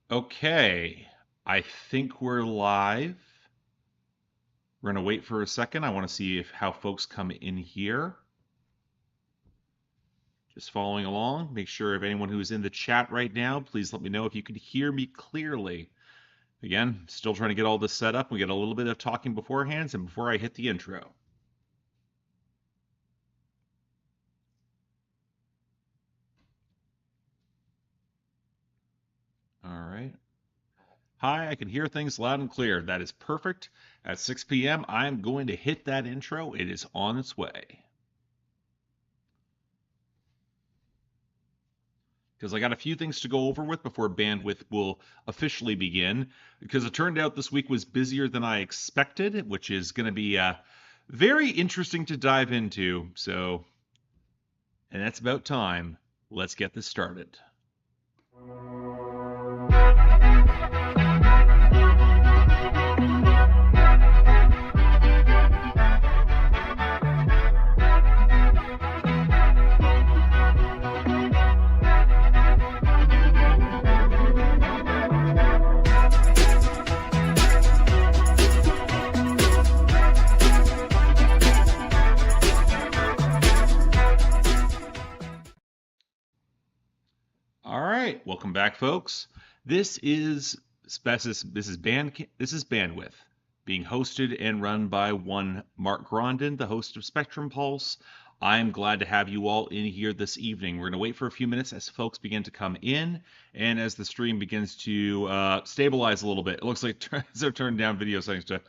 Okay, I think we're live. We're going to wait for a second. I want to see if how folks come in here. Just following along. Make sure if anyone who's in the chat right now, please let me know if you can hear me clearly. Again, still trying to get all this set up. We get a little bit of talking beforehand and before I hit the intro. All right. Hi, I can hear things loud and clear. That is perfect. At 6 p.m., I'm going to hit that intro. It is on its way. Because I got a few things to go over with before Bandwidth will officially begin. Because it turned out this week was busier than I expected, which is going to be very interesting to dive into. So, and that's about time. Let's get this started. All right, welcome back, folks. This is Bandwidth, being hosted and run by one Mark Grondin, the host of Spectrum Pulse. I'm glad to have you all in here this evening. We're going to wait for a few minutes as folks begin to come in, and as the stream begins to stabilize a little bit. It looks like they're turning down video settings to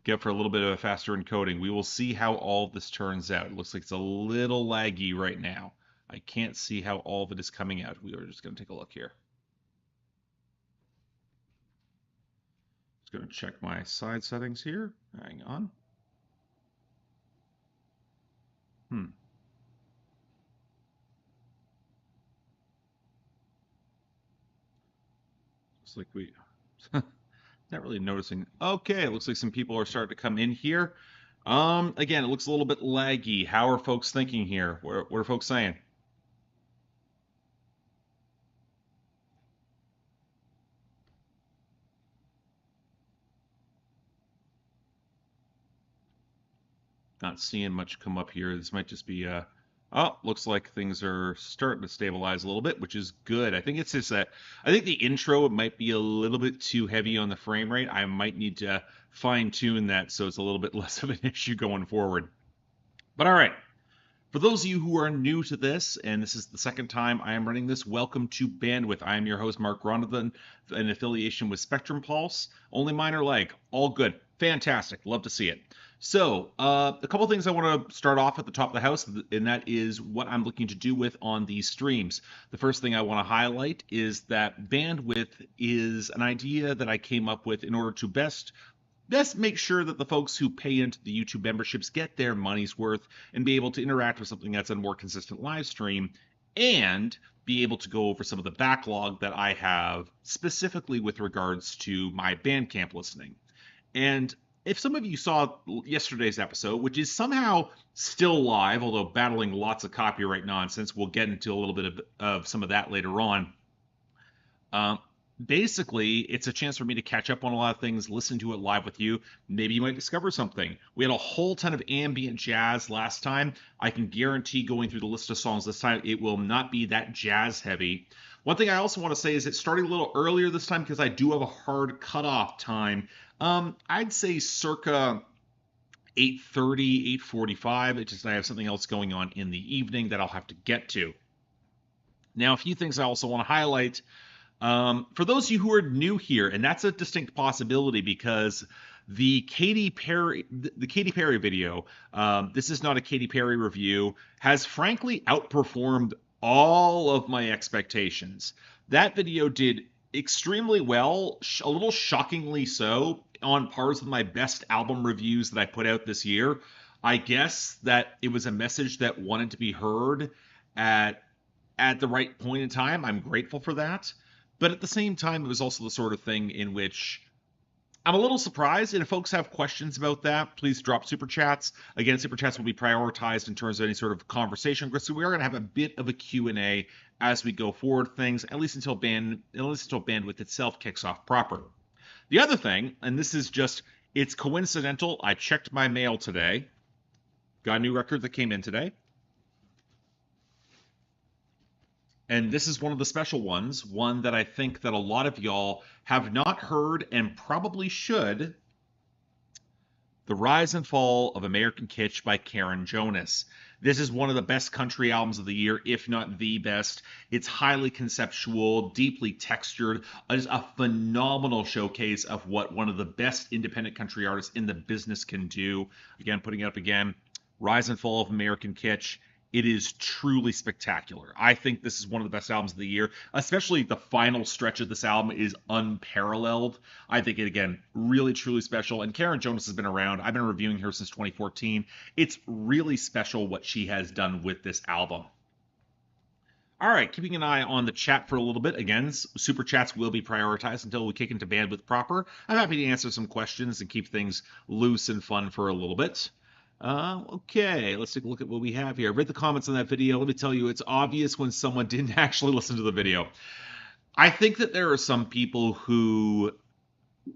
get for a little bit of a faster encoding. We will see how all of this turns out. It looks like it's a little laggy right now. I can't see how all of it is coming out. We are just going to take a look here. Just going to check my side settings here. Hang on. Looks like we not really noticing. Okay, it looks like some people are starting to come in here. Again, it looks a little bit laggy. How are folks thinking here? What are folks saying? Not seeing much come up here. This might just be oh, looks like things are starting to stabilize a little bit, which is good. I think it's just that I think the intro might be a little bit too heavy on the frame rate. I might need to fine tune that so it's a little bit less of an issue going forward. But all right. For those of you who are new to this, and this is the second time I am running this, welcome to Bandwidth. I am your host, Mark Grondin, in affiliation with Spectrum Pulse. Only minor lag. All good. Fantastic. Love to see it. So, a couple things I want to start off at the top of the house, and that is what I'm looking to do with on these streams. The first thing I want to highlight is that Bandwidth is an idea that I came up with in order to best make sure that the folks who pay into the YouTube memberships get their money's worth and be able to interact with something that's a more consistent live stream and be able to go over some of the backlog that I have specifically with regards to my Bandcamp listening. And if some of you saw yesterday's episode, which is somehow still live, although battling lots of copyright nonsense, we'll get into a little bit of some of that later on. Basically, it's a chance for me to catch up on a lot of things, listen to it live with you. Maybe you might discover something. We had a whole ton of ambient jazz last time. I can guarantee going through the list of songs this time, it will not be that jazz heavy. One thing I also want to say is it's starting a little earlier this time because I do have a hard cutoff time. I'd say circa 8:30, 8:45. It's just I have something else going on in the evening that I'll have to get to. Now, a few things I also want to highlight. For those of you who are new here, and that's a distinct possibility because the Katy Perry video, this is not a Katy Perry review, has frankly outperformed all of my expectations. That video did extremely well, a little shockingly so, on pars with my best album reviews that I put out this year. I guess that it was a message that wanted to be heard at the right point in time. I'm grateful for that. But at the same time, it was also the sort of thing in which I'm a little surprised, and if folks have questions about that, please drop super chats. Again, super chats will be prioritized in terms of any sort of conversation. So we are going to have a bit of a Q&A as we go forward things, at least until bandwidth itself kicks off proper. The other thing, and this is just, it's coincidental. I checked my mail today. Got a new record that came in today. And this is one of the special ones, one that I think that a lot of y'all have not heard and probably should. The Rise and Fall of American Kitsch by Karen Jonas. This is one of the best country albums of the year, if not the best. It's highly conceptual, deeply textured. It's a phenomenal showcase of what one of the best independent country artists in the business can do. Again, putting it up again, Rise and Fall of American Kitsch. It is truly spectacular. I think this is one of the best albums of the year, especially the final stretch of this album is unparalleled. I think it, again, really, truly special. And Karen Jonas has been around. I've been reviewing her since 2014. It's really special what she has done with this album. All right, keeping an eye on the chat for a little bit. Again, super chats will be prioritized until we kick into bandwidth proper. I'm happy to answer some questions and keep things loose and fun for a little bit. Okay, let's take a look at what we have here. Read the comments on that video. Let me tell you, it's obvious when someone didn't actually listen to the video. I think that there are some people who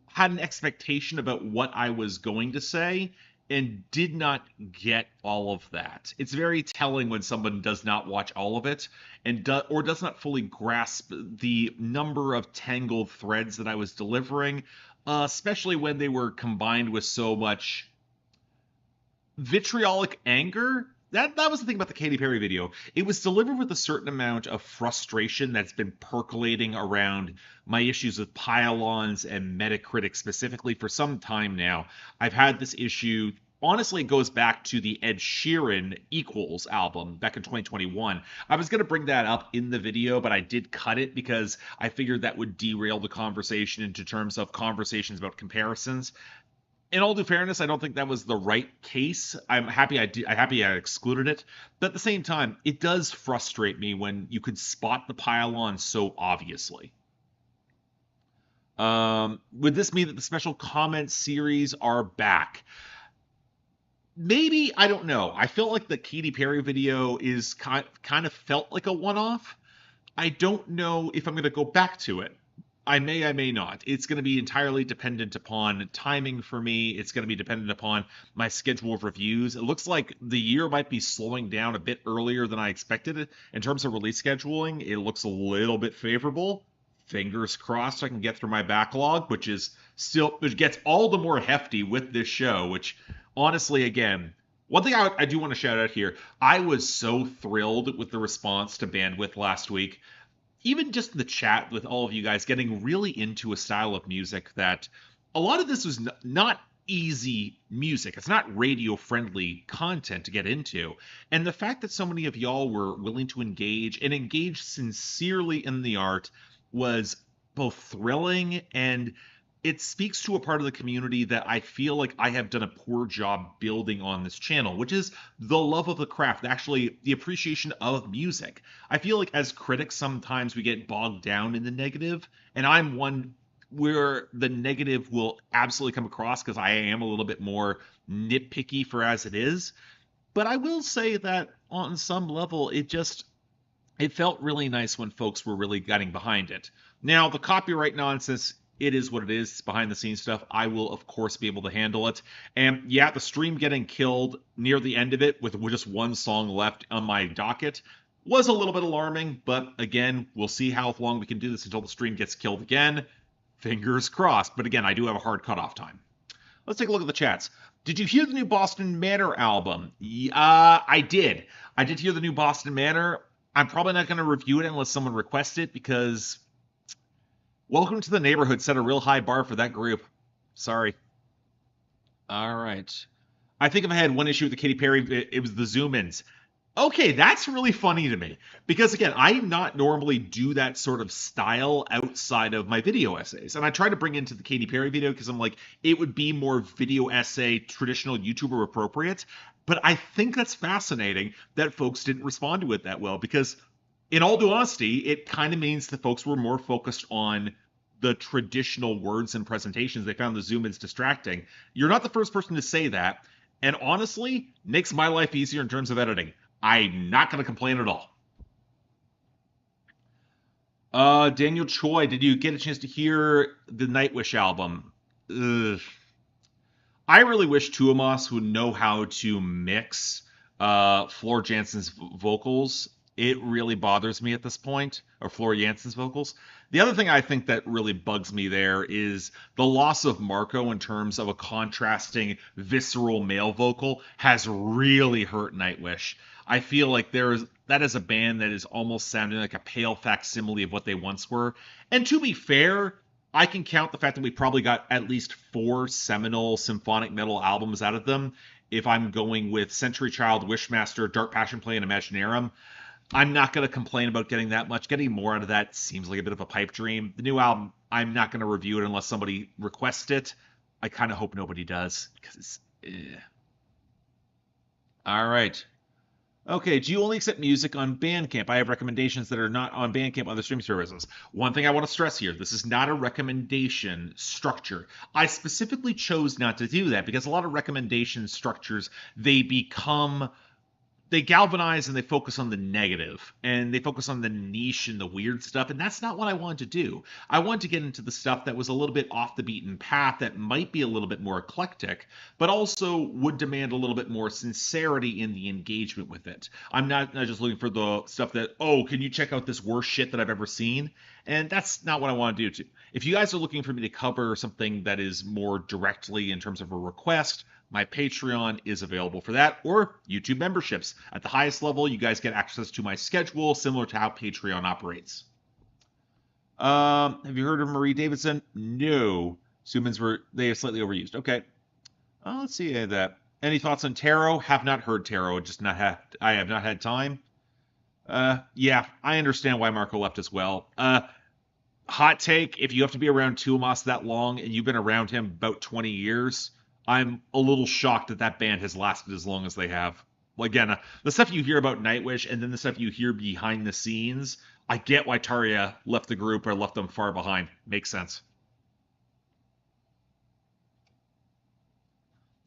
had an expectation about what I was going to say and did not get all of that. It's very telling when someone does not watch all of it and or does not fully grasp the number of tangled threads that I was delivering, especially when they were combined with so much vitriolic anger. That was the thing about the Katy Perry video. It was delivered with a certain amount of frustration that's been percolating around my issues with pylons and Metacritic specifically for some time now. I've had this issue. Honestly, it goes back to the Ed Sheeran Equals album back in 2021. I was going to bring that up in the video, but I did cut it because I figured that would derail the conversation into terms of conversations about comparisons. In all due fairness, I don't think that was the right case. I'm happy I excluded it. But at the same time, it does frustrate me when you could spot the pylon so obviously. Would this mean that the special comment series are back? Maybe, I don't know. I feel like the Katy Perry video is kind of felt like a one-off. I don't know if I'm going to go back to it. I may not. It's going to be entirely dependent upon timing for me. It's going to be dependent upon my schedule of reviews. It looks like the year might be slowing down a bit earlier than I expected. In terms of release scheduling, it looks a little bit favorable. Fingers crossed I can get through my backlog, which gets all the more hefty with this show, which honestly, again, one thing I do want to shout out here, I was so thrilled with the response to Bandwidth last week. Even just the chat with all of you guys getting really into a style of music that a lot of this was not easy music. It's not radio-friendly content to get into. And the fact that so many of y'all were willing to engage and engage sincerely in the art was both thrilling, and it speaks to a part of the community that I feel like I have done a poor job building on this channel, which is the love of the craft, actually the appreciation of music. I feel like as critics, sometimes we get bogged down in the negative, and I'm one where the negative will absolutely come across because I am a little bit more nitpicky for as it is. But I will say that on some level, it felt really nice when folks were really getting behind it. Now, the copyright nonsense, it is what it is. It's behind the scenes stuff. I will, of course, be able to handle it. And yeah, the stream getting killed near the end of it with just one song left on my docket was a little bit alarming. But again, we'll see how long we can do this until the stream gets killed again. Fingers crossed. But again, I do have a hard cutoff time. Let's take a look at the chats. Did you hear the new Boston Manor album? I did. I did hear the new Boston Manor. I'm probably not going to review it unless someone requests it because Welcome to the Neighborhood set a real high bar for that group. Sorry. All right. I think if I had one issue with the Katy Perry, it was the zoom-ins. Okay, that's really funny to me. Because, again, I not normally do that sort of style outside of my video essays. And I try to bring into the Katy Perry video because I'm like, it would be more video essay, traditional YouTuber appropriate. But I think that's fascinating that folks didn't respond to it that well because in all due honesty, it kind of means that folks were more focused on the traditional words and presentations. They found the zoom ins distracting. You're not the first person to say that, and honestly, makes my life easier in terms of editing. I'm not going to complain at all. Daniel Choi, did you get a chance to hear the Nightwish album? Ugh. I really wish Tuomas would know how to mix Floor Jansen's vocals. It really bothers me at this point, or Floor Jansen's vocals. The other thing I think that really bugs me there is the loss of Marco in terms of a contrasting, visceral male vocal has really hurt Nightwish. I feel like that is a band that is almost sounding like a pale facsimile of what they once were. And to be fair, I can count the fact that we probably got at least 4 seminal symphonic metal albums out of them. If I'm going with Century Child, Wishmaster, Dark Passion Play, and Imaginarum, I'm not going to complain about getting that much. Getting more out of that seems like a bit of a pipe dream. The new album, I'm not going to review it unless somebody requests it. I kind of hope nobody does, because it's... All right. Okay, do you only accept music on Bandcamp? I have recommendations that are not on Bandcamp other streaming services. One thing I want to stress here, this is not a recommendation structure. I specifically chose not to do that because a lot of recommendation structures, they galvanize and they focus on the negative and they focus on the niche and the weird stuff, and that's not what I wanted to do. I wanted to get into the stuff that was a little bit off the beaten path, that might be a little bit more eclectic, but also would demand a little bit more sincerity in the engagement with it. I'm not just looking for the stuff that, oh, can you check out this worst shit that I've ever seen? And that's not what I want to do. If you guys are looking for me to cover something that is more directly in terms of a request, my Patreon is available for that, or YouTube memberships. At the highest level, you guys get access to my schedule, similar to how Patreon operates. Have you heard of Marie Davidson? No. They are slightly overused. Okay. Let's see that. Any thoughts on Tarot? Have not heard Tarot. I have not had time. Yeah, I understand why Marco left as well. Hot take, if you have to be around Tuomas that long, and you've been around him about 20 years... I'm a little shocked that that band has lasted as long as they have. Well, again, the stuff you hear about Nightwish and then the stuff you hear behind the scenes, I get why Tarja left the group or left them far behind. Makes sense.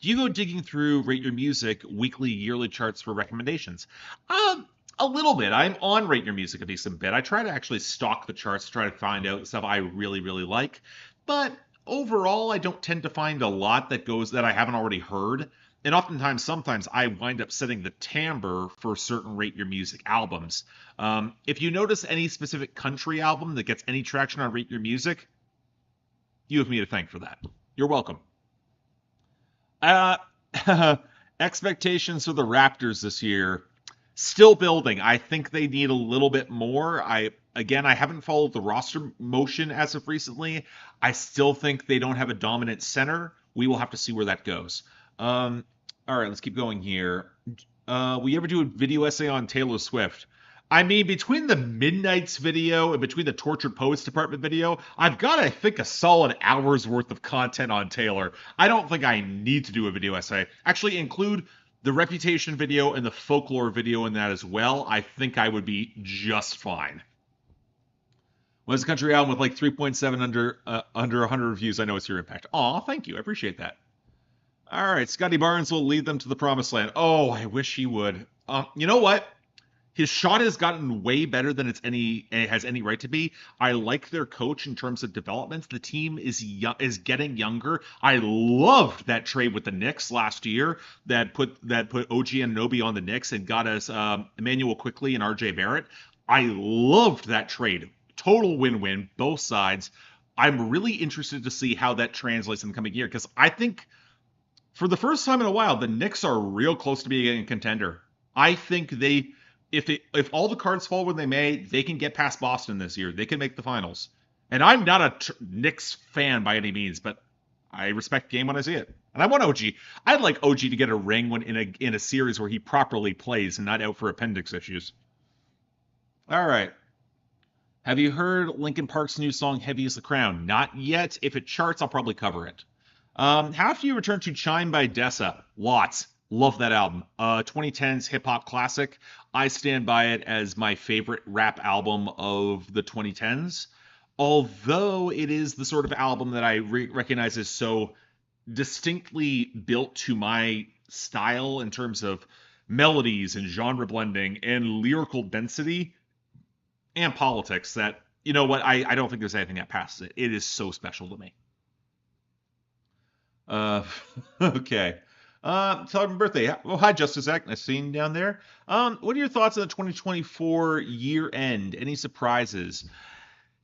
Do you go digging through Rate Your Music weekly, yearly charts for recommendations? A little bit. I'm on Rate Your Music a decent bit. I try to actually stalk the charts to try to find out stuff I really, really like. But overall, I don't tend to find a lot that I haven't already heard. And sometimes I wind up setting the timbre for certain Rate Your Music albums. If you notice any specific country album that gets any traction on Rate Your Music, you have me to thank for that. You're welcome. Expectations for the Raptors this year. Still building. I think they need a little bit more. I haven't followed the roster motion as of recently. I still think they don't have a dominant center. We will have to see where that goes. All right, let's keep going here. Will you ever do a video essay on Taylor Swift? I mean, between the Midnights video and between the Tortured Poets Department video, I've got, I think, a solid hour's worth of content on Taylor. I don't think I need to do a video essay. Actually, include the Reputation video and the Folklore video in that as well. I think I would be just fine. When's the country album with like 3.7 under 100 reviews? I know it's your impact. Aw, thank you. I appreciate that. All right, Scotty Barnes will lead them to the promised land. Oh, I wish he would. You know what? His shot has gotten way better than it has any right to be. I like their coach in terms of developments. The team is getting younger. I loved that trade with the Knicks last year that put OG Anunoby on the Knicks and got us Emmanuel Quickley and RJ Barrett. I loved that trade. Total win-win, both sides. I'm really interested to see how that translates in the coming year, because I think for the first time in a while, the Knicks are real close to being a contender. I think if all the cards fall where they may, they can get past Boston this year. They can make the finals. And I'm not a Knicks fan by any means, but I respect game when I see it. And I want OG. I'd like OG to get a ring when in a series where he properly plays and not out for appendix issues. All right. Have you heard Linkin Park's new song, Heavy is the Crown? Not yet. If it charts, I'll probably cover it. How have you returned to Chime by Dessa? Lots. Love that album. 2010's hip-hop classic. I stand by it as my favorite rap album of the 2010s. although it is the sort of album that I recognize as so distinctly built to my style in terms of melodies and genre blending and lyrical density and politics, that you know what, I don't think there's anything that passes it. It is so special to me. Uh, okay. Celebrating birthday. Well, hi, Justice Act. Nice seeing you down there. What are your thoughts on the 2024 year end? Any surprises?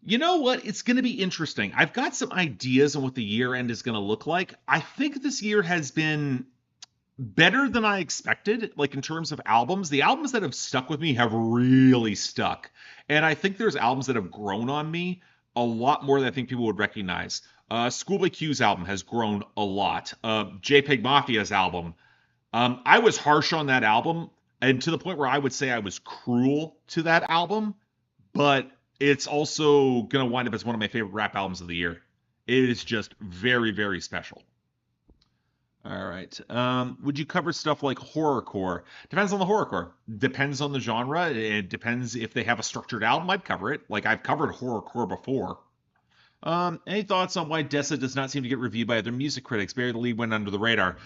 You know what? It's going to be interesting. I've got some ideas on what the year end is going to look like. I think this year has been better than I expected, like in terms of albums. The albums that have stuck with me have really stuck. And I think there's albums that have grown on me a lot more than I think people would recognize. Schoolboy Q's album has grown a lot. JPEG Mafia's album. I was harsh on that album, and to the point where I would say I was cruel to that album, but it's also going to wind up as one of my favorite rap albums of the year. It is just very, very special. All right. Would you cover stuff like horrorcore? Depends on the horrorcore. Depends on the genre. It depends if they have a structured album. I'd cover it. Like I've covered horrorcore before. Any thoughts on why Dessa does not seem to get reviewed by other music critics? Barely the lead went under the radar.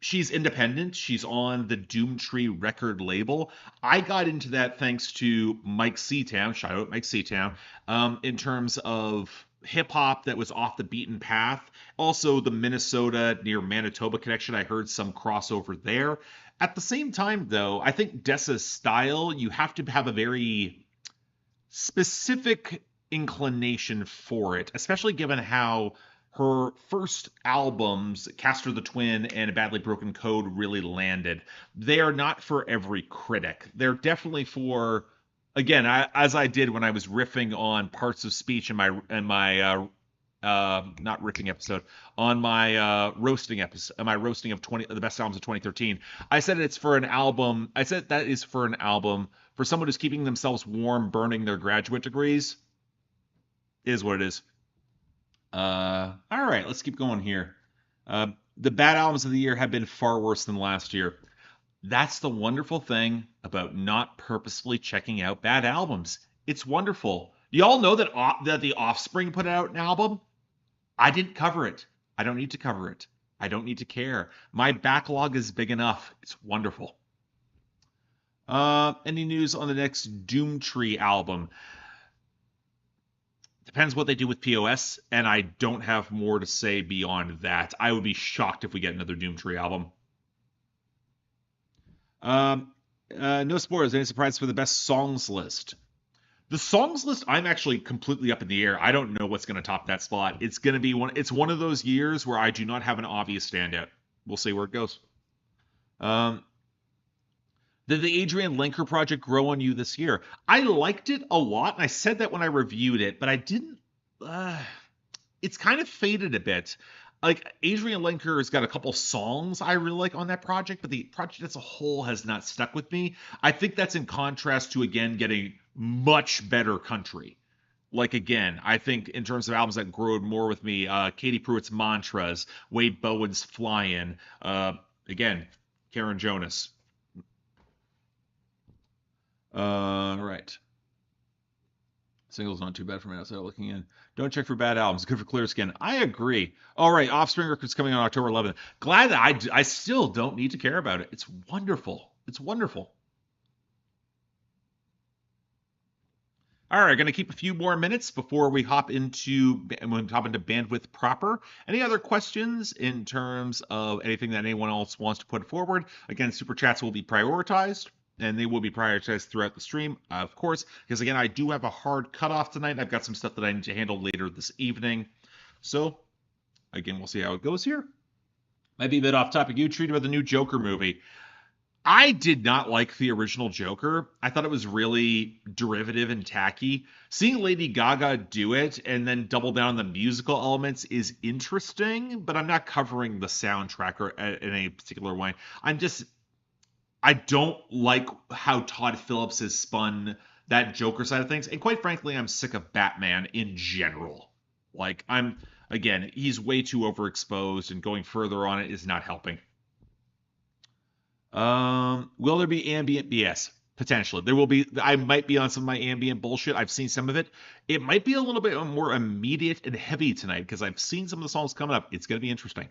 She's independent. She's on the Doomtree record label. I got into that thanks to Mike Seatown. Shout out Mike Seatown. In terms of hip hop that was off the beaten path. Also, the Minnesota near Manitoba connection. I heard some crossover there. At the same time, though, I think Dessa's style, you have to have a very specific inclination for it, especially given how her first albums, Castor the Twin and A Badly Broken Code, really landed. They are not for every critic. They're definitely for, again, as I did when I was riffing on parts of speech in my not riffing episode, on my roasting episode, my roasting of the best albums of 2013. I said it's for an album. I said that is for an album for someone who's keeping themselves warm, burning their graduate degrees. Is what it is. All right, let's keep going here. The bad albums of the year have been far worse than last year. That's the wonderful thing about not purposefully checking out bad albums. It's wonderful. You all know that that The Offspring put out an album? I didn't cover it. I don't need to cover it. I don't need to care. My backlog is big enough. It's wonderful. Any news on the next Doomtree album? Depends what they do with POS, and I don't have more to say beyond that. I would be shocked if we get another Doomtree album. No spoilers. Any surprise for the best songs list? The songs list, I'm actually completely up in the air. I don't know what's going to top that spot. It's going to be one. It's one of those years where I do not have an obvious standout. We'll see where it goes. Did the Adrian Lenker project grow on you this year? I liked it a lot, and I said that when I reviewed it, but I didn't. It's kind of faded a bit. Like Adrian Lenker has got a couple songs I really like on that project, but the project as a whole has not stuck with me. I think that's in contrast to again getting much better country. Like again, I think in terms of albums that growed more with me, Katie Pruitt's Mantras, Wade Bowen's Flyin', again, Karen Jonas. Right. Singles not too bad for me outside looking in. Don't check for bad albums. Good for clear skin. I agree. All right, Offspring Records coming on October 11th. Glad that I still don't need to care about it. It's wonderful. It's wonderful. All right, going to keep a few more minutes before we hop into bandwidth proper. Any other questions in terms of anything that anyone else wants to put forward? Again, super chats will be prioritized. And they will be prioritized throughout the stream, of course, because again, I do have a hard cutoff tonight. I've got some stuff that I need to handle later this evening. So, again, we'll see how it goes here. Might be a bit off topic. You tweeted about the new Joker movie. I did not like the original Joker. I thought it was really derivative and tacky. Seeing Lady Gaga do it and then double down on the musical elements is interesting, but I'm not covering the soundtrack or in any particular way. I don't like how Todd Phillips has spun that Joker side of things. And quite frankly, I'm sick of Batman in general. Like, again, he's way too overexposed, and going further on it is not helping. Will there be ambient BS? Potentially. There will be, I might be on some of my ambient bullshit. I've seen some of it. It might be a little bit more immediate and heavy tonight because I've seen some of the songs coming up. It's going to be interesting.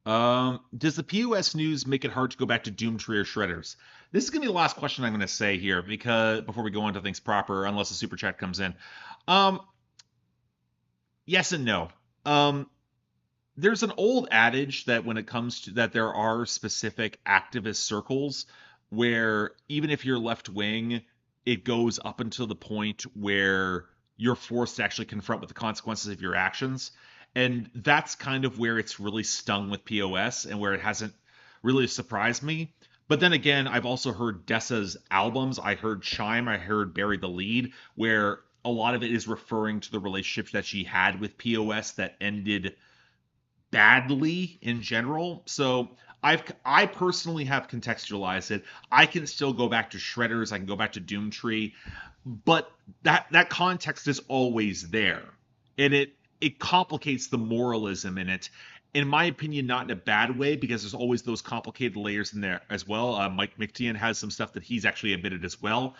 Does the POS news make it hard to go back to Doomtree or Shredders? This is going to be the last question I'm going to say here because before we go on to things proper, unless a super chat comes in. Yes and no. There's an old adage that when it comes to that, there are specific activist circles where even if you're left wing, it goes up until the point where you're forced to actually confront with the consequences of your actions. And that's kind of where it's really stung with POS and where it hasn't really surprised me. But then again, I've also heard Dessa's albums. I heard Chime, I heard Bury the Lead, where a lot of it is referring to the relationship that she had with POS that ended badly in general. So I personally have contextualized it. I can still go back to Shredders, I can go back to Doomtree, but that context is always there. And it complicates the moralism in it. In my opinion, not in a bad way, because there's always those complicated layers in there as well. Mike McTian has some stuff that he's actually admitted as well.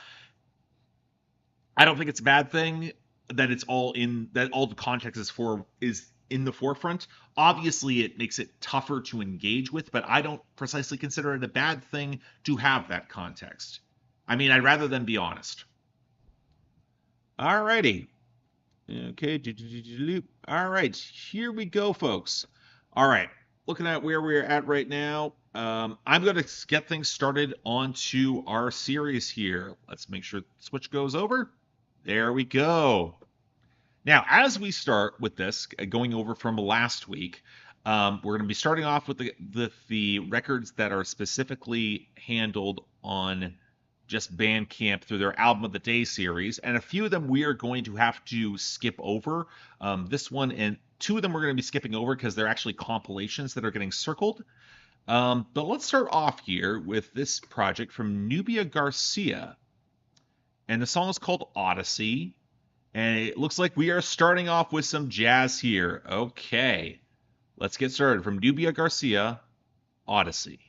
I don't think it's a bad thing that it's all in, that all the context is in the forefront. Obviously, it makes it tougher to engage with, but I don't precisely consider it a bad thing to have that context. I mean, I'd rather than be honest. Alrighty. Okay. All right. Here we go, folks. All right. Looking at where we're at right now, I'm going to get things started onto our series here. Let's make sure the switch goes over. There we go. Now, as we start with this, going over from last week, we're going to be starting off with the records that are specifically handled on just Bandcamp through their Album of the Day series, and a few of them we are going to have to skip over. This one and two of them we're going to be skipping over because they're actually compilations that are getting circled. But let's start off here with this project from Nubia Garcia, and the song is called Odyssey. And it looks like we are starting off with some jazz here. Okay, let's get started. From Nubia Garcia, Odyssey.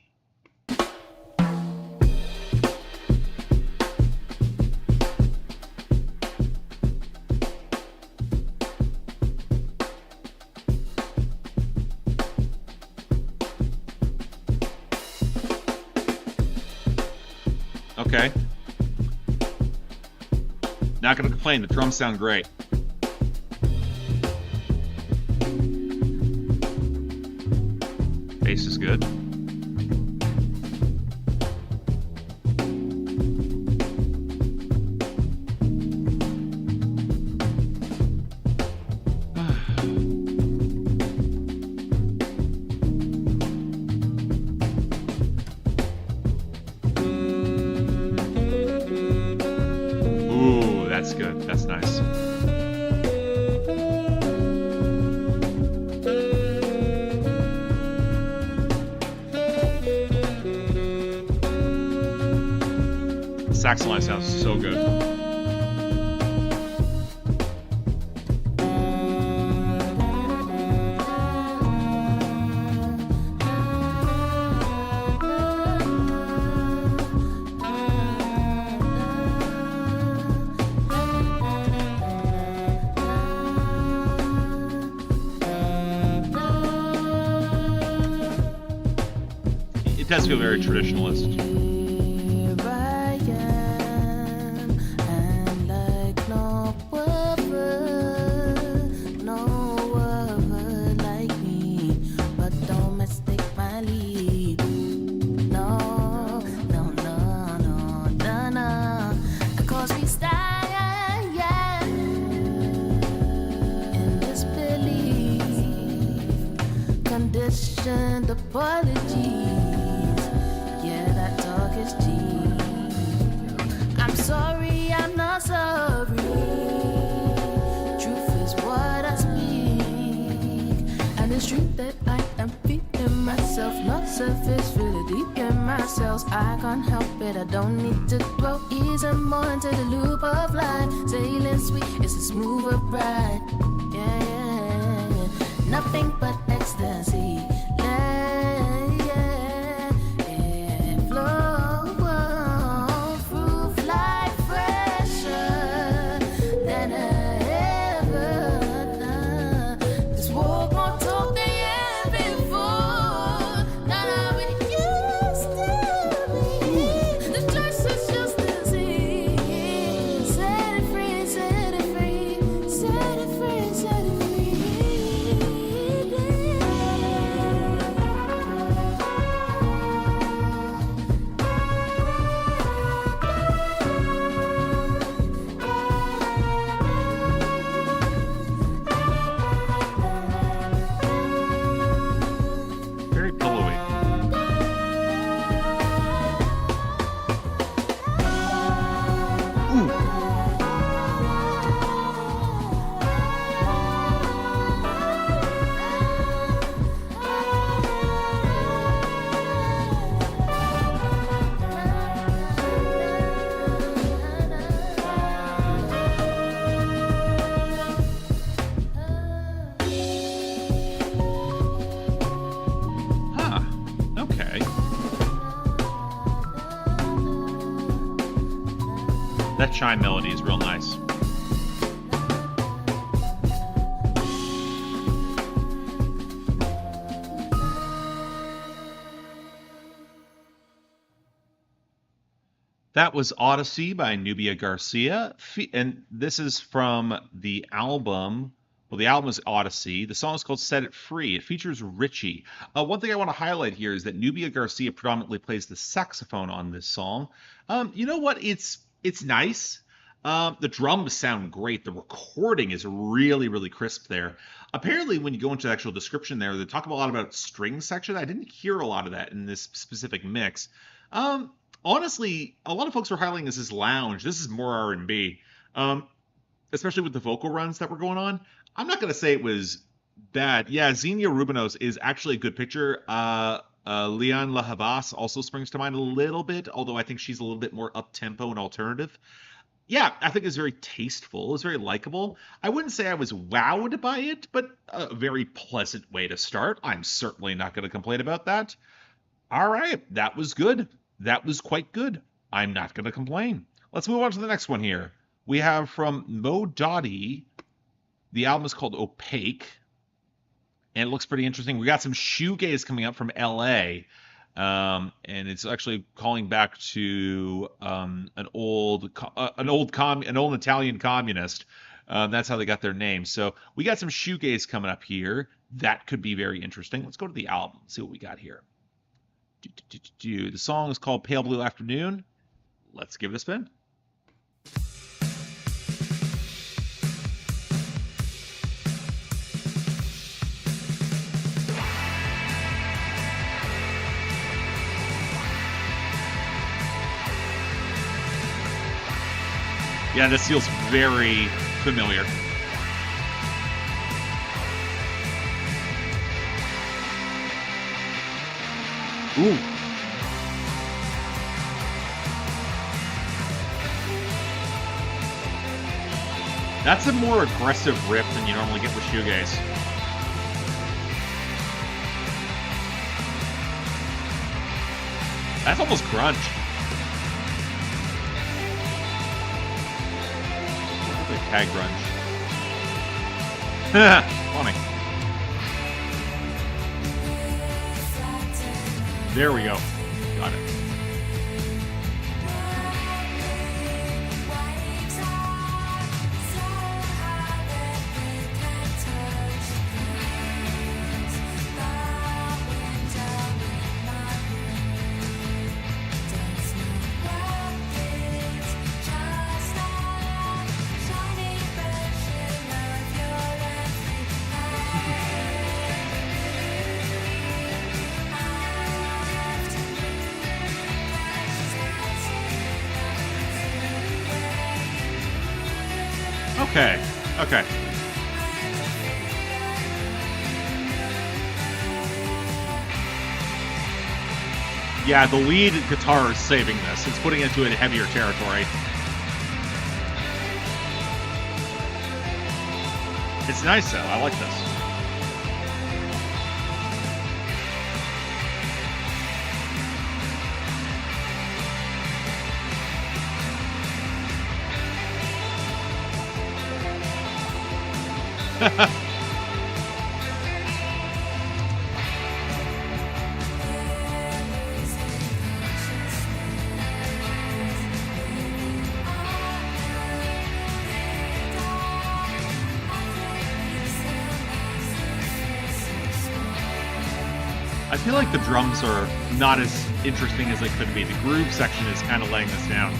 Okay. Not going to complain. The drums sound great. Bass is good. That's good. That's nice. The sax line sounds so good. It does feel very traditionalist. Apologies, yeah, that talk is cheap. I'm sorry, I'm not sorry. Truth is what I speak, and it's true that I am feeling myself. Not surface, really deep in my cells. I can't help it, I don't need to grow. Easy more into the loop of life. Sailing sweet, it's a smoother ride. Yeah, yeah, yeah. Nothing but ecstasy. That chime melody is real nice. That was Odyssey by Nubia Garcia, and this is from the album. Well, the album is Odyssey. The song is called Set It Free. It features Richie. One thing I want to highlight here is that Nubia Garcia predominantly plays the saxophone on this song. You know what? It's nice. The drums sound great. The recording is really, really crisp there. Apparently, when you go into the actual description there, they talk a lot about string section. I didn't hear a lot of that in this specific mix. Honestly, a lot of folks are highlighting this as lounge. This is more R&B, especially with the vocal runs that were going on. I'm not going to say it was bad. Yeah, Xenia Rubinos is actually a good picture. Leon La Havas also springs to mind a little bit, although I think she's a little bit more up-tempo and alternative. Yeah, I think it's very tasteful. It's very likable. I wouldn't say I was wowed by it, but a very pleasant way to start. I'm certainly not going to complain about that. All right, that was good. That was quite good. I'm not going to complain. Let's move on to the next one here. We have from Mo Dottie. The album is called Opaque, and it looks pretty interesting. We got some shoegaze coming up from LA, and it's actually calling back to an old Italian communist. That's how they got their name. So we got some shoegaze coming up here. That could be very interesting. Let's go to the album, see what we got here. The song is called Pale Blue Afternoon. Let's give it a spin. Yeah, this feels very familiar. Ooh. That's a more aggressive riff than you normally get with shoegaze. That's almost grunge. Like tag grunge. Funny. There we go. Got it. Okay. Yeah, the lead guitar is saving this. It's putting it into a heavier territory. It's nice, though. I like this. I feel like the drums are not as interesting as they could be. The groove section is kind of laying this down.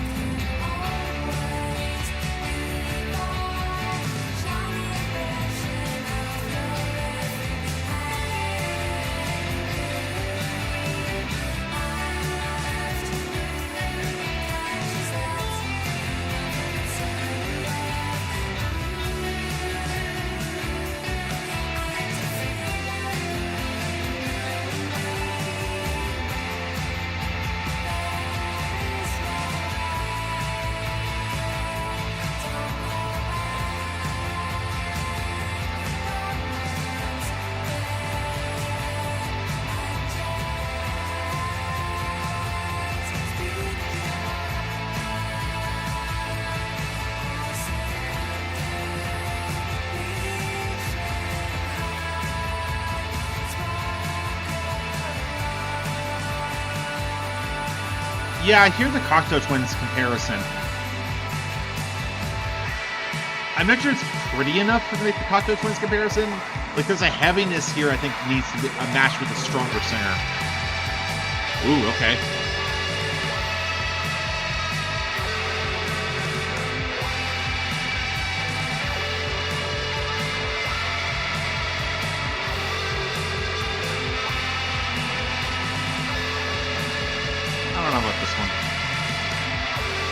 Yeah, I hear the Cocteau Twins comparison. I'm not sure it's pretty enough to make the Cocteau Twins comparison. Like, there's a heaviness here I think needs to be a match with a stronger singer. Ooh, okay. I don't know about this one.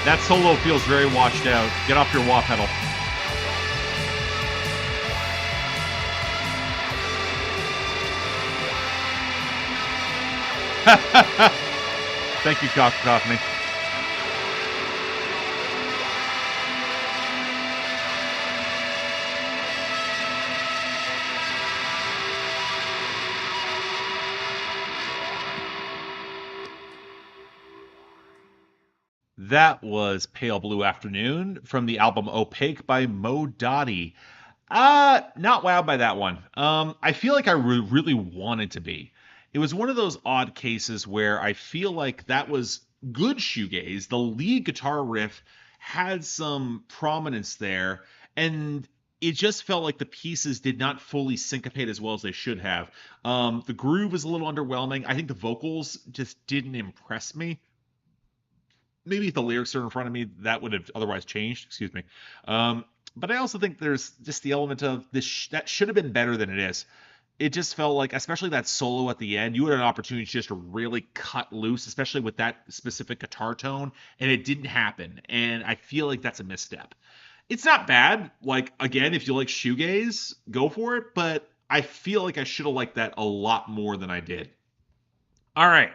That solo feels very washed out. Get off your wah pedal. Thank you, Cockney. That was Pale Blue Afternoon from the album Opaque by Mo Dottie. Not wowed by that one. I feel like I really wanted to be. It was one of those odd cases where I feel like that was good shoegaze. The lead guitar riff had some prominence there, and it just felt like the pieces did not fully syncopate as well as they should have. The groove was a little underwhelming. I think the vocals just didn't impress me. Maybe if the lyrics are in front of me, that would have otherwise changed. Excuse me. But I also think there's just the element of this that should have been better than it is. It just felt like, especially that solo at the end, you had an opportunity just to really cut loose, especially with that specific guitar tone, and it didn't happen. And I feel like that's a misstep. It's not bad. Like, again, if you like shoegaze, go for it. But I feel like I should have liked that a lot more than I did. All right.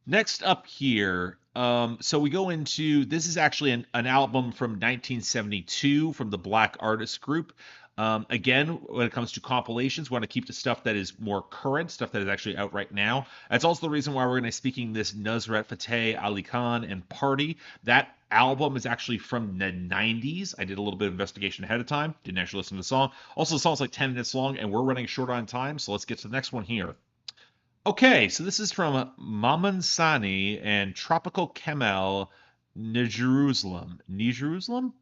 Next up here, so we go into, this is actually an album from 1972 from the Black Artist Group. Again, when it comes to compilations, we want to keep the stuff that is more current, stuff that is actually out right now. That's also the reason why we're going to be speaking this Nusrat Fateh Ali Khan and Party. That album is actually from the 90s. I did a little bit of investigation ahead of time. Didn't actually listen to the song. Also, the song's like 10 minutes long, and we're running short on time, so let's get to the next one here. Okay, so this is from Maman Sani and Tropical Camel Nijerusalem. Nijerusalem?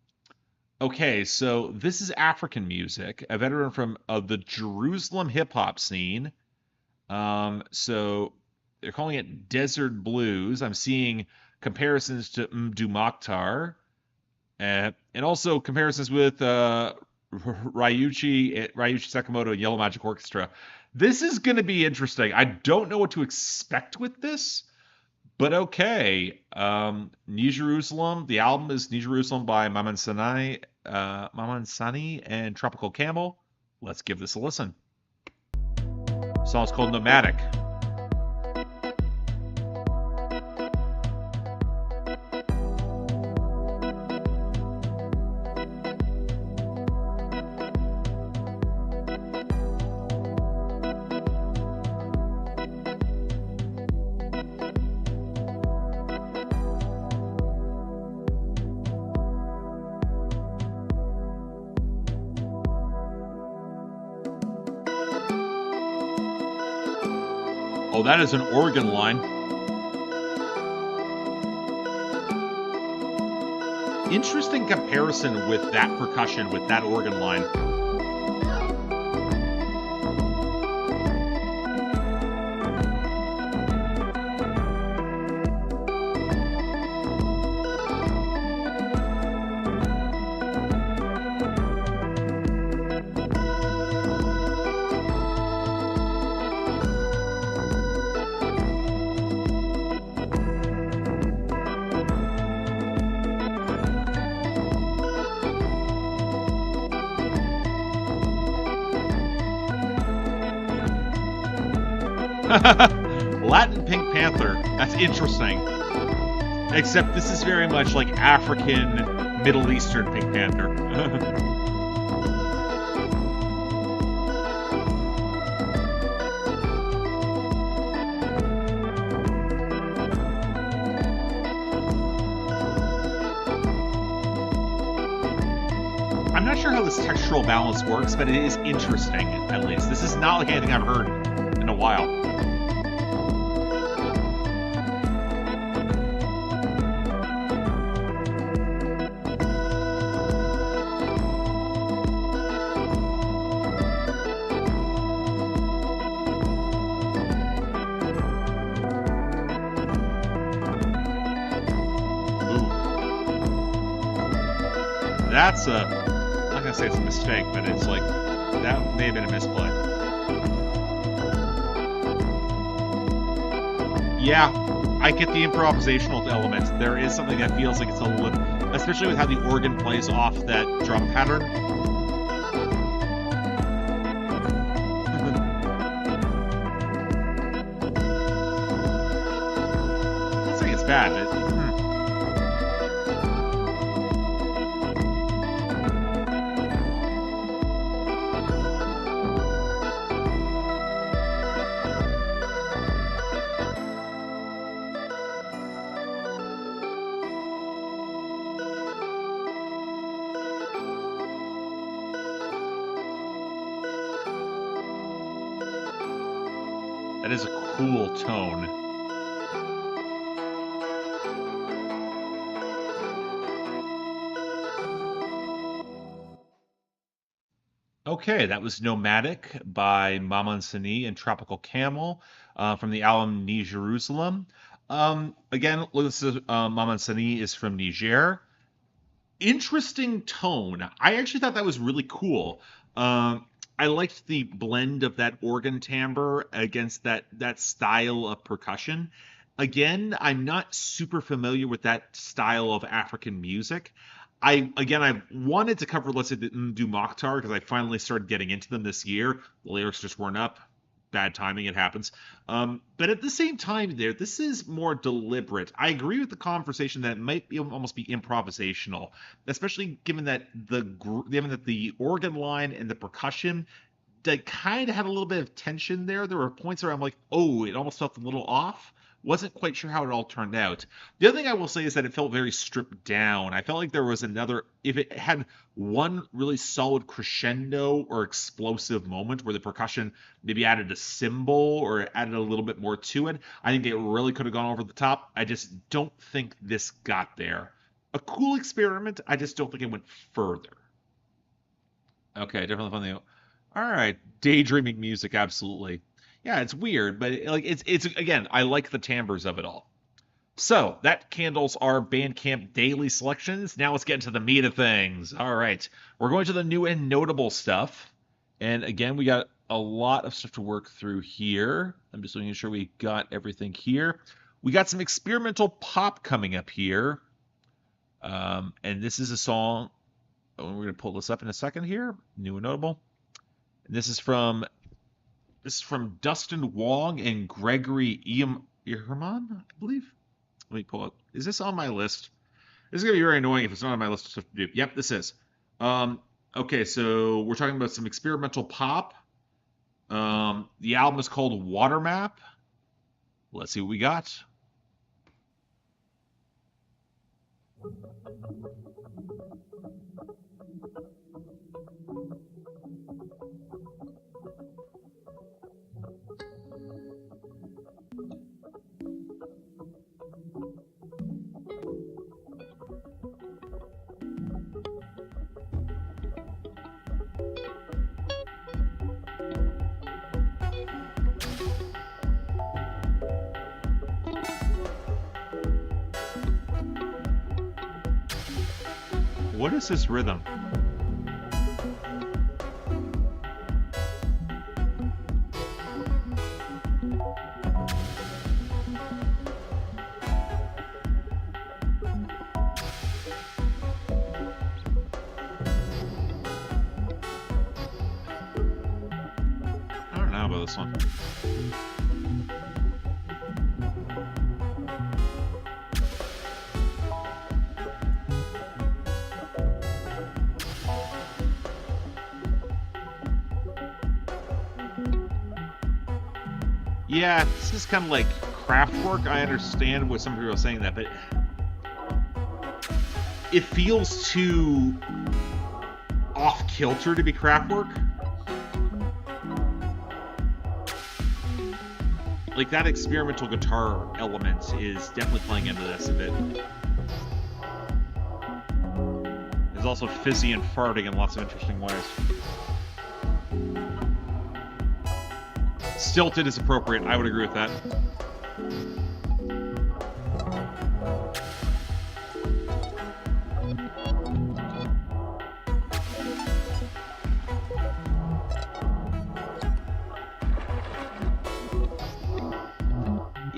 Okay, so this is African music, a veteran from the Jerusalem hip-hop scene. So they're calling it Desert Blues. I'm seeing comparisons to Mdu Mokhtar, and also comparisons with Ryuichi Sakamoto and Yellow Magic Orchestra. This is going to be interesting. I don't know what to expect with this, but okay. Nijerusalem. The album is Nijerusalem by Maman Sani and Tropical Camel. Let's give this a listen. The song's called Nomadic. Oh, that is an organ line. Interesting comparison with that percussion, with that organ line. Latin Pink Panther. That's interesting. Except this is very much like African, Middle Eastern Pink Panther. I'm not sure how this textural balance works, but it is interesting, at least. This is not like anything I've heard in a while. that's a, I'm not gonna say it's a mistake, but it's like, that may have been a misplay. Yeah, I get the improvisational element. There is something that feels like it's a little, especially with how the organ plays off that drum pattern. I'm not saying it's bad, but that is a cool tone. Okay, that was Nomadic by Maman Sani and Tropical Camel from the album Ni Jerusalem. Again, this is, Maman Sani is from Niger. Interesting tone. I actually thought that was really cool. I liked the blend of that organ timbre against that style of percussion. Again, I'm not super familiar with that style of African music. I wanted to cover, let's say, the Ndu Mokhtar because I finally started getting into them this year. The lyrics just weren't up. Bad timing, it happens. But at the same time, this is more deliberate. I agree with the conversation that it might be almost be improvisational, especially given that the organ line and the percussion that kind of had a little bit of tension there. There were points where I'm like, oh, it almost felt a little off. Wasn't quite sure how it all turned out. The other thing I will say is that it felt very stripped down. I felt like there was if it had one really solid crescendo or explosive moment where the percussion maybe added a cymbal or added a little bit more to it, I think it really could have gone over the top. I just don't think this got there. A cool experiment, I just don't think it went further. Okay, definitely funny. All right, daydreaming music, absolutely. Yeah, it's weird, but it's again, I like the timbres of it all. So that candles our Bandcamp daily selections. Now let's get into the meat of things. All right, we're going to the new and notable stuff, and again, we got a lot of stuff to work through here. I'm just making sure we got everything here. We got some experimental pop coming up here, and this is a song. We're going to pull this up in a second here. New and notable. This is from Dustin Wong and Gregory Ehrman, I believe. Let me pull up. Is this on my list? This is going to be very annoying if it's not on my list of stuff to do. Yep, this is. Okay, so we're talking about some experimental pop. The album is called Water Map. Let's see what we got. What is this rhythm? I don't know about this one. Yeah, this is kind of like Kraftwerk. I understand what some people are saying that, but it feels too off-kilter to be Kraftwerk. Like, that experimental guitar element is definitely playing into this a bit. There's also fizzy and farting in lots of interesting ways. Stilted is appropriate. I would agree with that.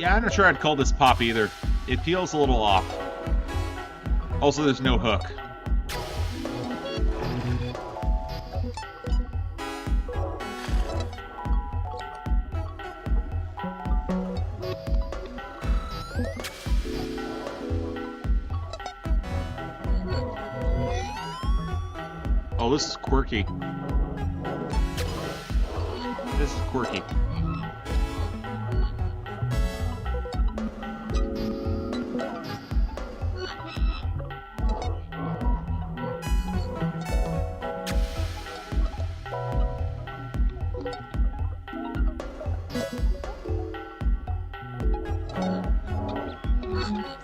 Yeah, I'm not sure I'd call this pop either. It feels a little off. Also, there's no hook. Oh, this is quirky. This is quirky.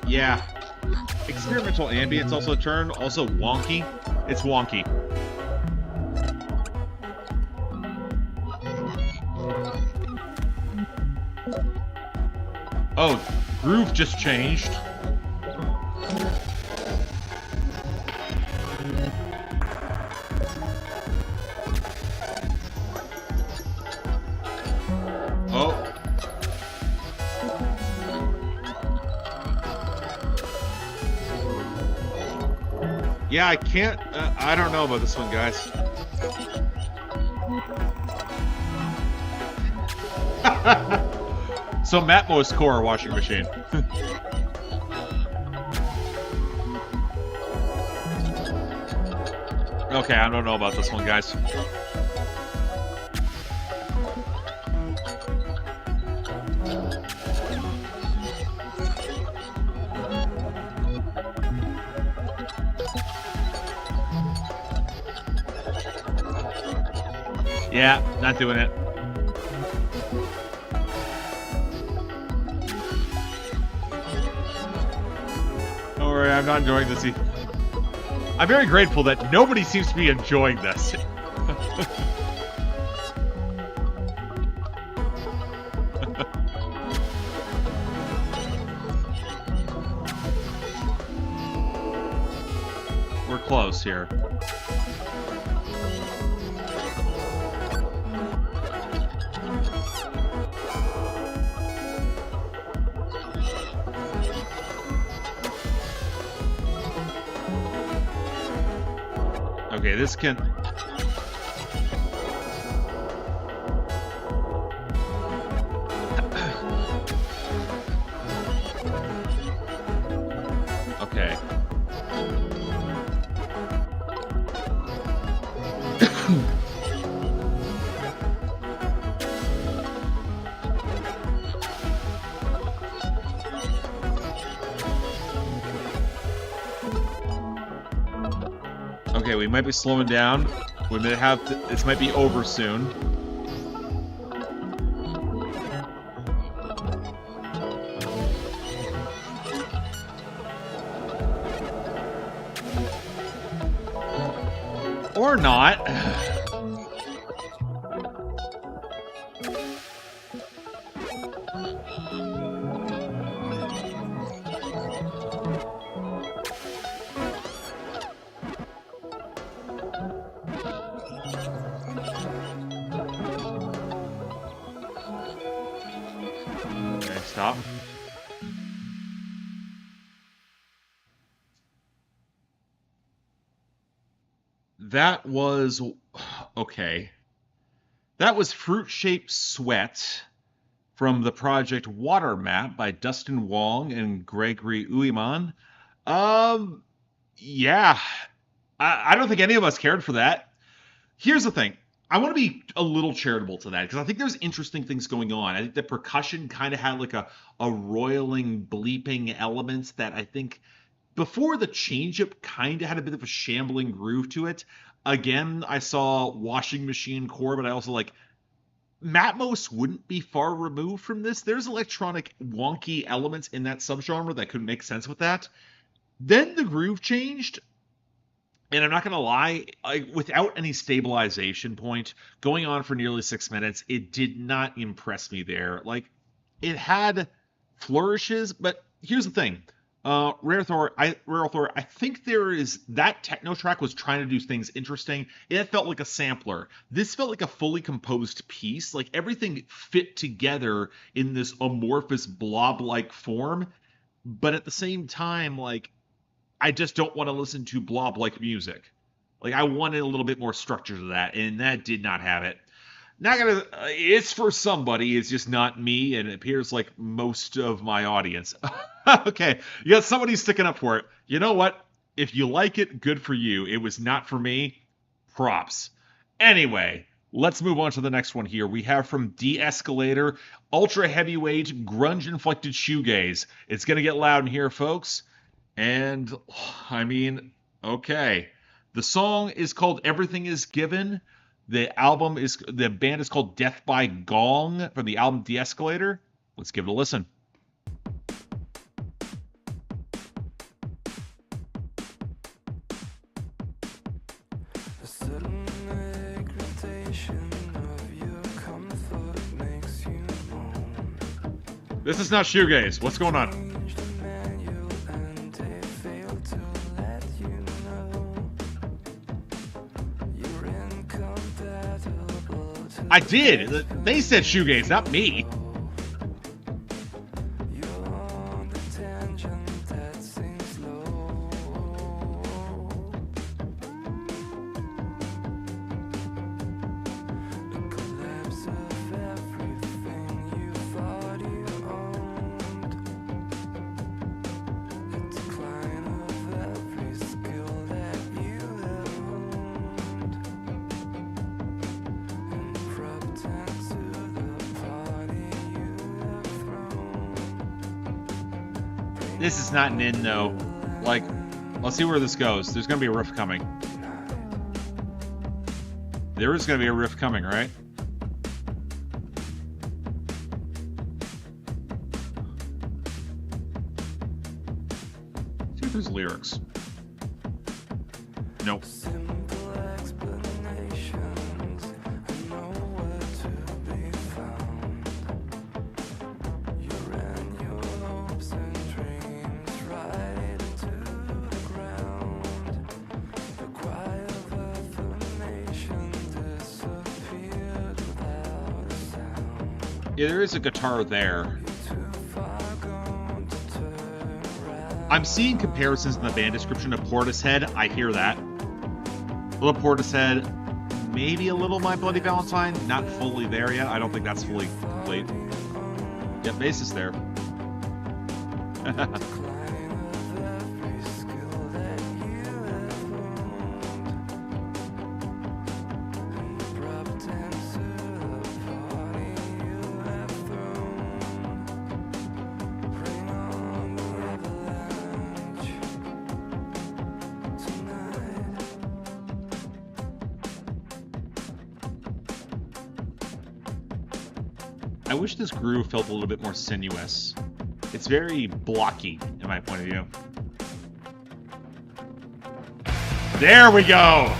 Yeah. Experimental ambient's also a turn, also wonky. It's wonky. Oh, groove just changed. Oh. Yeah, I can't. I don't know about this one, guys. So Matmos Core washing machine. Okay, I don't know about this one, guys. Yeah, not doing it. Don't worry, I'm not enjoying this. I'm very grateful that nobody seems to be enjoying this. We're close here. Okay, this can... Okay. Okay, we might be slowing down. We might have to, this might be over soon. Or not. Okay, stop. That was... Okay. That was Fruit Shaped Sweat from the project Water Map by Dustin Wong and Gregory Uiman. Yeah. I don't think any of us cared for that. Here's the thing. I want to be a little charitable to that because I think there's interesting things going on. I think the percussion kind of had like a roiling, bleeping elements that I think before the change-up kind of had a bit of a shambling groove to it. Again, I saw Washing Machine Core, but I also like Matmos wouldn't be far removed from this. There's electronic wonky elements in that subgenre that could make sense with that. Then the groove changed, and I'm not going to lie, without any stabilization point, going on for nearly 6 minutes, it did not impress me there. Like, it had flourishes, but here's the thing. Rare Thor, I think there is that techno track was trying to do things interesting. It felt like a sampler. This felt like a fully composed piece. Like everything fit together in this amorphous blob-like form, but at the same time, like I just don't want to listen to blob-like music. Like I wanted a little bit more structure to that, and that did not have it. Not gonna. It's for somebody. It's just not me, and it appears like most of my audience. Okay, you got somebody sticking up for it. You know what? If you like it, good for you. It was not for me. Props. Anyway, let's move on to the next one here. We have from De-Escalator, ultra heavyweight grunge inflected shoegaze. It's gonna get loud in here, folks. And I mean, okay. The song is called "Everything Is Given." The band is called Death by Gong from the album De-Escalator. Let's give it a listen. This is not shoegaze. What's going on? I did. They said shoegaze, not me. This is not an in, though. Like, let's see where this goes. There's going to be a riff coming. There is going to be a riff coming, right? See if there's lyrics. Nope. Yeah, there is a guitar there. I'm seeing comparisons in the band description of Portishead. I hear that. A little Portishead, maybe a little My Bloody Valentine. Not fully there yet. I don't think that's fully complete. Yeah, bass is there. I wish this groove felt a little bit more sinuous. It's very blocky, in my point of view. There we go!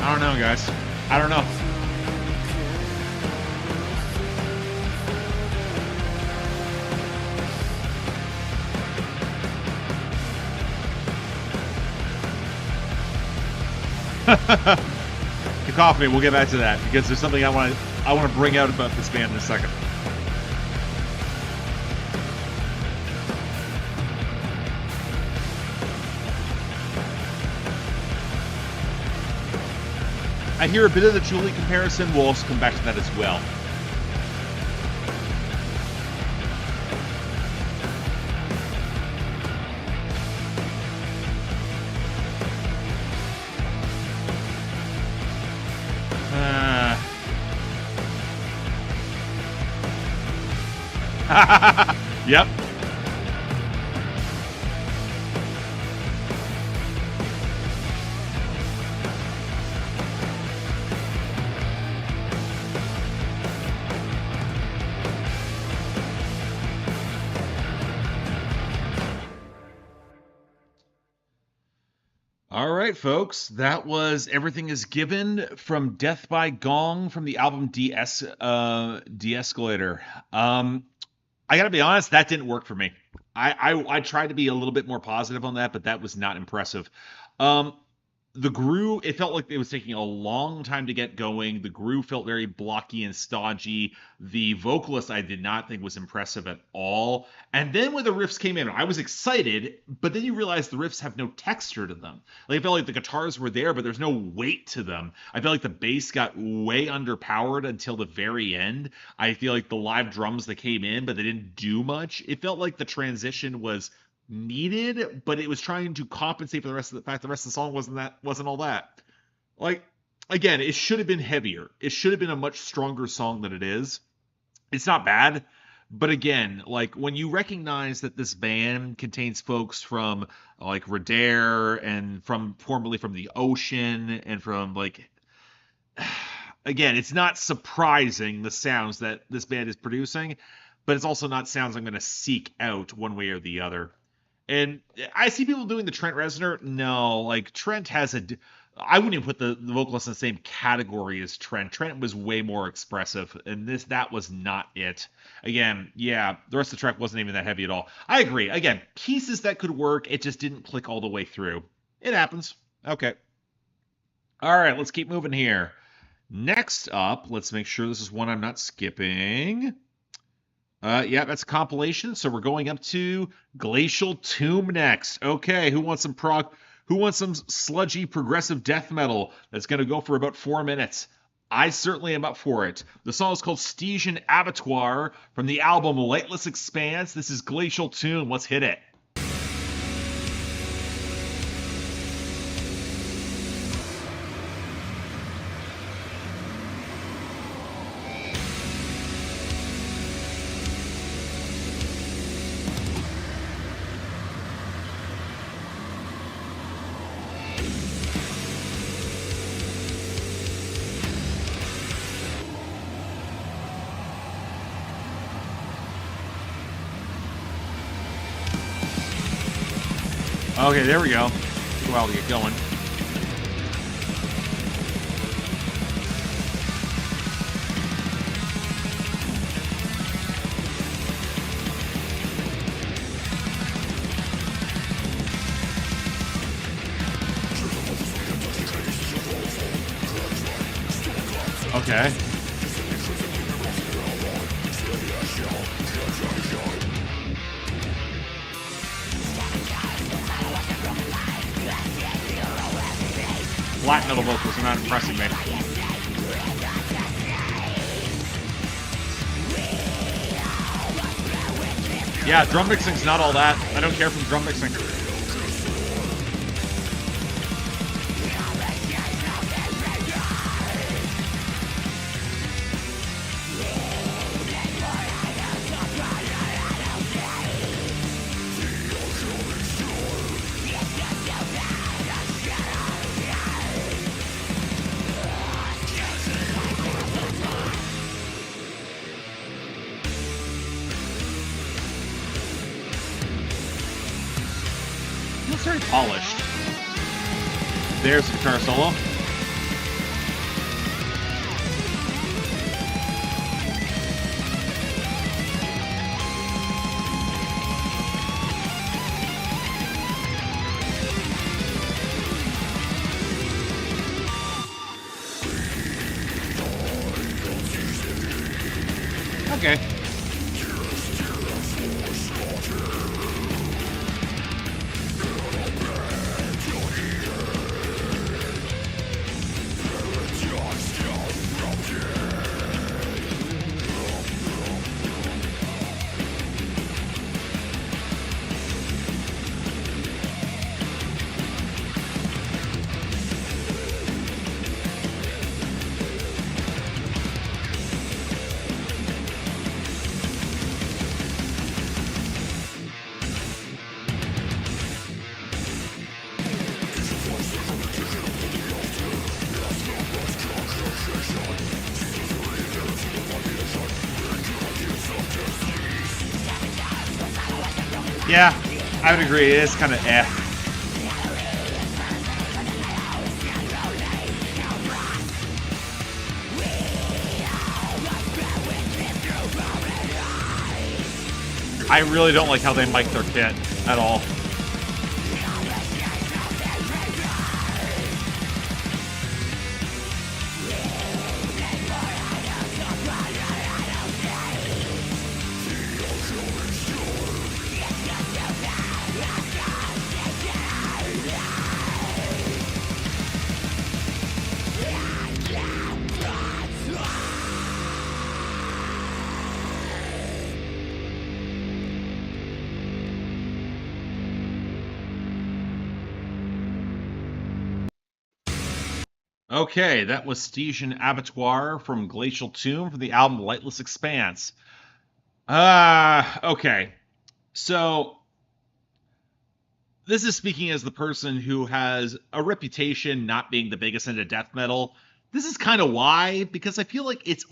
I don't know, guys. I don't know. Cacophony, we'll get back to that because there's something I want to bring out about this band in a second. I hear a bit of the Julie comparison. We'll also come back to that as well. Yep. All right, folks. That was Everything Is Given from Death by Gong from the album De-Escalator. I gotta be honest, that didn't work for me. I tried to be a little bit more positive on that, but that was not impressive. Um, the groove, it felt like it was taking a long time to get going. The groove felt very blocky and stodgy. The vocalist I did not think was impressive at all. And then when the riffs came in, I was excited, but then you realize the riffs have no texture to them. Like, I felt like the guitars were there, but there's no weight to them. I felt like the bass got way underpowered until the very end. I feel like the live drums that came in, but they didn't do much. It felt like the transition was needed, but it was trying to compensate for the rest of the fact the rest of the song wasn't all that. Like, again, it should have been heavier. It should have been a much stronger song than it is. It's not bad, but again, like, when you recognize that this band contains folks from like Radair and from formerly from the Ocean and from like again, it's not surprising the sounds that this band is producing, but it's also not sounds I'm going to seek out one way or the other. And I see people doing the Trent Reznor. No, like, Trent has I wouldn't even put the vocalist in the same category as Trent. Trent was way more expressive, and that was not it. Again, yeah, the rest of the track wasn't even that heavy at all. I agree. Again, pieces that could work, it just didn't click all the way through. It happens. Okay. All right, let's keep moving here. Next up, let's make sure this is one I'm not skipping. Yeah, that's a compilation. So we're going up to Glacial Tomb next. Okay, who wants some sludgy progressive death metal that's going to go for about 4 minutes? I certainly am up for it. The song is called Stygian Abattoir from the album Lightless Expanse. This is Glacial Tomb. Let's hit it. Okay, there we go. Took a while to get going. Okay. Black metal vocals are not impressing me. Yeah, drum mixing's not all that. I don't care for the drum mixing. It's very polished. There's the guitar solo. Okay. Yeah, I would agree. It is kind of eh. I really don't like how they mic their kit at all. Okay, that was Stygian Abattoir from Glacial Tomb from the album Lightless Expanse. Okay. So, this is speaking as the person who has a reputation not being the biggest into death metal. This is kind of why, because I feel like it's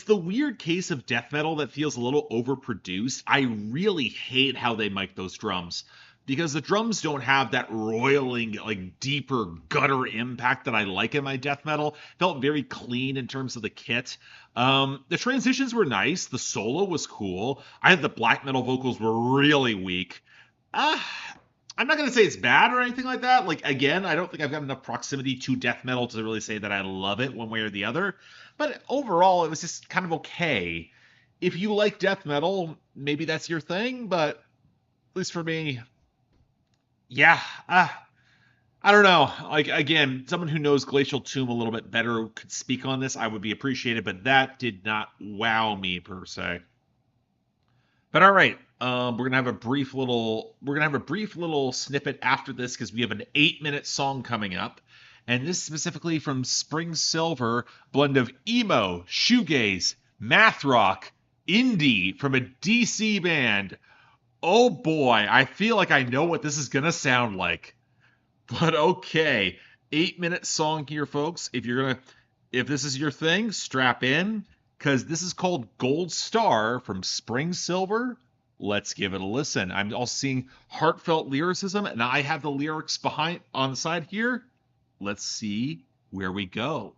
the weird case of death metal that feels a little overproduced. I really hate how they mic those drums because the drums don't have that roiling, like deeper gutter impact that I like in my death metal. Felt very clean in terms of the kit. The transitions were nice. The solo was cool. I had the black metal vocals were really weak. Uh, I'm not going to say it's bad or anything like that. Like, again, I don't think I've got enough proximity to death metal to really say that I love it one way or the other. But overall, it was just kind of okay. If you like death metal, maybe that's your thing. But at least for me, yeah, I don't know. Like, again, someone who knows Glacial Tomb a little bit better could speak on this. I would be appreciated, but that did not wow me per se. But all right, we're gonna have a brief little snippet after this because we have an 8-minute song coming up, and this specifically from Spring Silver, blend of emo, shoegaze, math rock, indie from a DC band. Oh boy, I feel like I know what this is gonna sound like. But okay, 8-minute song here, folks. If this is your thing, strap in, because this is called Gold Star from Spring Silver. Let's give it a listen. I'm also seeing heartfelt lyricism, and I have the lyrics behind on the side here. Let's see where we go.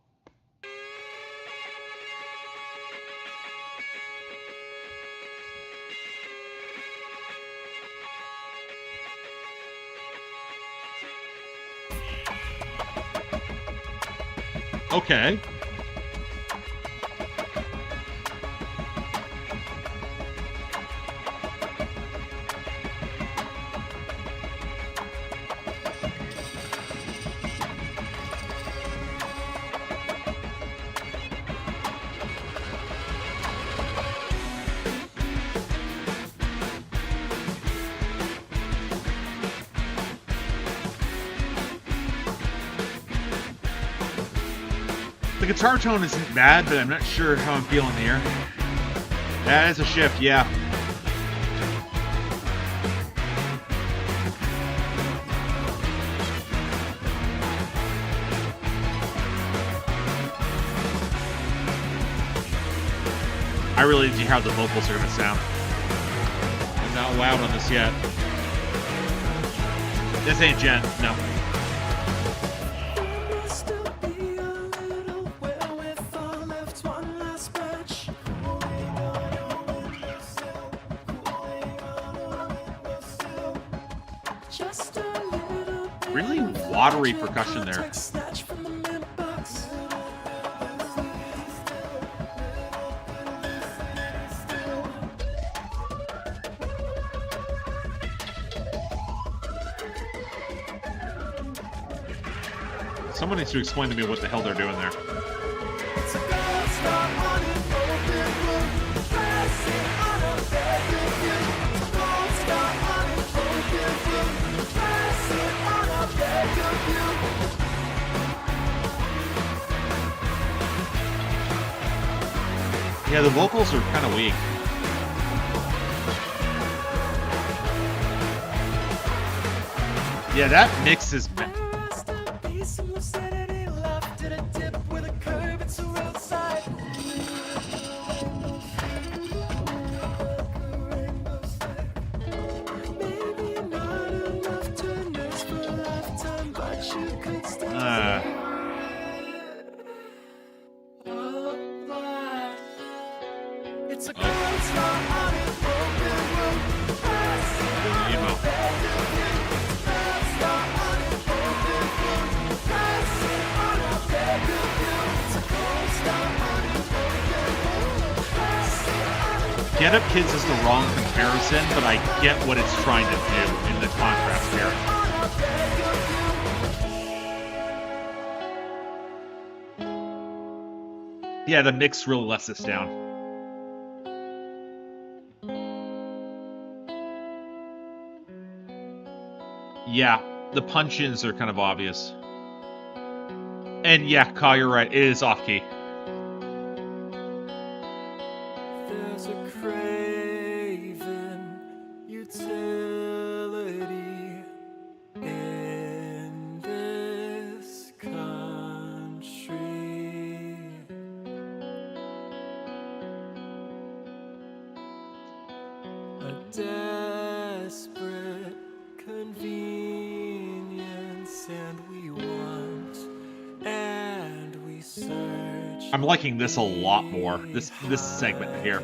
Okay. The guitar tone isn't bad, but I'm not sure how I'm feeling here. That is a shift, yeah. I really need to hear how the vocals are going to sound. I'm not wowed on this yet. This ain't Jen, no. Really watery percussion there. Someone needs to explain to me what the hell they're doing there. Yeah, the vocals are kind of weak. Yeah, that mix is... Stand Up Kids is the wrong comparison, but I get what it's trying to do in the contrast here. Yeah, the mix really lets this down. Yeah, the punch-ins are kind of obvious. And yeah, Kyle, you're right. It is off-key. There's a craven utility in this country. A desperate convenience, and we want and we search. I'm liking this a lot more. This segment here.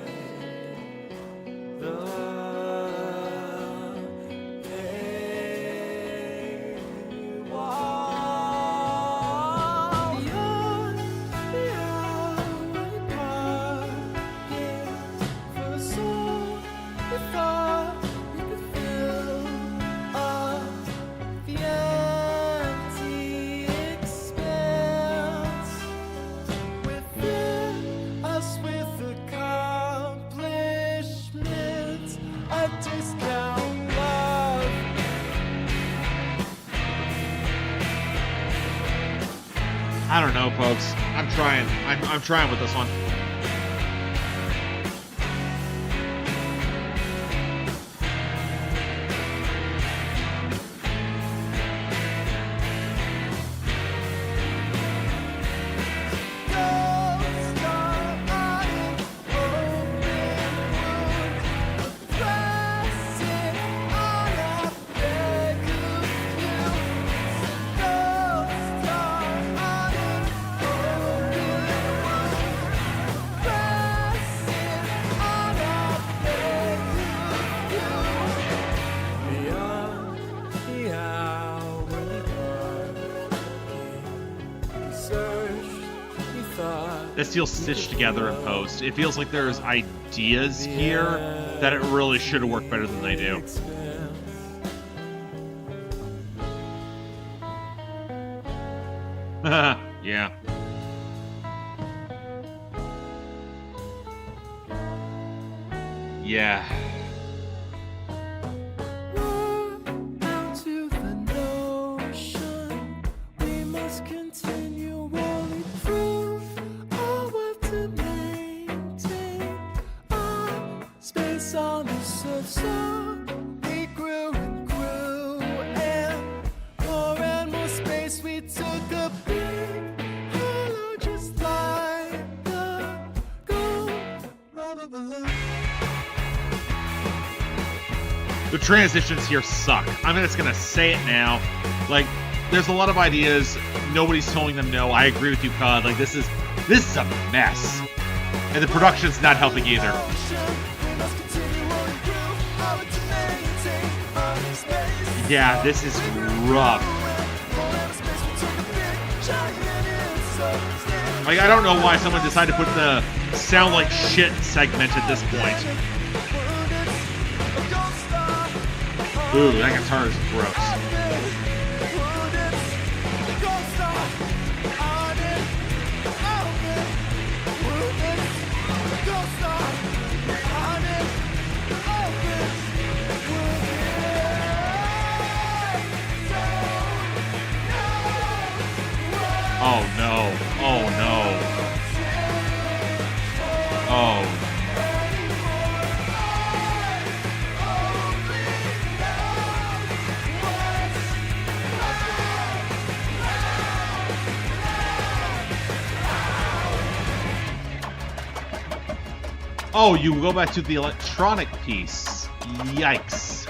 I don't know, folks. I'm trying. I'm trying with this one. This feels stitched together in post. It feels like there's ideas here that it really should have worked better than they do. Yeah. Yeah. The transitions here suck. I'm just gonna say it now. Like, there's a lot of ideas. Nobody's telling them no. I agree with you, Cod. Like, this is a mess, and the production's not helping either. Yeah, this is rough. Like, I don't know why someone decided to put the sound like shit segment at this point. Ooh, that guitar is gross. Oh no. Oh no. Oh. Oh, you go back to the electronic piece. Yikes.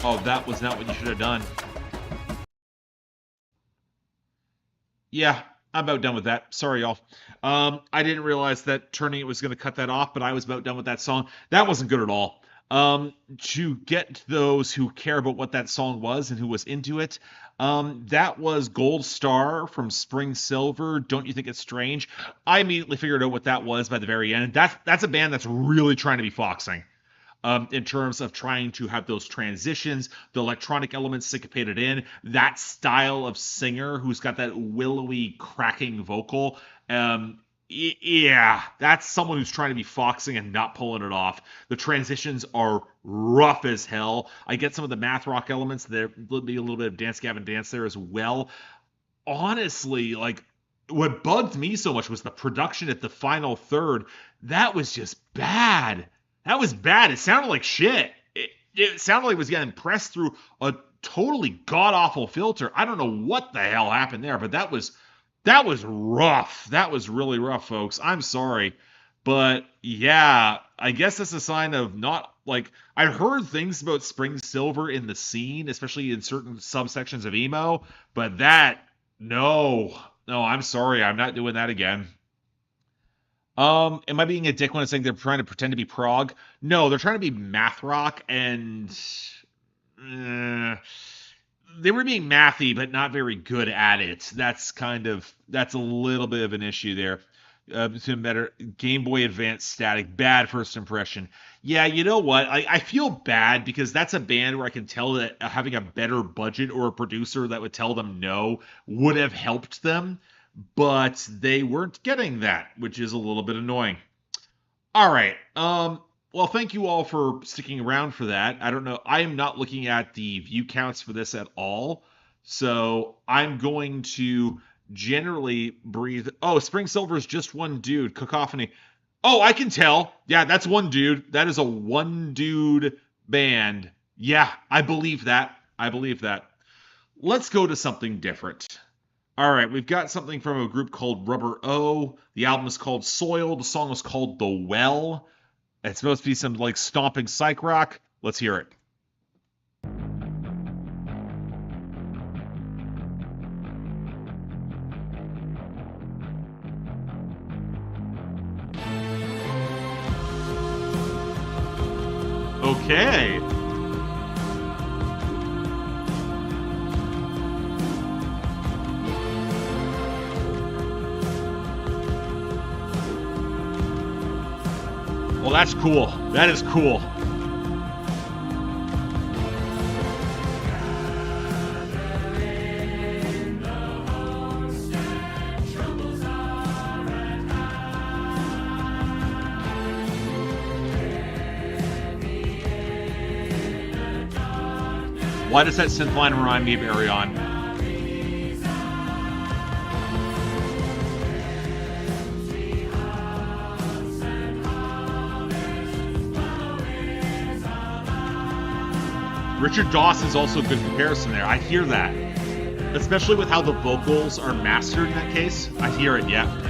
Oh, that was not what you should have done. Yeah, I'm about done with that. Sorry, y'all. I didn't realize that turning it was going to cut that off, but I was about done with that song. That wasn't good at all. To get those who care about what that song was and who was into it, that was Gold Star from Spring Silver. Don't you think it's strange? I immediately figured out what that was by the very end. That's a band that's really trying to be foxing. In terms of trying to have those transitions, the electronic elements syncopated in, that style of singer who's got that willowy, cracking vocal. Yeah, that's someone who's trying to be foxing and not pulling it off. The transitions are rough as hell. I get some of the math rock elements. There will be a little bit of Dance Gavin Dance there as well. Honestly, like, what bugged me so much was the production at the final third. That was just bad. That was bad. It sounded like shit. It sounded like it was getting pressed through a totally god-awful filter. I don't know what the hell happened there, but that was rough. That was really rough, folks. I'm sorry. But yeah, I guess that's a sign of not, like, I heard things about Spring Silver in the scene, especially in certain subsections of emo, but no, I'm sorry. I'm not doing that again. Am I being a dick when I'm saying they're trying to pretend to be prog? No, they're trying to be math rock, and they were being mathy, but not very good at it. That's a little bit of an issue there. To better Game Boy Advance static, bad first impression. Yeah, you know what? I feel bad because that's a band where I can tell that having a better budget or a producer that would tell them no would have helped them. But they weren't getting that, which is a little bit annoying. All right. Well, thank you all for sticking around for that. I don't know. I am not looking at the view counts for this at all. So I'm going to generally breathe. Oh, Spring Silver is just one dude. Cacophony. Oh, I can tell. Yeah, that's one dude. That is a one dude band. Yeah, I believe that. Let's go to something different. All right, we've got something from a group called Rubber O. The album is called Soil. The song is called The Well. It's supposed to be some like stomping psych rock. Let's hear it. Okay. Well, that's cool. That is cool. Why does that synth line remind me of Arion? Richard Doss is also a good comparison there. I hear that. Especially with how the vocals are mastered in that case. I hear it, yeah.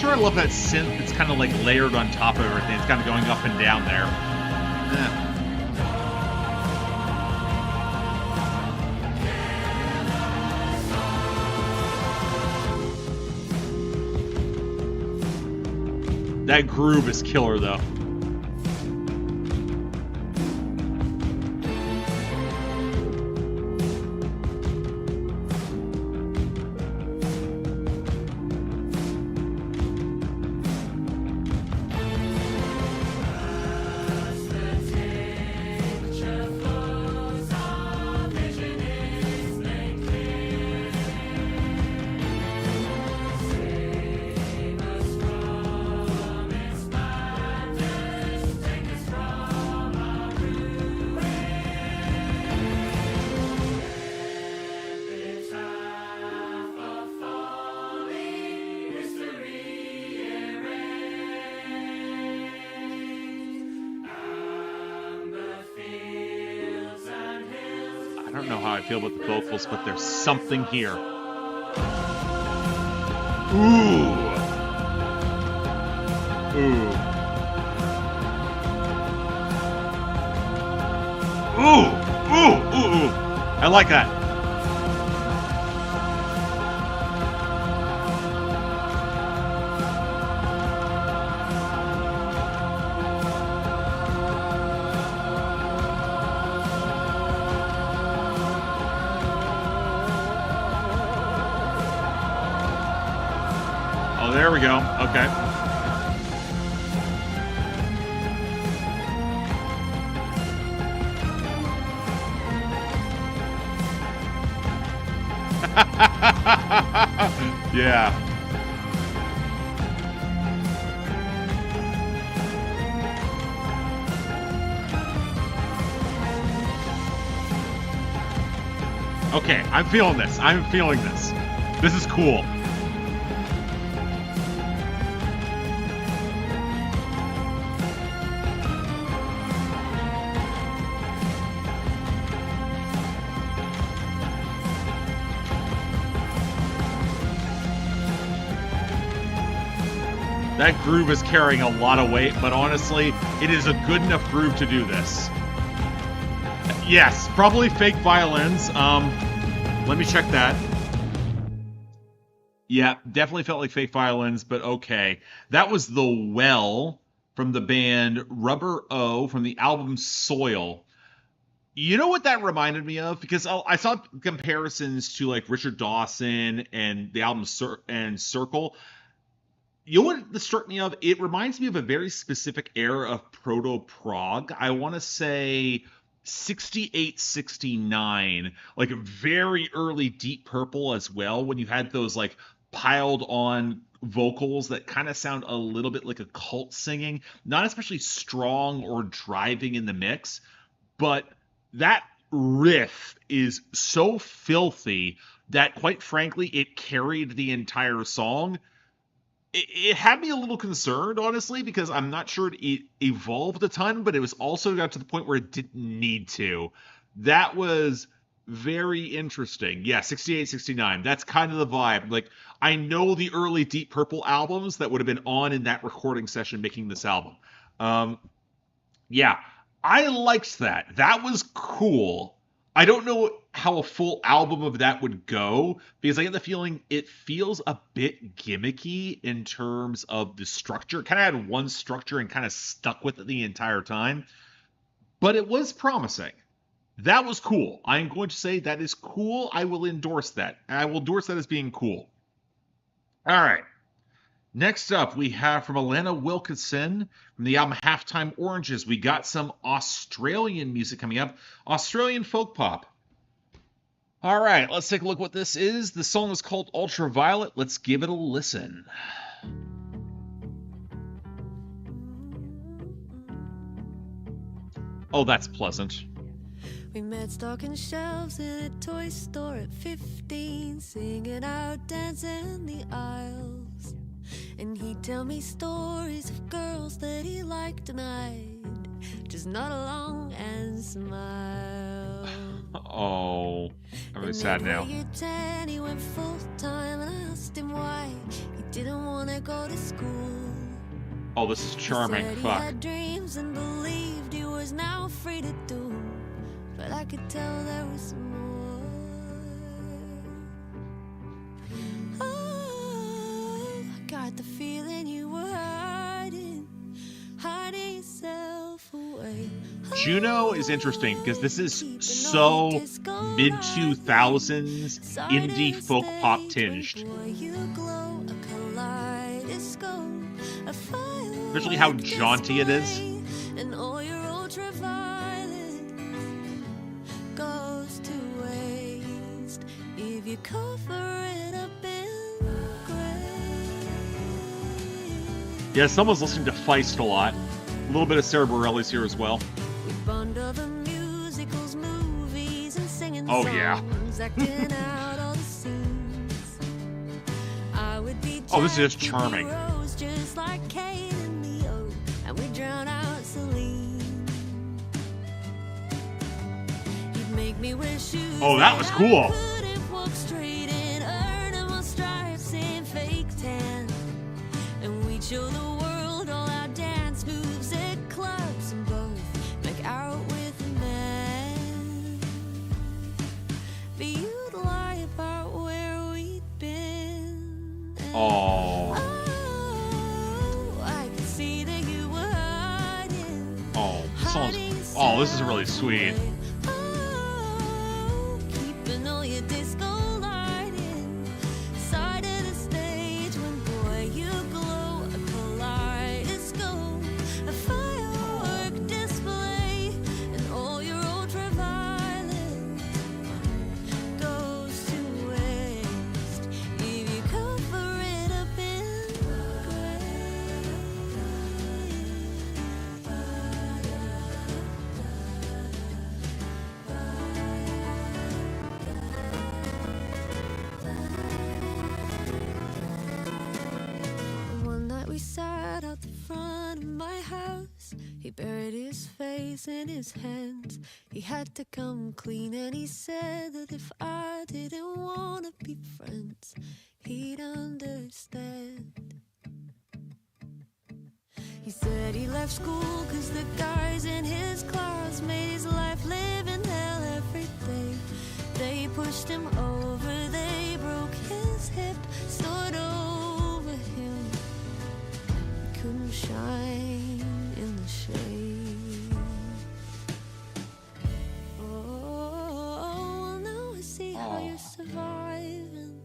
I love that synth. It's kind of like layered on top of everything. It's kind of going up and down there. That groove is killer, though. don't know how I feel about the vocals, but there's something here. Ooh. Ooh. Ooh. Ooh. Ooh. Ooh. I like that. Oh, there we go. Okay. Yeah. Okay, I'm feeling this. I'm feeling this. This is cool. That groove is carrying a lot of weight, but honestly, it is a good enough groove to do this. Yes, probably fake violins. Let me check that. Yeah, definitely felt like fake violins, but okay. That was The Well from the band Rubber O from the album Soil. You know what that reminded me of? Because I saw comparisons to like Richard Dawson and the album Circle. You know what this struck me of? It reminds me of a very specific era of proto-prog. I want to say 68, 69, like a very early Deep Purple as well, when you had those like piled on vocals that kind of sound a little bit like a cult singing, not especially strong or driving in the mix, but that riff is so filthy that quite frankly, it carried the entire song. It had me a little concerned, honestly, because I'm not sure it evolved a ton, but it was also got to the point where it didn't need to. That was very interesting. Yeah, 68, 69. That's kind of the vibe. Like, I know the early Deep Purple albums that would have been on in that recording session making this album. Yeah, I liked that. That was cool. I don't know how a full album of that would go, because I get the feeling it feels a bit gimmicky in terms of the structure. It kind of had one structure and kind of stuck with it the entire time. But it was promising. That was cool. I'm going to say that is cool. I will endorse that. I will endorse that as being cool. All right. Next up, we have from Alana Wilkinson from the album Halftime Oranges. We got some Australian music coming up. Australian folk pop. All right, let's take a look what this is. The song is called Ultraviolet. Let's give it a listen. Oh, that's pleasant. We met stocking shelves in a toy store at 15, singing out, dancing the aisles. And he'd tell me stories of girls that he liked, and I'd just nod along and smile. Oh, I'm really sad now. He went full time, and I asked him why he didn't want to go to school. Oh, this is charming. He said Fuck. he had dreams and believed he was now free to do, but I could tell there was more. Got the feeling you were hiding yourself away. Juno is interesting because this is so mid-2000s indie folk pop tinged. Especially how jaunty it is. And all your ultraviolet goes to waste if you cover it up in Yeah, someone's listening to Feist a lot. A little bit of Sarah Bareilles here as well. Oh, yeah. Oh, this is just charming. me wear shoes. Oh, that was cool. I couldn't walk straight in, earning my stripes and fake tan. And we'd show the world all our dance moves at clubs and both make out with a man. But you'd lie about where we'd been. Oh. I could see that you were hiding. Oh, this is really sweet. Oh, keeping all your disco lighting. Side of the stage when boy you glow. A kaleidoscope, a firework display, and all your ultraviolet goes to waste if you cover it up in One night we sat out the front of my house. He buried his face in his hands. He had to come clean, and he said that if I didn't want to be friends, he'd understand. He said he left school 'cause the guys in his class made his life live in hell every day. They pushed him over, they broke his hip, stood over him. He couldn't shine in the shade. Oh, now I see how you're surviving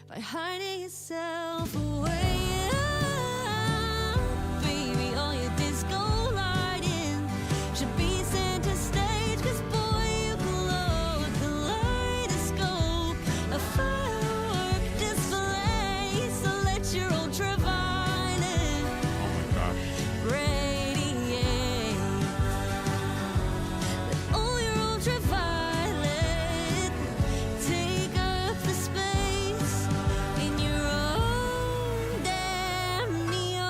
by hiding yourself away. Baby, all your disco lighting should be center stage, 'cause boy, you glow. A kaleidoscope, a firework display, so let your ultraviolet Oh my gosh. radiate. Let all your ultraviolet take up the space in your own damn neon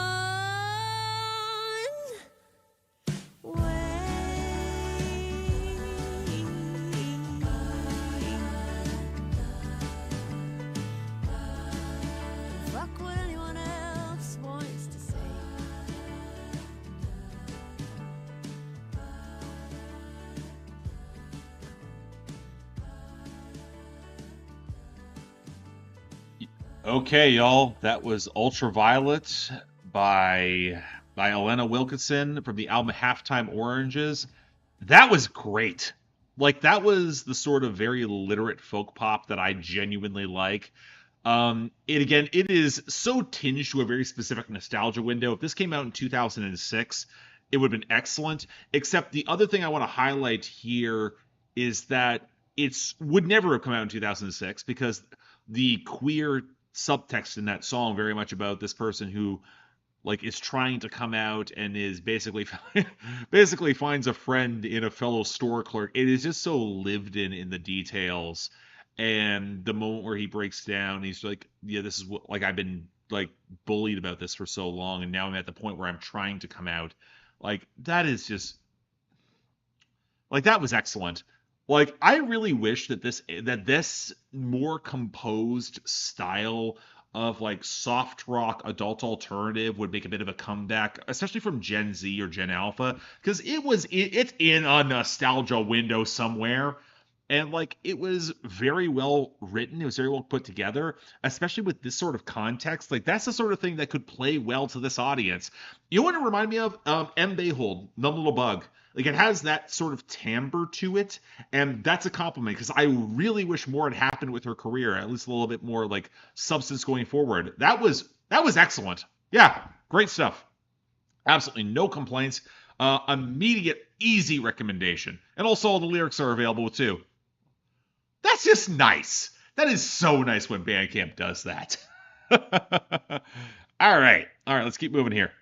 way. Fuck what anyone else wants to say. Okay, y'all, that was Ultraviolet by Elena Wilkinson from the album Halftime Oranges. That was great. Like, that was the sort of very literate folk pop that I genuinely like. It is so tinged to a very specific nostalgia window. If this came out in 2006, it would have been excellent. Except the other thing I want to highlight here is that would never have come out in 2006, because the queer subtext in that song very much about this person who like is trying to come out and is basically finds a friend in a fellow store clerk. It is just so lived in the details. And the moment where he breaks down, he's like, yeah, this is what, like, I've been like bullied about this for so long, and now I'm at the point where I'm trying to come out. Like, that is just like, that was excellent. Like, I really wish that this more composed style of like soft rock adult alternative would make a bit of a comeback, especially from Gen Z or Gen Alpha, because it's in a nostalgia window somewhere. And like, it was very well written, it was very well put together, especially with this sort of context. Like, that's the sort of thing that could play well to this audience. You know what it reminded me of? M. Bayhold, Numb Little Bug. Like, it has that sort of timbre to it, and that's a compliment, because I really wish more had happened with her career, at least a little bit more like substance going forward. That was excellent. Yeah, great stuff. Absolutely no complaints. Immediate, easy recommendation. And also all the lyrics are available too. That's just nice. That is so nice when Bandcamp does that. All right, let's keep moving here.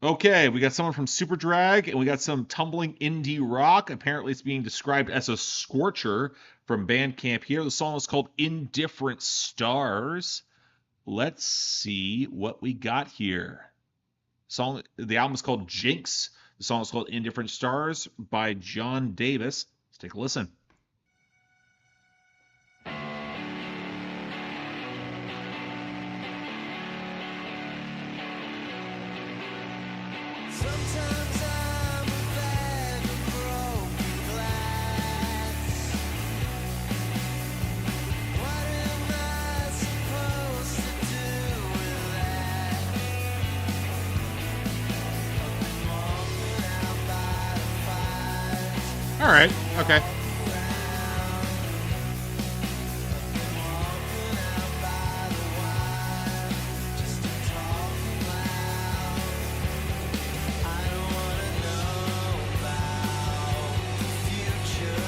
Okay, we got someone from Super Drag, and we got some tumbling indie rock. Apparently, it's being described as a scorcher from Bandcamp here. The song is called Indifferent Stars. Let's see what we got here. The album is called Jinx. The song is called Indifferent Stars by John Davis. Let's take a listen. Sometimes I'm a bag of broken glass. What am I supposed to do with that? I'm walking out by the fires. All right. Okay. Walking out by the wire, just talking loud. I don't wanna know about the future.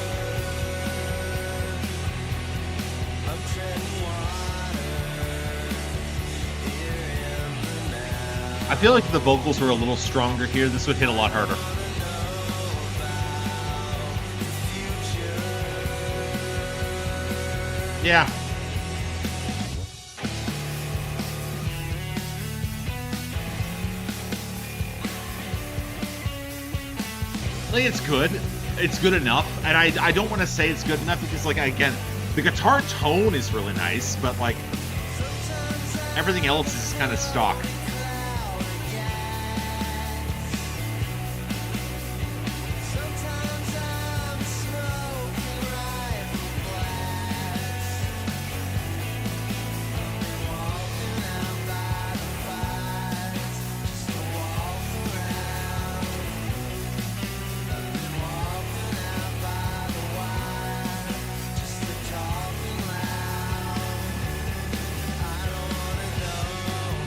I'm treading water here in the now. I feel like if the vocals were a little stronger here, this would hit a lot harder. Yeah. Like, it's good. It's good enough. And I don't want to say it's good enough because, like, again, the guitar tone is really nice, but, like, everything else is kind of stock. Sometimes I'm smoking rifle blast. Walking out by the fires, just to walk around. Walking out by the wire, just to talking loud. I don't wanna know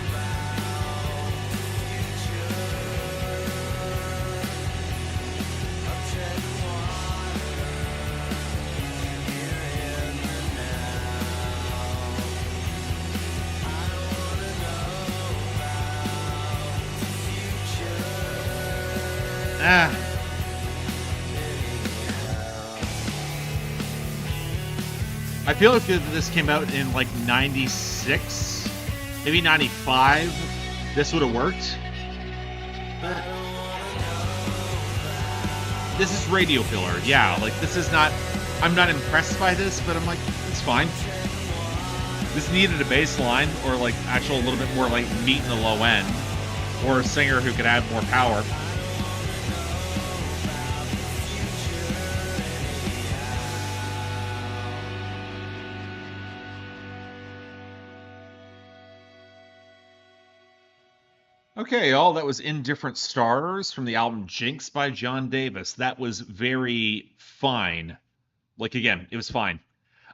about the future. I'm treading water here in the now. I don't wanna know about the future. Ah. I feel like if this came out in, like, 96, maybe 95, this would have worked. But this is radio filler, yeah. Like, this is not... I'm not impressed by this, but I'm like, it's fine. This needed a bass line, or, like, actual a little bit more, like, meat in the low end. Or a singer who could add more power. Okay, y'all, that was Indifferent Stars from the album Jinx by John Davis. That was very fine. Like, again, it was fine.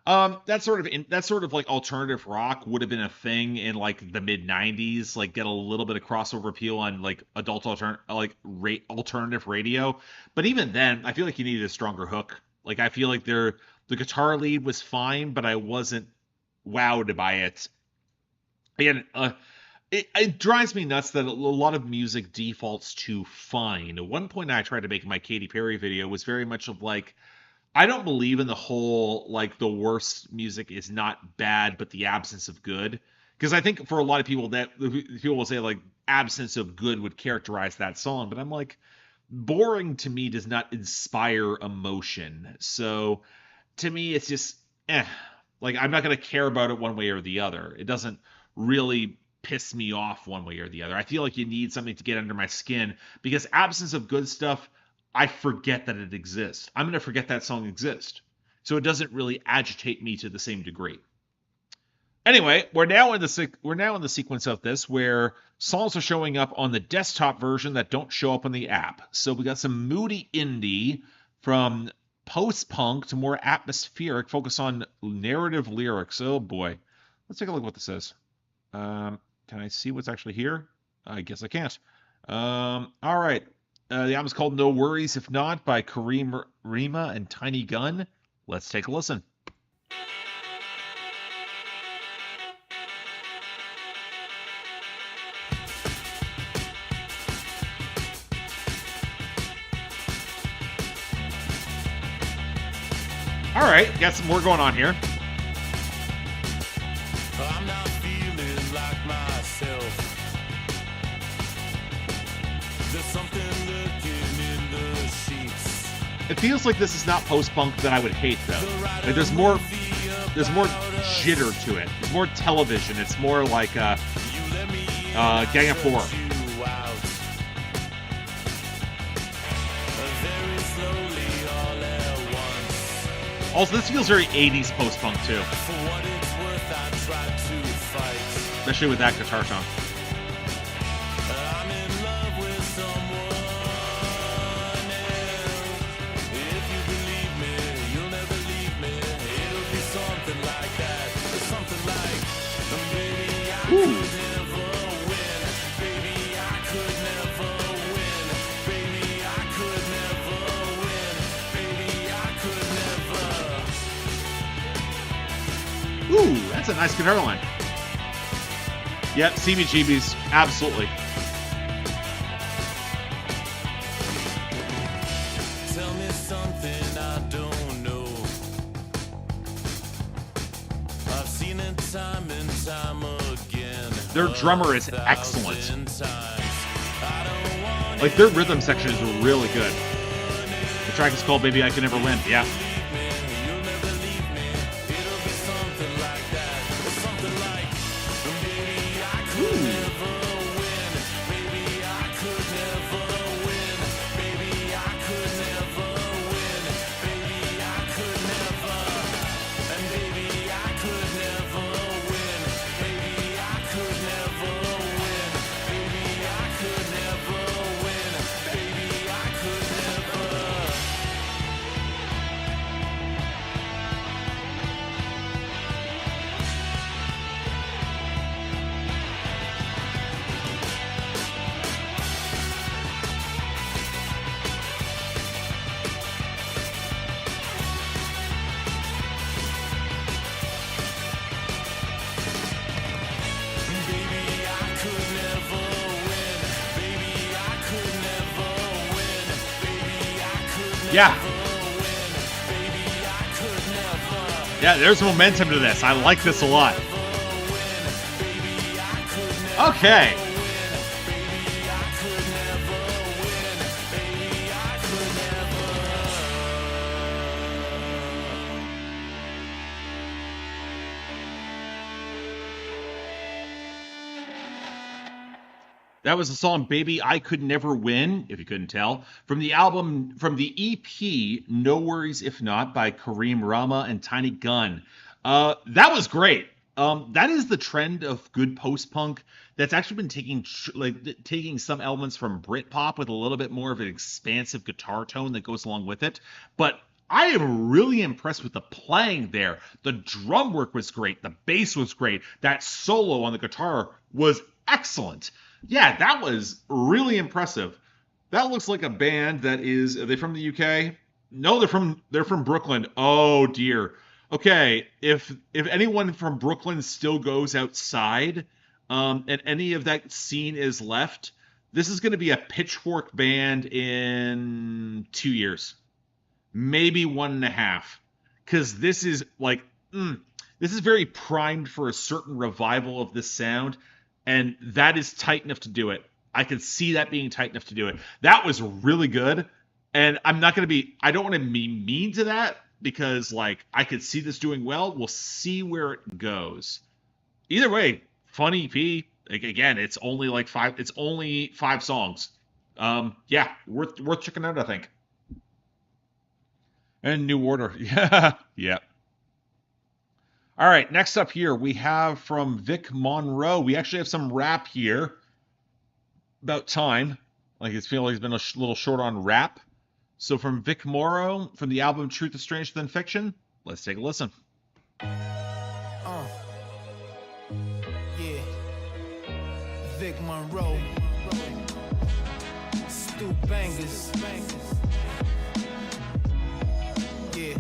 That sort of like alternative rock would have been a thing in like the mid '90s. Like, get a little bit of crossover appeal on like alternative radio. But even then, I feel like you needed a stronger hook. Like, I feel like the guitar lead was fine, but I wasn't wowed by it. Again, it drives me nuts that a lot of music defaults to fine. At one point I tried to make my Katy Perry video was very much of like, I don't believe in the whole, like, the worst music is not bad, but the absence of good. Because I think for a lot of people, that people will say, like, absence of good would characterize that song. But I'm like, boring to me does not inspire emotion. So to me, it's just, like, I'm not going to care about it one way or the other. It doesn't really piss me off one way or the other. I feel like you need something to get under my skin, because absence of good stuff, I forget that it exists. I'm going to forget that song exists. So it doesn't really agitate me to the same degree. Anyway, we're now in the sequence of this where songs are showing up on the desktop version that don't show up on the app. So we got some moody indie, from post-punk to more atmospheric, focus on narrative lyrics. Oh boy. Let's take a look at what this is. Can I see what's actually here? I guess I can't. All right. The album's called No Worries If Not by Kareem Rima and Tiny Gun. Let's take a listen. All right, got some more going on here. I'm not feeling like myself. There's something lurking in the sheets. It feels like this is not post-punk that I would hate, though. Like, there's more jitter to it. It's more television. It's more like Gang of Four. Also, this feels very 80s post-punk, too. Especially with that guitar tone. Ooh, that's a nice guitar line. Yep, CBGB's, absolutely. Tell me something I don't know. I've seen it time and time again. Their drummer is excellent. Like, their rhythm section is really good. The track is called Baby I Could Never Win. Yeah. Yeah. Yeah, there's momentum to this. I like this a lot. Okay. That was the song Baby I Could Never Win, if you couldn't tell, from the EP No Worries If Not by Kareem Rama and Tiny Gun. That was great. That is the trend of good post-punk that's actually been taking some elements from Britpop with a little bit more of an expansive guitar tone that goes along with it. But I am really impressed with the playing there. The drum work was great. The bass was great. That solo on the guitar was excellent. Yeah, that was really impressive. That looks like a band that is. Are they from the UK? No, they're from Brooklyn. Oh dear. Okay, if anyone from Brooklyn still goes outside, and any of that scene is left, this is going to be a pitchfork band in 2 years, maybe 1.5, because this is like this is very primed for a certain revival of this sound. And that is tight enough to do it. I could see that being tight enough to do it. That was really good. And I don't want to be mean to that because, like, I could see this doing well. We'll see where it goes. Either way, fun EP. Like, again, it's only five songs. Yeah, worth checking out, I think. And New Order. Yeah. Yeah. All right, next up here, we have from Vic Monroe. We actually have some rap here. About time. Like, it's feeling like it's been a little short on rap. So from Vic Monroe, from the album Truth is Stranger Than Fiction, let's take a listen. Yeah. Vic Monroe. Stu Bangers. Yeah.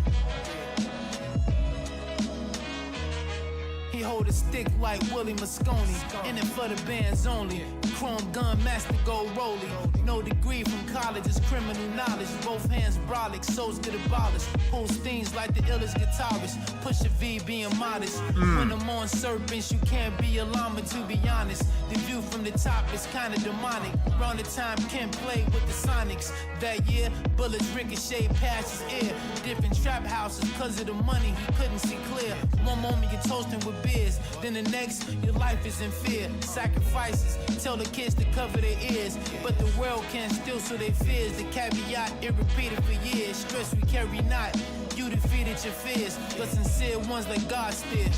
He hold a stick like Willie Moscone, in it for the bands only. Chrome gun, master gold rolling. No degree from college, it's criminal knowledge. Both hands brolic, souls get abolished. Pull stings like the illest guitarist. Push a V, being modest. When I'm on serpents, you can't be a llama, to be honest. The view from the top is kinda demonic. Round the time, Ken played with the Sonics. That year, bullets ricochet past his ear. Different trap houses, cause of the money, he couldn't see clear. One moment you're toasting with beers, then the next, your life is in fear. Sacrifices, tell the kids to cover their ears. But the world can't still, so they fears. The caveat, it repeated for years. Stress we carry not. You defeated your fears, the sincere ones like God steered.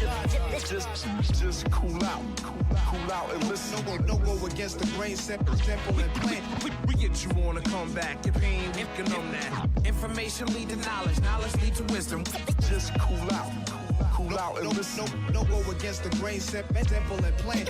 Just cool out and listen. Don't go against the grain, separate temple and plan. We get you on a comeback, your pain, we can numb that. Information lead to knowledge, knowledge lead to wisdom. Just cool out and listen. Don't go against the grain, separate temple and plan.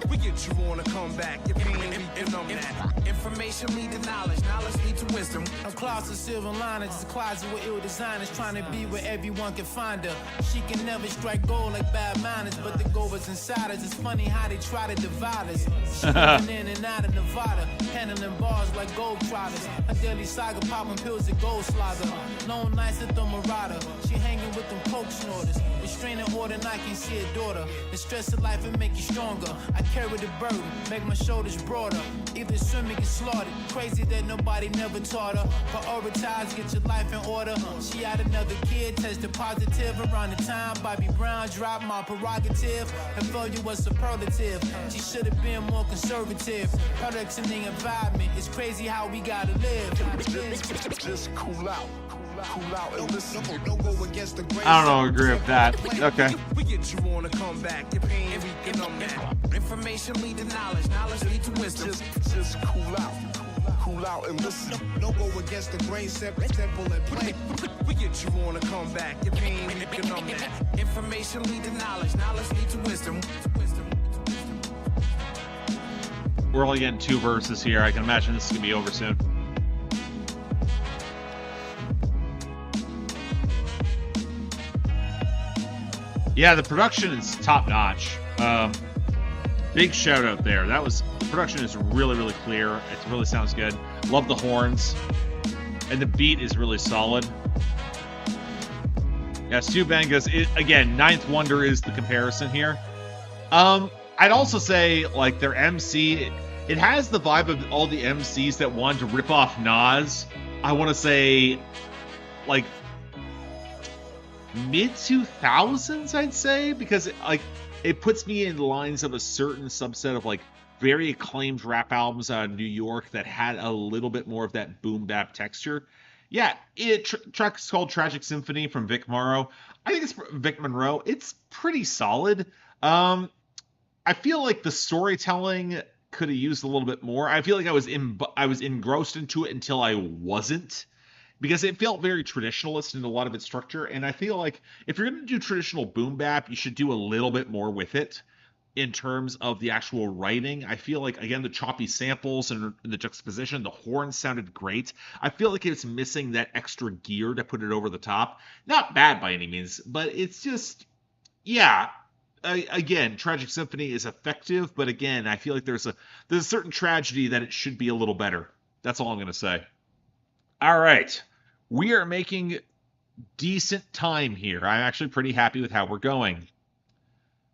We get you on a comeback, your pain, we can numb that. Information lead to knowledge, knowledge lead to wisdom. I'm clouds of silver liners, just a closet with ill designers, trying to be where everyone can find her. She can never strike gold like bad manners, but the gold was inside us. It's funny how they try to divide us. She living in and out of Nevada, handling bars like gold trotters. A daily saga, popping pills at gold slugger. Long nights at the Marauder, she hanging with them coke snorters. Restraining order, and I can see a daughter. The stress of life, it make you stronger. I carry the burden, make my shoulders broader. Either swim or get slaughtered. Crazy that nobody never taught her. Prioritize, get your life in order. She had another kid, tested positive. Around the time Bobby Brown dropped my prerogative. Her failure was superlative. She should have been more conservative. Products in the environment. It's crazy how we gotta live. Just cool out and listen. Don't go against the grain. I don't agree with that. Okay. We get you on a comeback, your pain, we can numb that. Information lead to knowledge, knowledge lead to wisdom. Just cool out and listen. Don't go against the grain, separate temple and plan. We get you on a comeback, your pain, we can numb that. Information lead to knowledge, knowledge lead to wisdom. We're only getting 2 verses here. I can imagine this is going to be over soon. Yeah, the production is top notch. Big shout out there. The production is really, really clear. It really sounds good. Love the horns. And the beat is really solid. Yeah, Stu Bangas, again, Ninth Wonder is the comparison here. I'd also say, like, their MC, it has the vibe of all the MCs that wanted to rip off Nas. I want to say, like, mid-2000s, I'd say, because it puts me in lines of a certain subset of like very acclaimed rap albums out of New York that had a little bit more of that boom bap texture. Yeah, track's called Tragic Symphony from Vic Morrow. I think it's Vic Monroe. It's pretty solid. I feel like the storytelling could have used a little bit more. I feel like I was engrossed into it until I wasn't. Because it felt very traditionalist in a lot of its structure, and I feel like if you're going to do traditional boom bap, you should do a little bit more with it in terms of the actual writing. I feel like, again, the choppy samples and the juxtaposition, the horns sounded great. I feel like it's missing that extra gear to put it over the top. Not bad by any means, but it's just, yeah. Again, Tragic Symphony is effective, but again, I feel like there's a certain tragedy that it should be a little better. That's all I'm going to say. All right, we are making decent time here. I'm actually pretty happy with how we're going.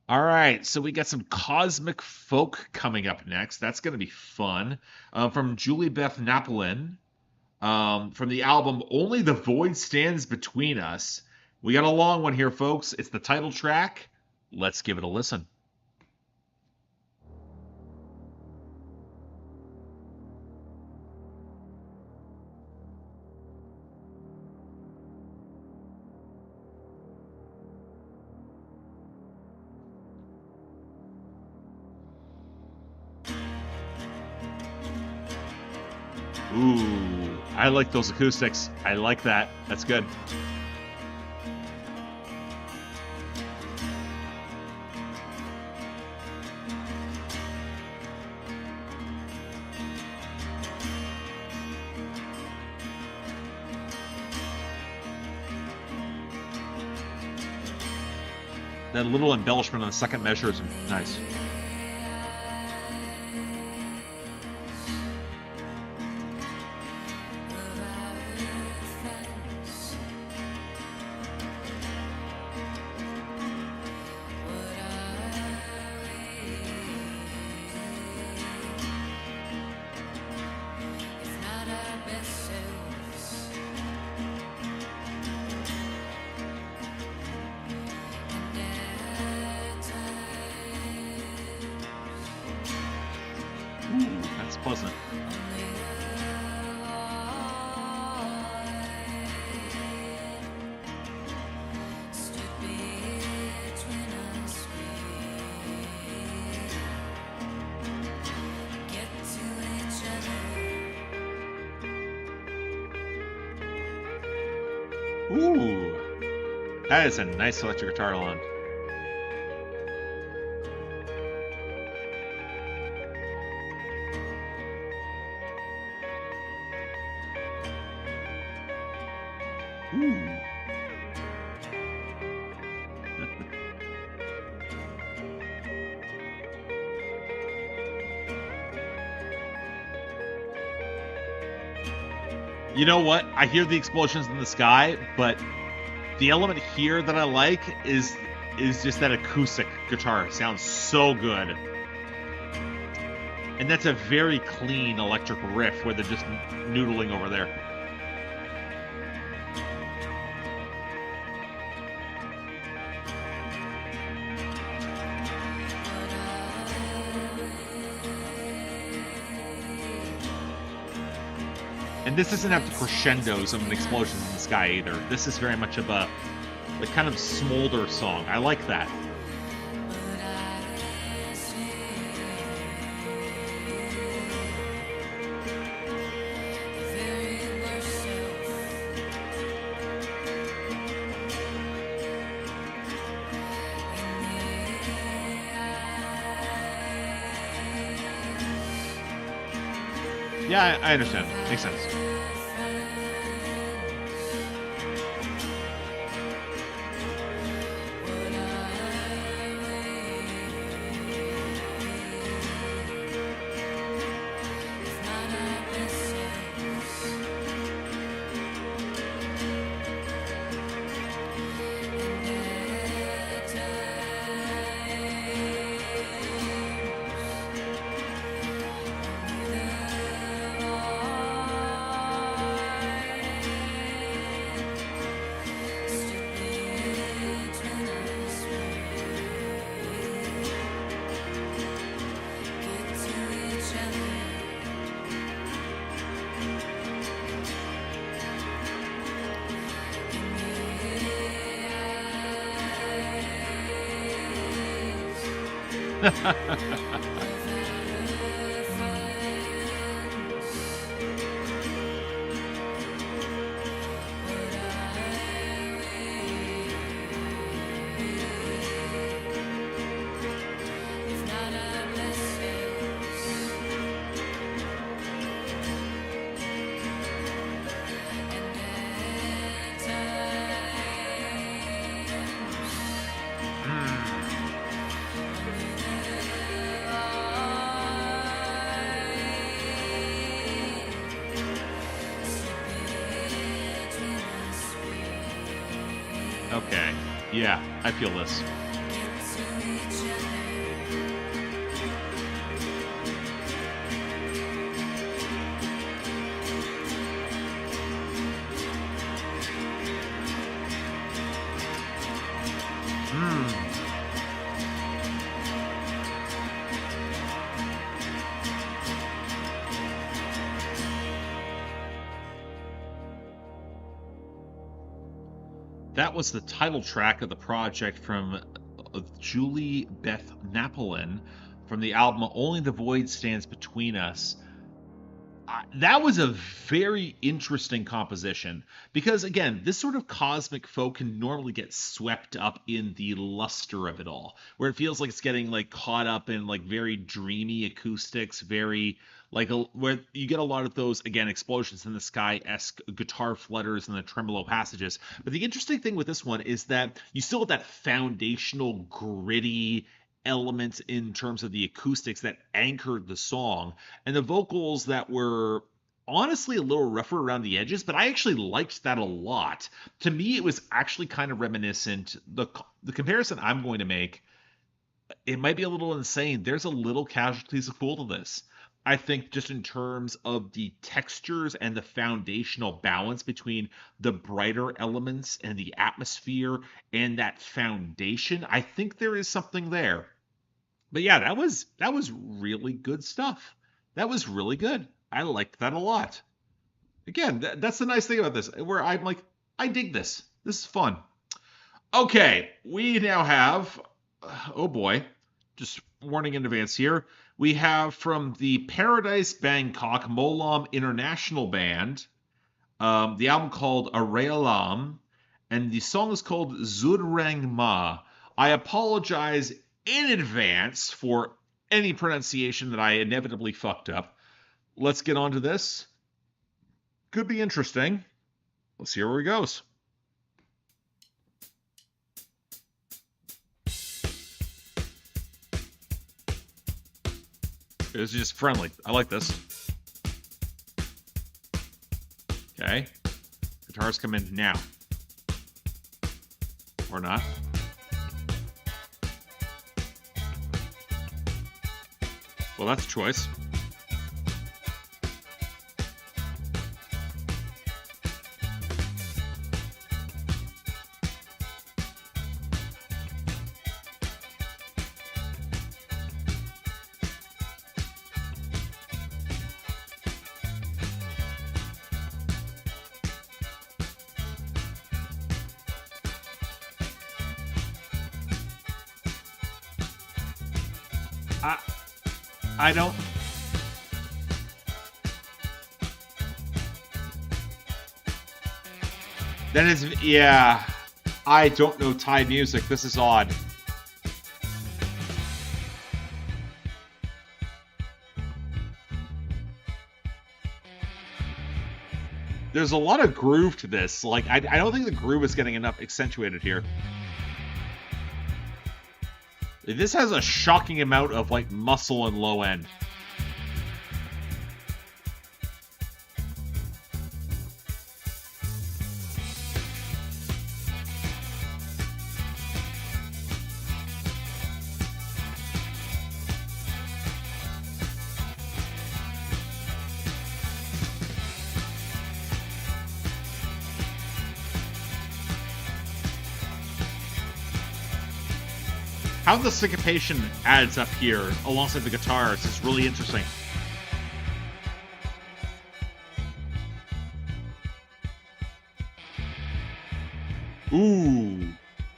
All right, so we got some Cosmic Folk coming up next. That's going to be fun. From Julie Beth Napolin, from the album Only the Void Stands Between Us. We got a long one here, folks. It's the title track. Let's give it a listen. Ooh, I like those acoustics. I like that. That's good. That little embellishment on the second measure is nice. pleasant. Ooh, that is a nice electric guitar line. Ooh. You know what? I hear the explosions in the sky, but the element here that I like is just that acoustic guitar. It sounds so good. And that's a very clean electric riff where they're just noodling over there. And this doesn't have the crescendos of an explosion in the sky either. This is very much of a kind of smolder song. I like that. Yeah, I understand. Makes sense. Okay. Yeah, I feel this. That was the title track of the project from Julie Beth Napolin from the album Only the Void Stands Between Us. That was a very interesting composition because, again, this sort of cosmic folk can normally get swept up in the luster of it all, where it feels like it's getting like caught up in like very dreamy acoustics, very where you get a lot of those, again, explosions in the sky-esque guitar flutters and the tremolo passages. But the interesting thing with this one is that you still have that foundational gritty elements in terms of the acoustics that anchored the song, and the vocals that were honestly a little rougher around the edges, but I actually liked that a lot. To me, it was actually kind of reminiscent. The comparison I'm going to make, it might be a little insane. There's a little Casualties of Fool to this. I think just in terms of the textures and the foundational balance between the brighter elements and the atmosphere and that foundation, I think there is something there. But yeah, that was really good stuff. That was really good. I liked that a lot. Again, that's the nice thing about this, where I'm like, I dig this. This is fun. Okay, we now have, oh boy, just warning in advance here. We have from the Paradise Bangkok Molam International Band, the album called Arealam, and the song is called Zurang Ma. I apologize in advance for any pronunciation that I inevitably fucked up. Let's get on to this. Could be interesting. Let's see where it goes. It's just friendly. I like this. Okay. Guitars come in now. Or not. Well, that's a choice. I don't. That is, yeah. I don't know Thai music. This is odd. There's a lot of groove to this. Like, I don't think the groove is getting enough accentuated here. This has a shocking amount of, like, muscle and low end. How the syncopation adds up here alongside the guitars is really interesting. Ooh,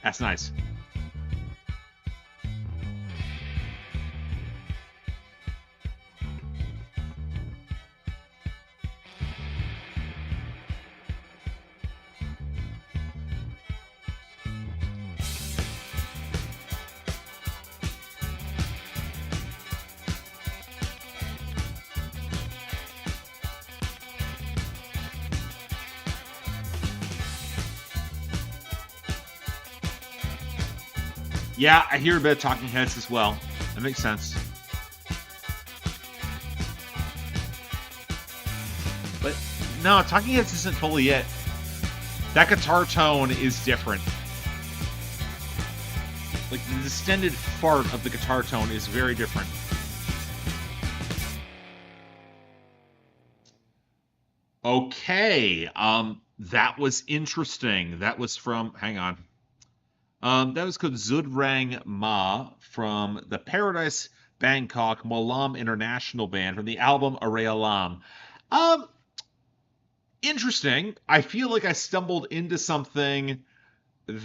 that's nice. Yeah, I hear a bit of Talking Heads as well. That makes sense. But no, Talking Heads isn't fully it. That guitar tone is different. Like, the distended fart of the guitar tone is very different. Okay, that was interesting. That was from, hang on. That was called Zudrang Ma from the Paradise Bangkok Molam International Band from the album Arealam. Interesting. I feel like I stumbled into something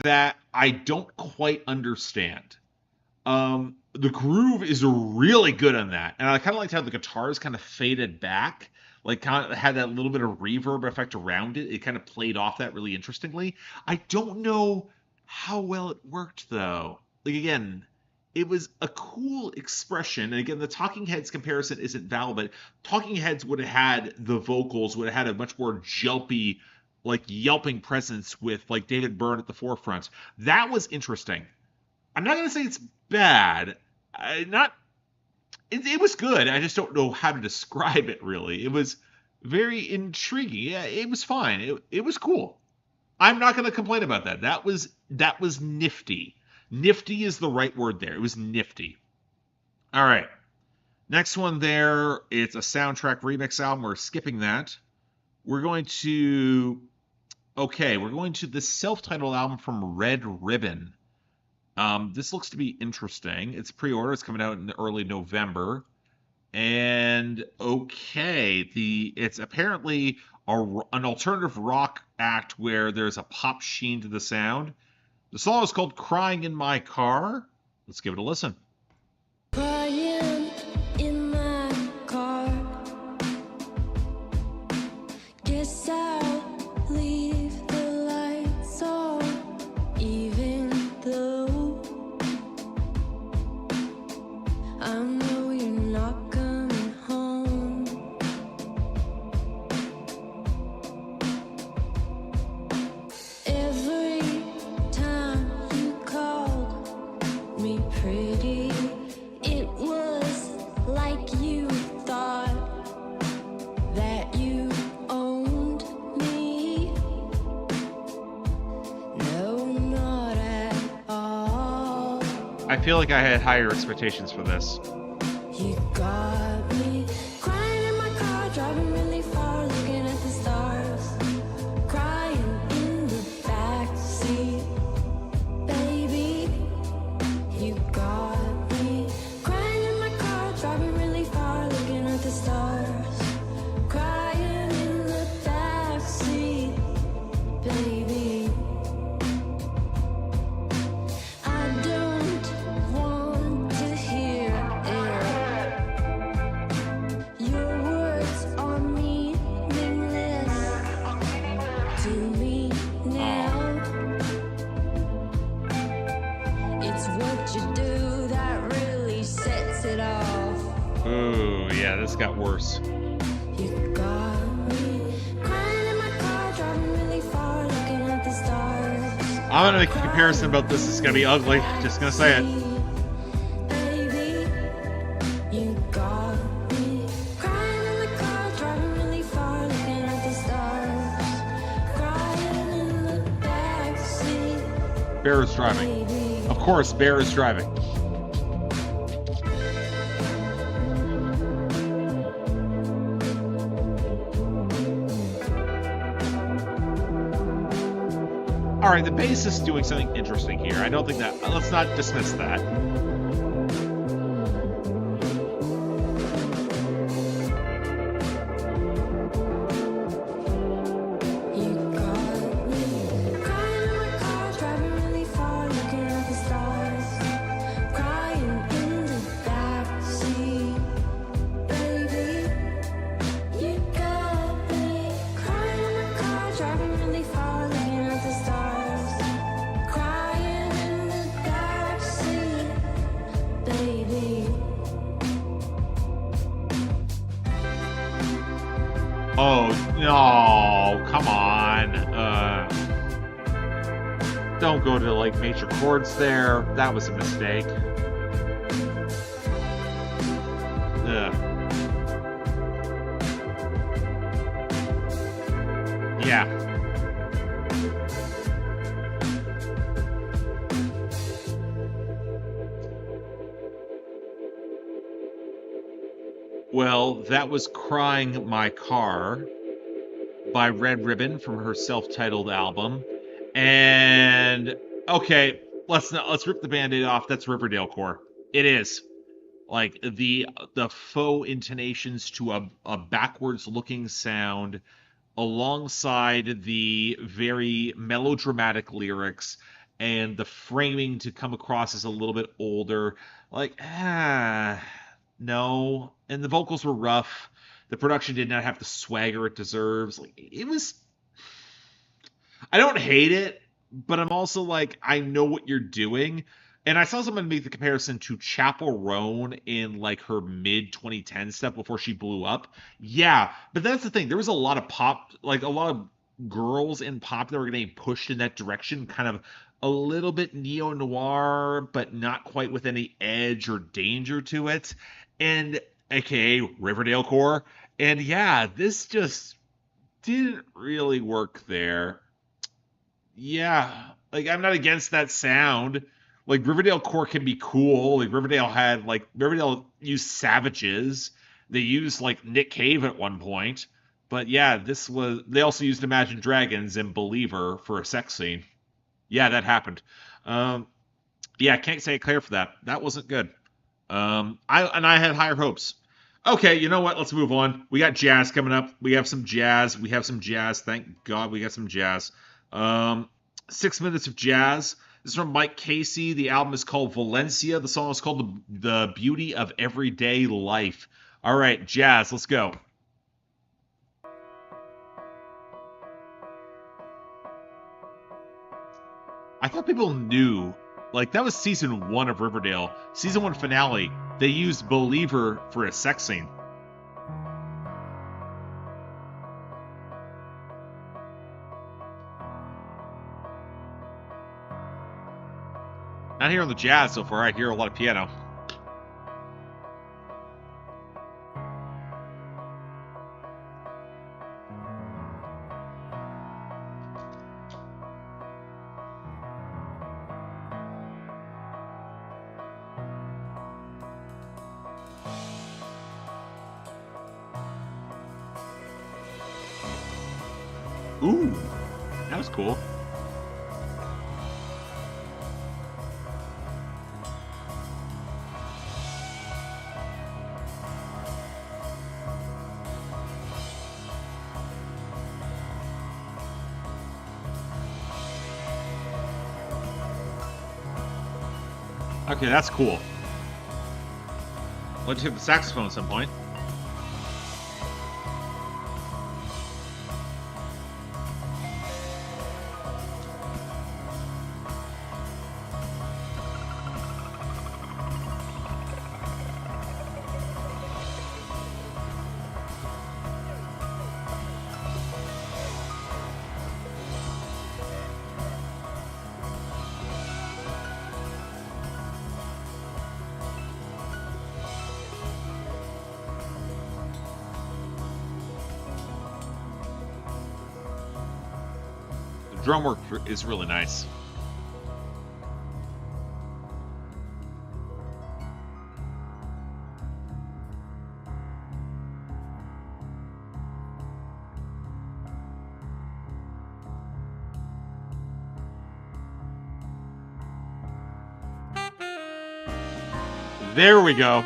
that I don't quite understand. The groove is really good on that, and I kind of liked how the guitars kind of faded back, like kind of had that little bit of reverb effect around it. It kind of played off that really interestingly. I don't know how well it worked, though. Like, again, it was a cool expression. And again, the Talking Heads comparison isn't valid, but Talking Heads would have had the vocals, would have had a much more jelpy, like, yelping presence with, like, David Byrne at the forefront. That was interesting. I'm not going to say it's bad. It was good. I just don't know how to describe it, really. It was very intriguing. Yeah, it was fine. It was cool. I'm not going to complain about that. That was nifty. Nifty is the right word there. It was nifty. All right. Next one there, it's a soundtrack remix album. We're skipping that. We're going to the self-titled album from Red Ribbon. This looks to be interesting. It's pre-order. It's coming out in early November. And okay, it's apparently an alternative rock act where there's a pop sheen to the sound. The song is called "Crying in My Car." Let's give it a listen. Crying in my car. Guess I'll leave the lights on, even though I know you're not coming home. Every time you called me pretty, it was like you thought that you owned me. No, not at all. I feel like I had higher expectations for this. You got me crying in my car, driving really far, looking at the stars, crying in the backseat, baby. You got me crying in my car, driving really far, looking at the stars, crying in the backseat, baby. I don't want to hear it. Your words are meaningless to me now. It's what you do that really sets it off. Ooh, yeah, this got worse. You got me crying in my car, driving really far, looking at the stars. I'm gonna make a comparison about this. It's gonna be ugly. Just gonna say it. Baby, you got me crying in the car, driving really far, looking at the stars, crying in the backseat, Bear is driving. baby. Of course, Bear is driving. All right, the bass is doing something interesting here. I don't think that. Let's not dismiss that. You got me crying in my car, driving really far, looking at the stars, crying in the backseat, baby. You got me crying in my car, driving really far, looking at the stars, crying in the backseat, baby. Oh no! Come on. Don't go to like major chords there. That was a mistake. Ugh. Yeah. Well, that was "Crying My Car" by Red Ribbon from her self-titled album. And okay, let's rip the band-aid off. That's Riverdale core. It is. Like the faux intonations to a backwards looking sound alongside the very melodramatic lyrics and the framing to come across as a little bit older. Like, no. And the vocals were rough. The production did not have the swagger it deserves. Like, it was. I don't hate it, but I'm also like, I know what you're doing. And I saw someone make the comparison to Chapel Roan in like her mid 2010 stuff before she blew up. Yeah, but that's the thing. There was a lot of pop, like a lot of girls in pop that were getting pushed in that direction, kind of a little bit neo noir, but not quite with any edge or danger to it. And aka Riverdale core. And yeah, this just didn't really work there. Yeah, like I'm not against that sound. Like Riverdale core can be cool. Like Riverdale used Savages. They used like Nick Cave at one point. But yeah, they also used Imagine Dragons and Believer for a sex scene. Yeah, that happened. Yeah, I can't say I care for that. That wasn't good. I had higher hopes. Okay, you know what? Let's move on. We got jazz coming up. We have some jazz. We have some jazz. Thank God we got some jazz. 6 minutes of jazz. This is from Mike Casey. The album is called Valencia. The song is called The Beauty of Everyday Life. All right, jazz. Let's go. I thought people knew. Like, that was season 1 of Riverdale. Season 1 finale. They used Believer for a sex scene. Not hearing the jazz so far. I hear a lot of piano. Ooh, that was cool. Okay, that's cool. Let's hit the saxophone at some point. Drum work is really nice. There we go.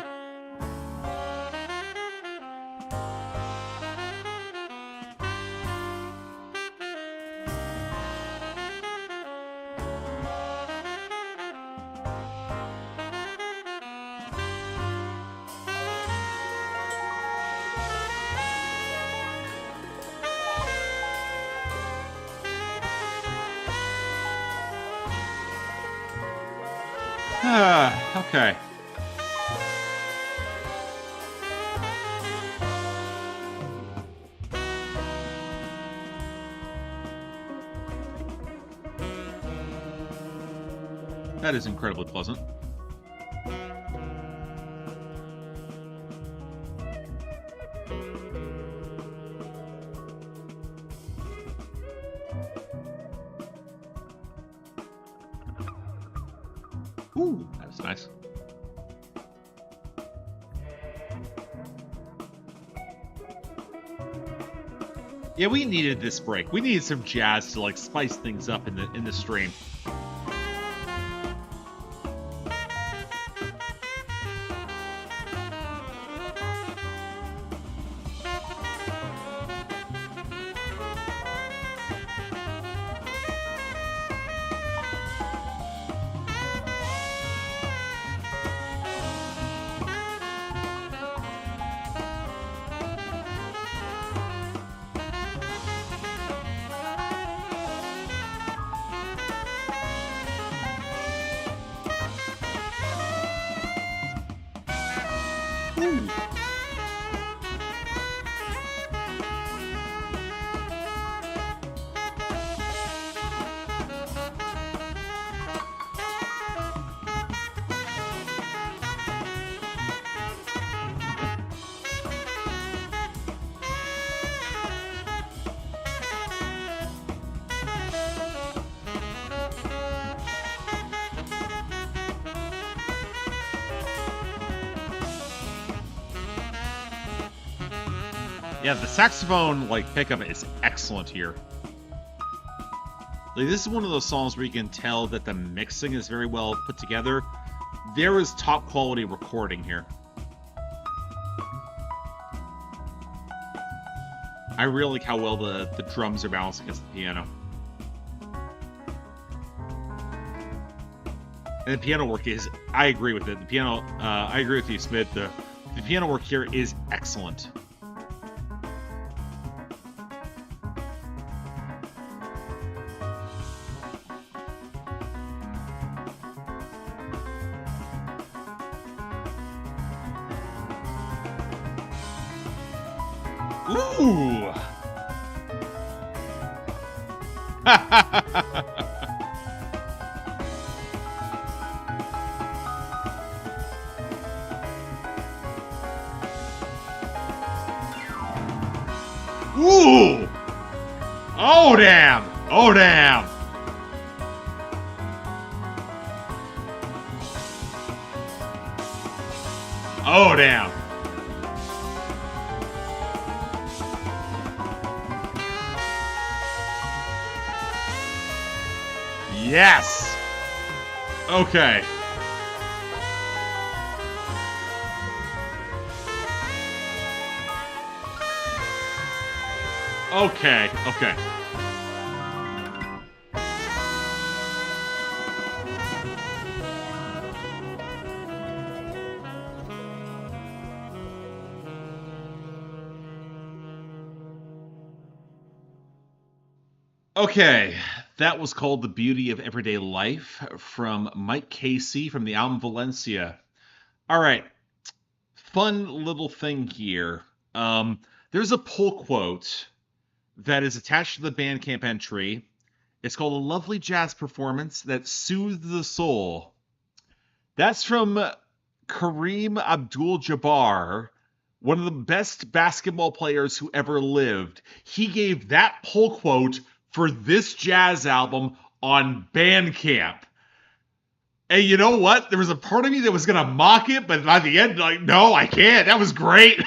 Okay. That is incredibly pleasant. Ooh, that's nice. Yeah, we needed this break. We needed some jazz to like spice things up in the stream. Ooh. Yeah, the saxophone like pickup is excellent here. Like, this is one of those songs where you can tell that the mixing is very well put together. There is top quality recording here. I really like how well the drums are balanced against the piano. And the piano work is, I agree with it. The piano, I agree with you, Smith. The piano work here is excellent. Ooh! Ooh! Oh, damn! Oh, damn! Oh, damn! Yes! Okay. Okay, okay. Okay, that was called The Beauty of Everyday Life from Mike Casey from the album Valencia. All right, fun little thing here. There's a pull quote that is attached to the Bandcamp entry. It's called A Lovely Jazz Performance That Soothes the Soul. That's from Kareem Abdul-Jabbar, one of the best basketball players who ever lived. He gave that pull quote for this jazz album on Bandcamp. And you know what? There was a part of me that was going to mock it, but by the end, like, no, I can't. That was great.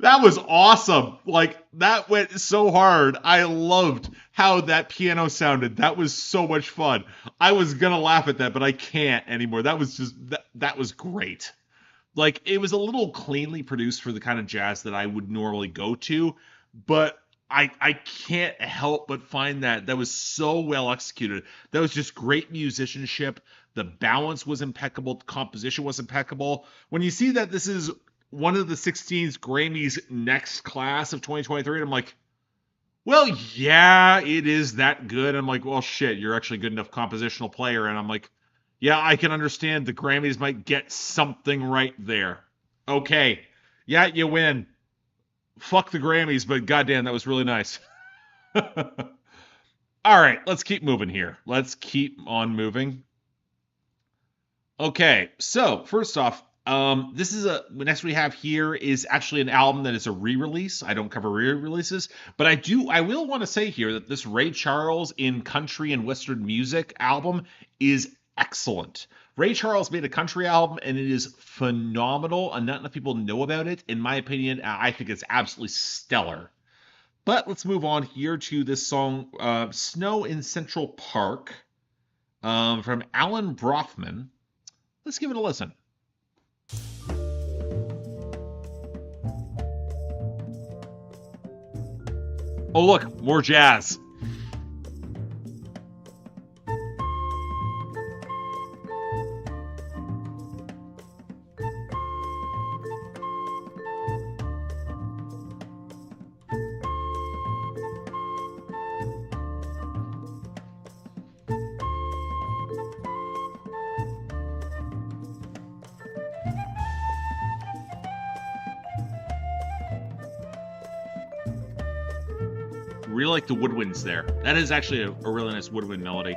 That was awesome. Like, that went so hard. I loved how that piano sounded. That was so much fun. I was going to laugh at that, but I can't anymore. That was just, that was great. Like, it was a little cleanly produced for the kind of jazz that I would normally go to, but I can't help but find that was so well executed. That was just great musicianship. The balance was impeccable. The composition was impeccable. When you see that this is one of the 16's Grammys next class of 2023, and I'm like, well, yeah, it is that good. I'm like, well, shit, you're actually a good enough compositional player. And I'm like, yeah, I can understand the Grammys might get something right there. Okay. Yeah, you win. Fuck the Grammys, but goddamn, that was really nice. All right, let's keep moving here. Let's keep on moving. Okay, so first off, this is the next we have here is actually an album that is a re-release. I don't cover re-releases, but I will want to say here that this Ray Charles in Country and Western Music album is excellent. Ray Charles made a country album, and it is phenomenal, and not enough people know about it. In my opinion, I think it's absolutely stellar. But let's move on here to this song, Snow in Central Park, from Alan Brothman. Let's give it a listen. Oh, look, more jazz. Really like the woodwinds there. That is actually a really nice woodwind melody.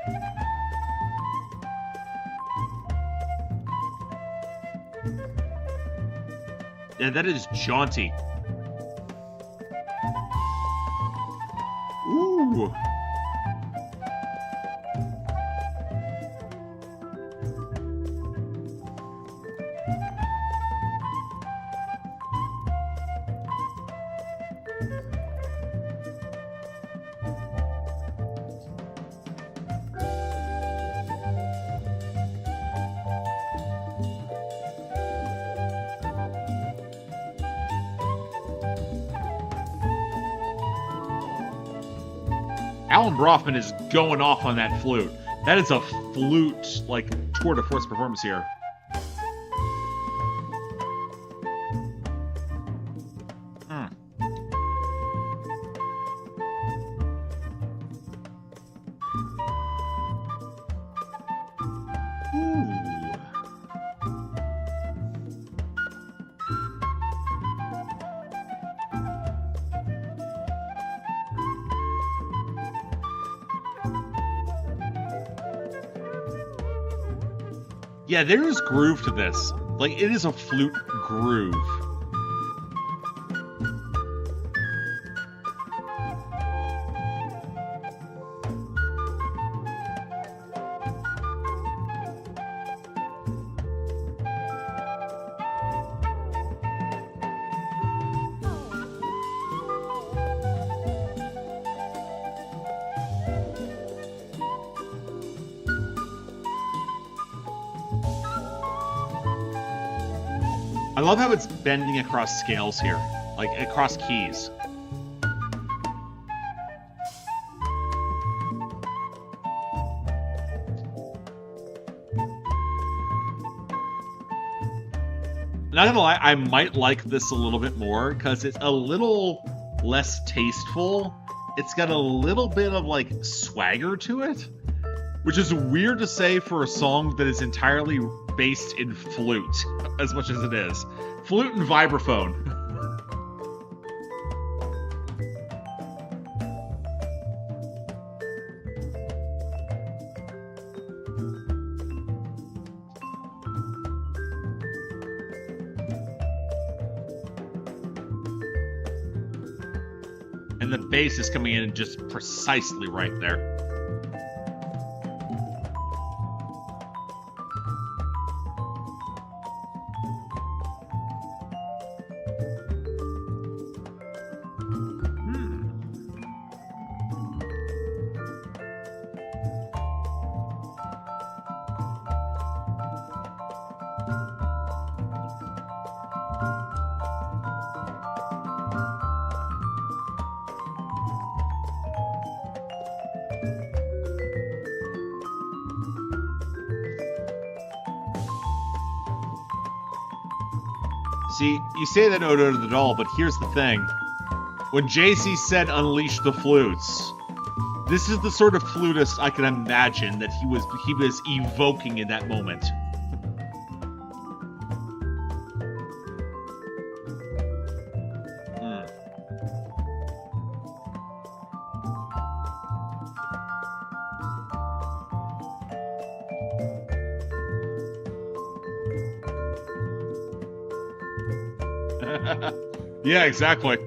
Yeah, that is jaunty. Ooh. Alan Brofman is going off on that flute. That is a flute, like, tour de force performance here. Yeah, there is groove to this. Like, it is a flute groove. I love how it's bending across scales here, like across keys. Not gonna lie, I might like this a little bit more because it's a little less tasteful. It's got a little bit of like swagger to it, which is weird to say for a song that is entirely based in flute, as much as it is. Flute and vibraphone. And the bass is coming in just precisely right there. See, you say that Odo to the Doll, but here's the thing. When Jay-Z said unleash the flutes, this is the sort of flutist I can imagine that he was evoking in that moment. Yeah, exactly.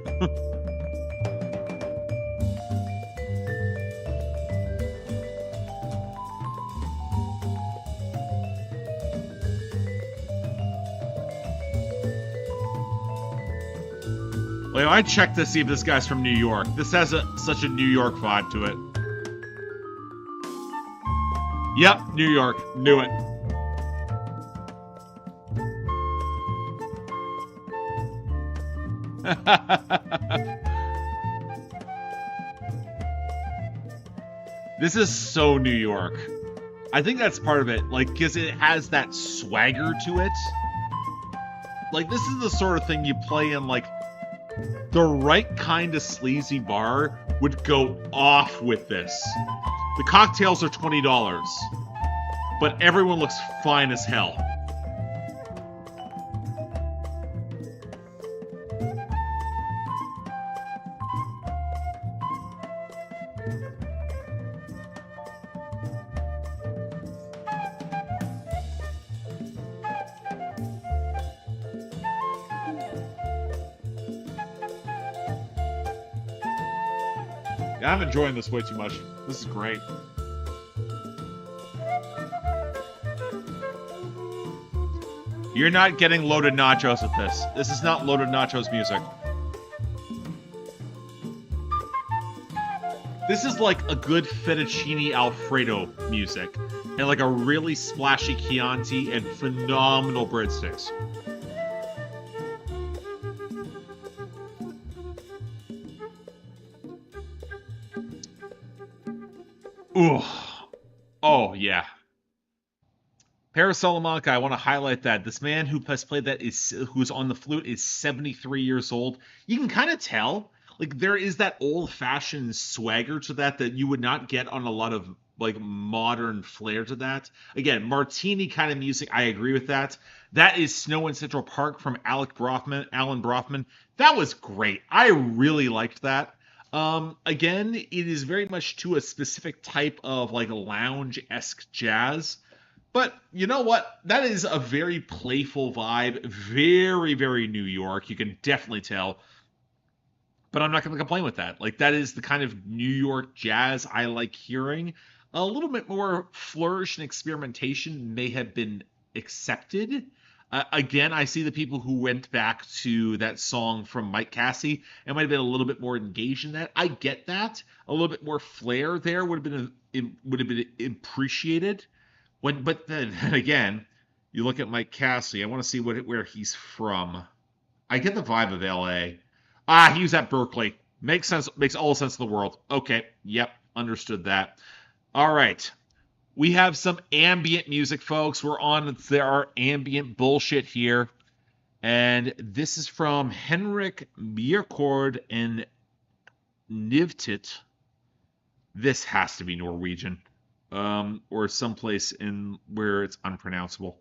Wait, I checked to see if this guy's from New York. This has such a New York vibe to it. Yep, New York. Knew it. This is so New York. I think that's part of it, like, because it has that swagger to it. Like, this is the sort of thing you play in, like, the right kind of sleazy bar would go off with this. The cocktails are $20, but everyone looks fine as hell. Yeah, I'm enjoying this way too much. This is great. You're not getting loaded nachos with this. This is not loaded nachos music. This is like a good fettuccine Alfredo music. And like a really splashy Chianti and phenomenal breadsticks. Ooh. Oh, yeah. Paris Salamanca, I want to highlight that. This man who has played that who's on the flute is 73 years old. You can kind of tell. Like there is that old-fashioned swagger to that you would not get on a lot of like modern flair to that. Again, martini kind of music, I agree with that. That is Snow in Central Park from Alan Brothman. That was great. I really liked that. Again, it is very much to a specific type of like lounge-esque jazz. But you know what? That is a very playful vibe. Very, very New York. You can definitely tell. But I'm not going to complain with that. Like, that is the kind of New York jazz I like hearing. A little bit more flourish and experimentation may have been accepted. Again, I see the people who went back to that song from Mike Cassie and might have been a little bit more engaged in that. I get that. A little bit more flair there would have been appreciated. But then again, you look at Mike Cassie. I want to see where he's from. I get the vibe of L.A. He was at Berkeley. Makes sense. Makes all sense in the world. Okay. Yep. Understood that. All right. We have some ambient music, folks. We're on our ambient bullshit here. And this is from Henrik Bjerkord and Nivtit. This has to be Norwegian. Or someplace in where it's unpronounceable.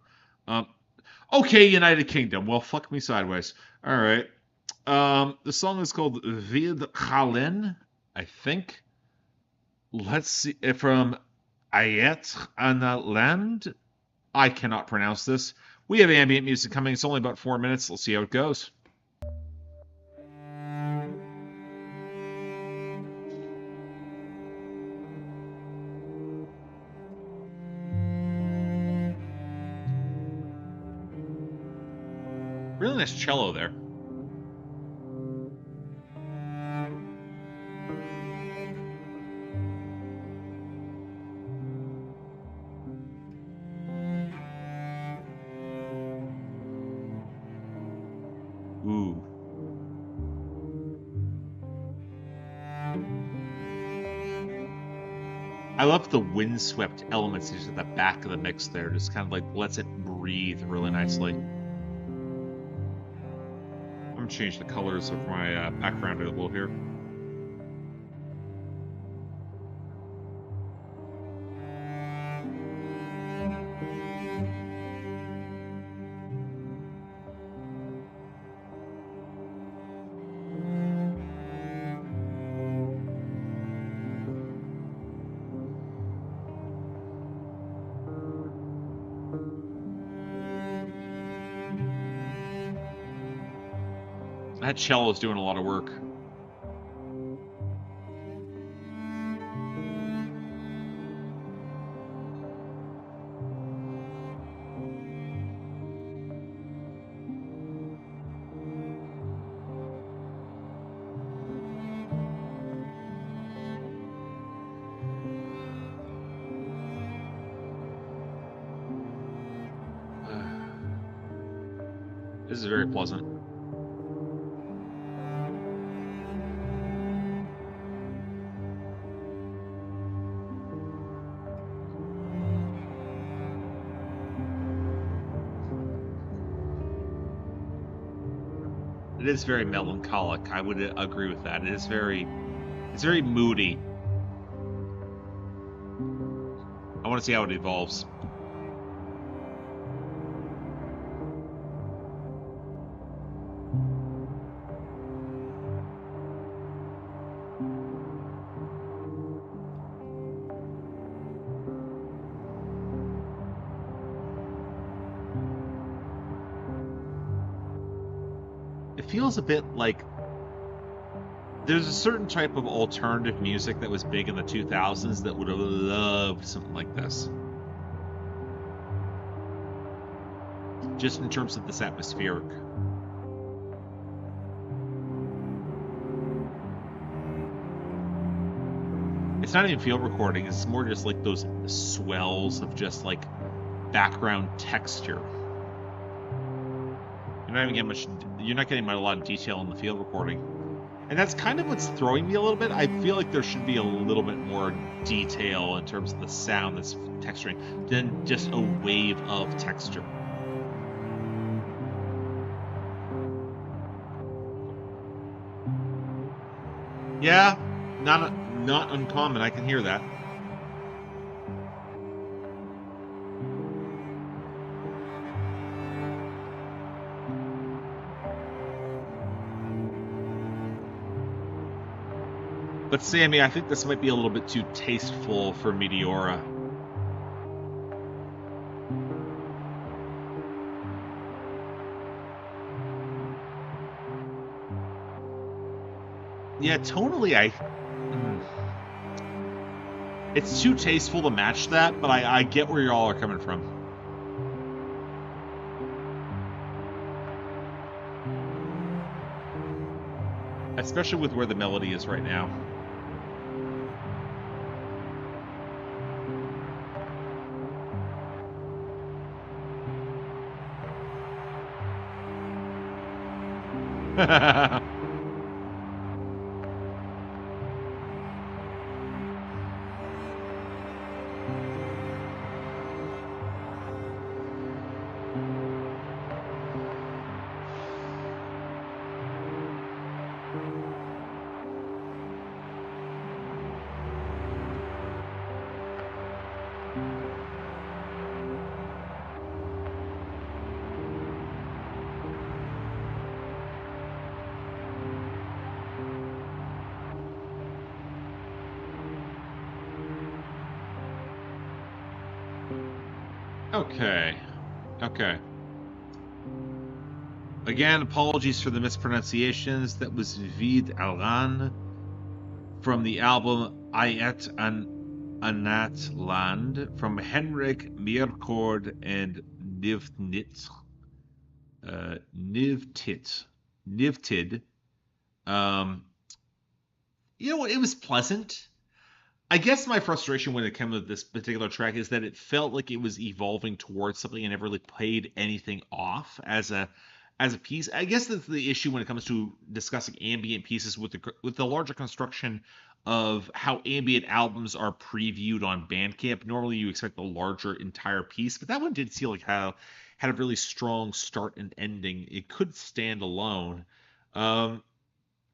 Okay, United Kingdom. Well, fuck me sideways. All right. The song is called Vid Halen, I think. Let's see. From Ayet Analand. I cannot pronounce this. We have ambient music coming. It's only about 4 minutes. Let's see how it goes. Really nice cello there. Ooh. I love the windswept elements just at the back of the mix there. Just kind of like lets it breathe really nicely. I'm going to change the colors of my background a little here. That cello is doing a lot of work. This is very pleasant. It is very melancholic. I would agree with that. It's very moody. I want to see how it evolves. Feels a bit like there's a certain type of alternative music that was big in the 2000s that would have loved something like this. Just in terms of this atmospheric. It's not even field recording, it's more just like those swells of just like background texture. You're not getting a lot of detail in the field recording. And that's kind of what's throwing me a little bit. I feel like there should be a little bit more detail in terms of the sound that's texturing than just a wave of texture. Yeah, not uncommon. I can hear that. But Sammy, I think this might be a little bit too tasteful for Meteora. Yeah, tonally, it's too tasteful to match that, but I get where y'all are coming from. Especially with where the melody is right now. Okay. Again, apologies for the mispronunciations. That was Vid Alan from the album Ayet Anat Land from Henrik Mierkord and Nivtit. Nivtid. You know what? It was pleasant. I guess my frustration when it came to this particular track is that it felt like it was evolving towards something and never really played anything off as a piece. I guess that's the issue when it comes to discussing ambient pieces with the larger construction of how ambient albums are previewed on Bandcamp. Normally you expect the larger entire piece, but that one did feel like how had a really strong start and ending. It could stand alone. Yeah,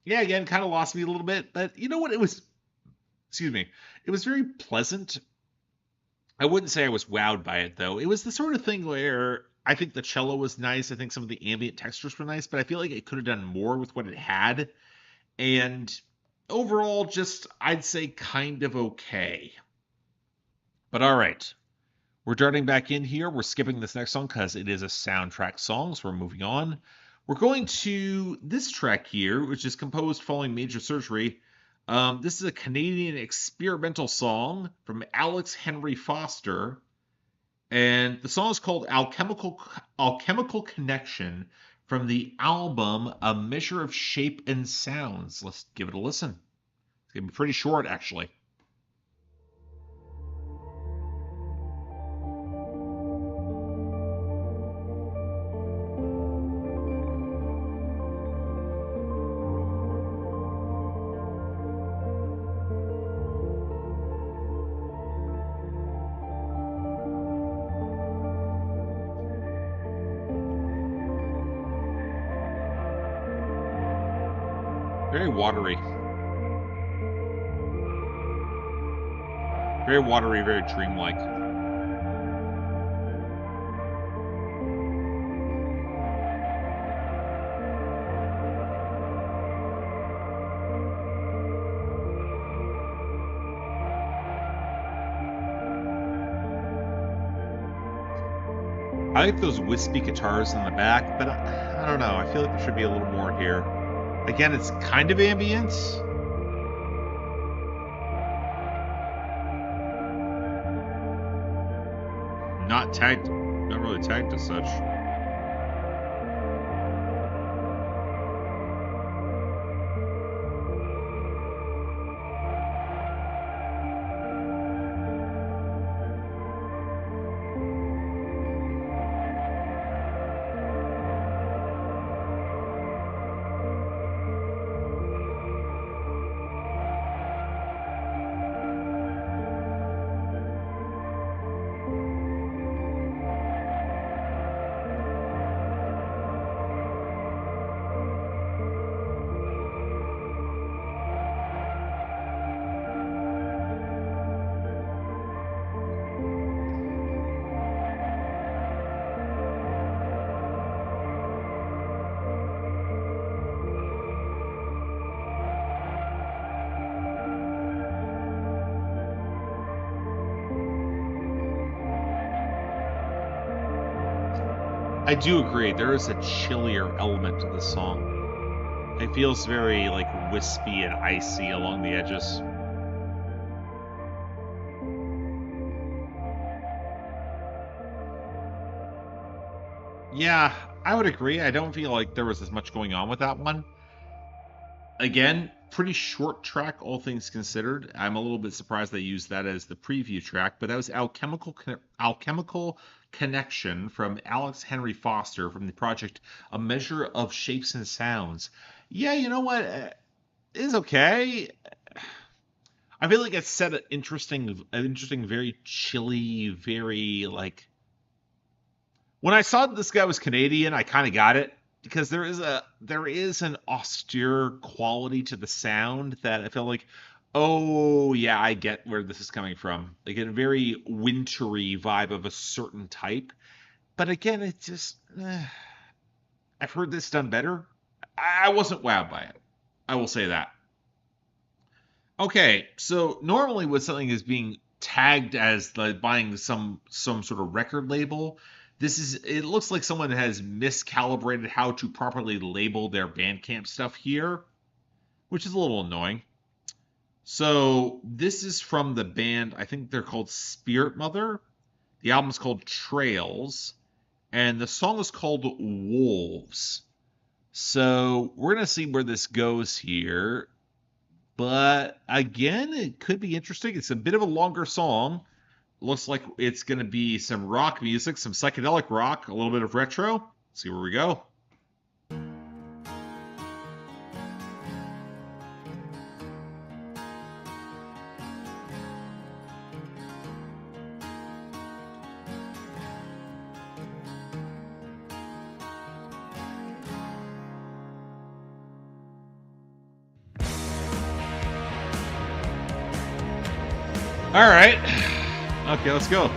again, kind of lost me a little bit, but you know what? It was very pleasant. I wouldn't say I was wowed by it, though. It was the sort of thing where I think the cello was nice. I think some of the ambient textures were nice, but I feel like it could have done more with what it had. And overall, just, I'd say kind of okay. But all right. We're darting back in here. We're skipping this next song because it is a soundtrack song, so we're moving on. We're going to this track here, which is composed following major surgery. This is a Canadian experimental song from Alex Henry Foster, and the song is called Alchemical Connection from the album A Measure of Shape and Sounds. Let's give it a listen. It's going to be pretty short, actually. Very watery. Very watery, very dreamlike. I like those wispy guitars in the back, but I don't know. I feel like there should be a little more here. Again, it's kind of ambience. Not really tagged as such. I do agree. There is a chillier element to the song. It feels very like wispy and icy along the edges. Yeah, I would agree. I don't feel like there was as much going on with that one. Again, pretty short track, all things considered. I'm a little bit surprised they used that as the preview track, but that was Alchemical Connection from Alex Henry Foster from the project A Measure of Shapes and Sounds. Yeah, you know what? It's okay. I feel like it set an interesting, very chilly, very like. When I saw that this guy was Canadian, I kind of got it because there is an austere quality to the sound that I feel like, oh yeah, I get where this is coming from. Like a very wintry vibe of a certain type. But again, it just I've heard this done better. I wasn't wowed by it. I will say that. Okay, so normally when something is being tagged as like buying some sort of record label, it looks like someone has miscalibrated how to properly label their Bandcamp stuff here, which is a little annoying. So this is from the band, I think they're called Spirit Mother. The album's called Trails, and the song is called Wolves. So we're going to see where this goes here. But again, it could be interesting. It's a bit of a longer song. Looks like it's going to be some rock music, some psychedelic rock, a little bit of retro. Let's see where we go. All right. Okay, let's go.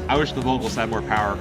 I wish the vocals had more power.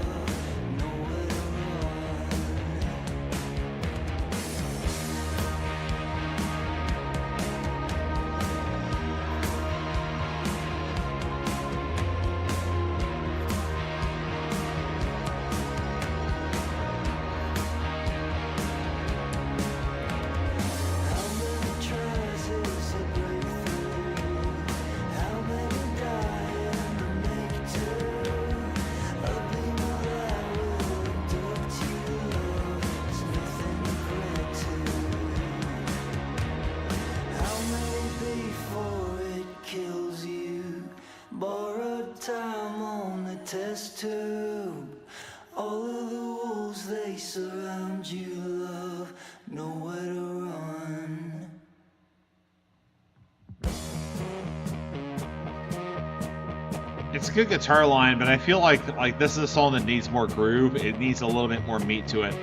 It's a good guitar line, but I feel like this is a song that needs more groove. It needs a little bit more meat to it.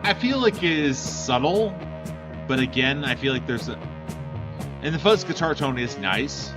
I feel like it is subtle, but again, I feel like there's a... And the fuzz guitar tone is nice.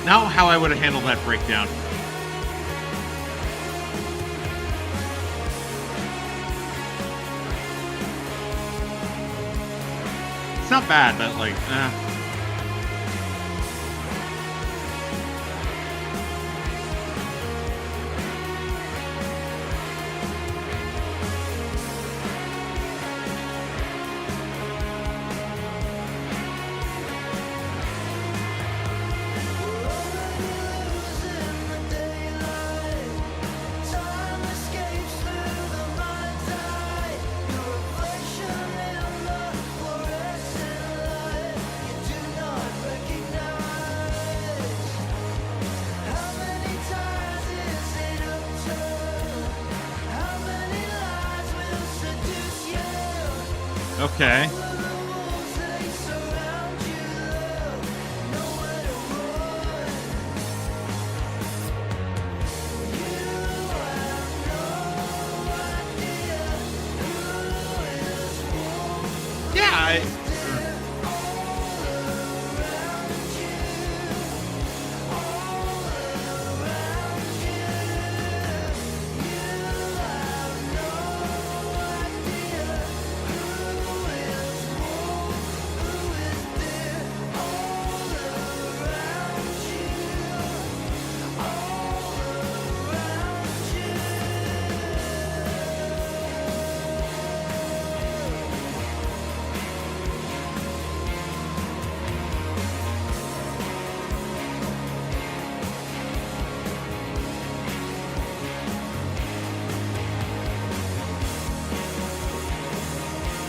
Now how I would have handled that breakdown. not bad, but like, okay. Yeah,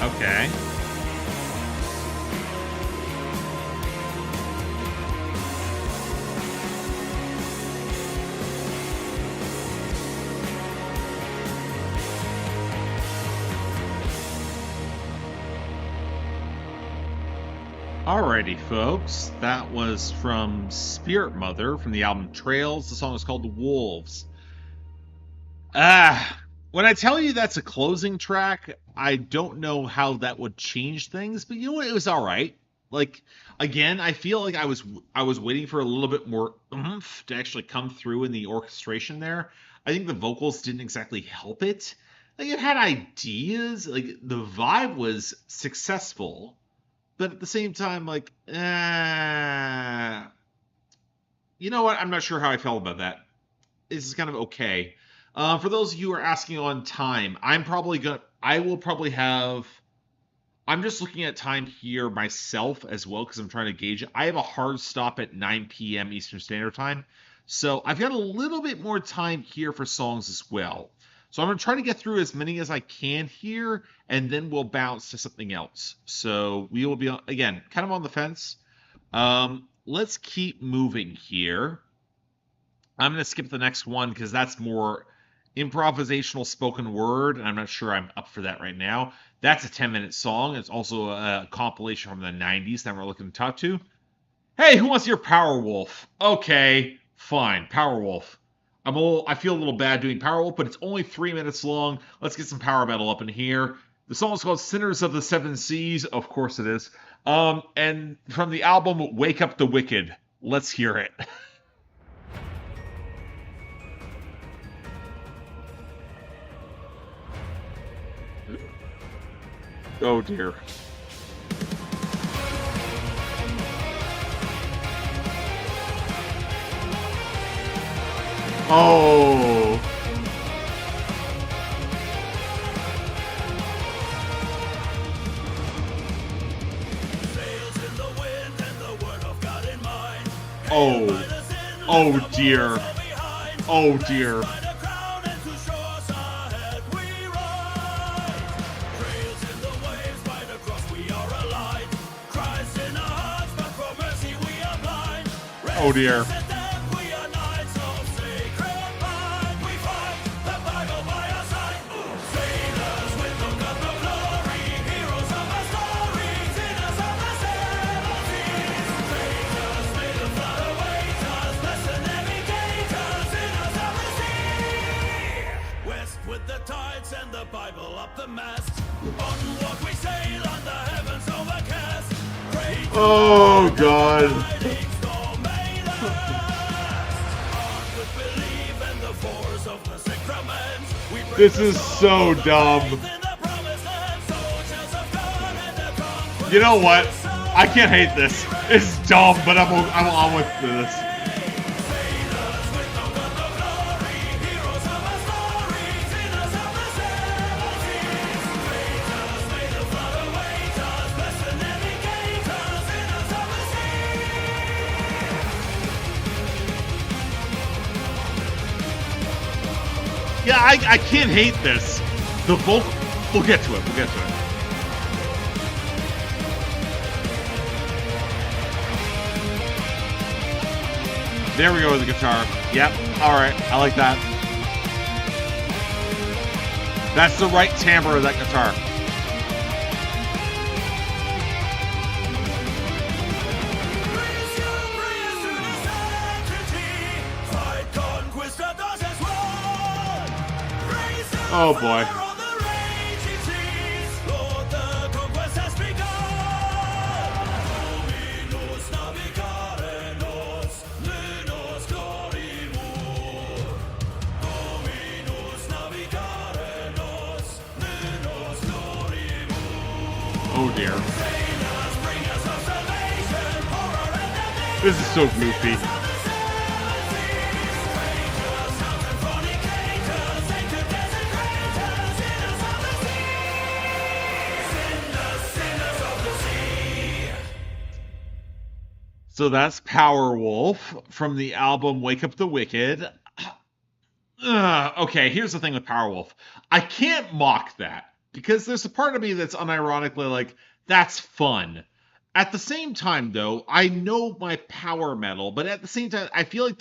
okay. Alrighty, folks. That was from Spirit Mother from the album Trails. The song is called Wolves. When I tell you that's a closing track, I don't know how that would change things, but you know what? It was all right. Like, again, I feel like I was waiting for a little bit more oomph to actually come through in the orchestration there. I think the vocals didn't exactly help it. Like, it had ideas. Like, the vibe was successful, but at the same time, like, you know what? I'm not sure how I felt about that. This is kind of okay. For those of you who are asking on time, I'm just looking at time here myself as well because I'm trying to gauge it. I have a hard stop at 9 p.m. Eastern Standard Time. So I've got a little bit more time here for songs as well. So I'm going to try to get through as many as I can here, and then we'll bounce to something else. So we will be, again, kind of on the fence. Let's keep moving here. I'm going to skip the next one because that's more improvisational spoken word, and I'm not sure I'm up for that right now. That's a 10-minute song. It's also a compilation from the 90s that we're looking to talk to. Hey, who wants to hear Powerwolf? Okay, fine, Powerwolf. I feel a little bad doing Powerwolf, but it's only 3 minutes long. Let's get some power metal up in here. The song is called Sinners of the Seven Seas. Of course it is. And from the album Wake Up the Wicked. Let's hear it. Oh dear. Oh. Oh. Oh dear. Oh dear. Oh dear. Oh God. This is so dumb. You know what? I can't hate this. It's dumb, but I'm on with this. Yeah, I can't hate this. The vocal... We'll get to it. We'll get to it. There we go with the guitar. Yep. All right. I like that. That's the right timbre of that guitar. Oh boy. Oh dear. This is so goofy. So that's Powerwolf from the album Wake Up the Wicked. Okay, here's the thing with Powerwolf. I can't mock that because there's a part of me that's unironically like, that's fun. At the same time, though, I know my power metal, but at the same time, I feel like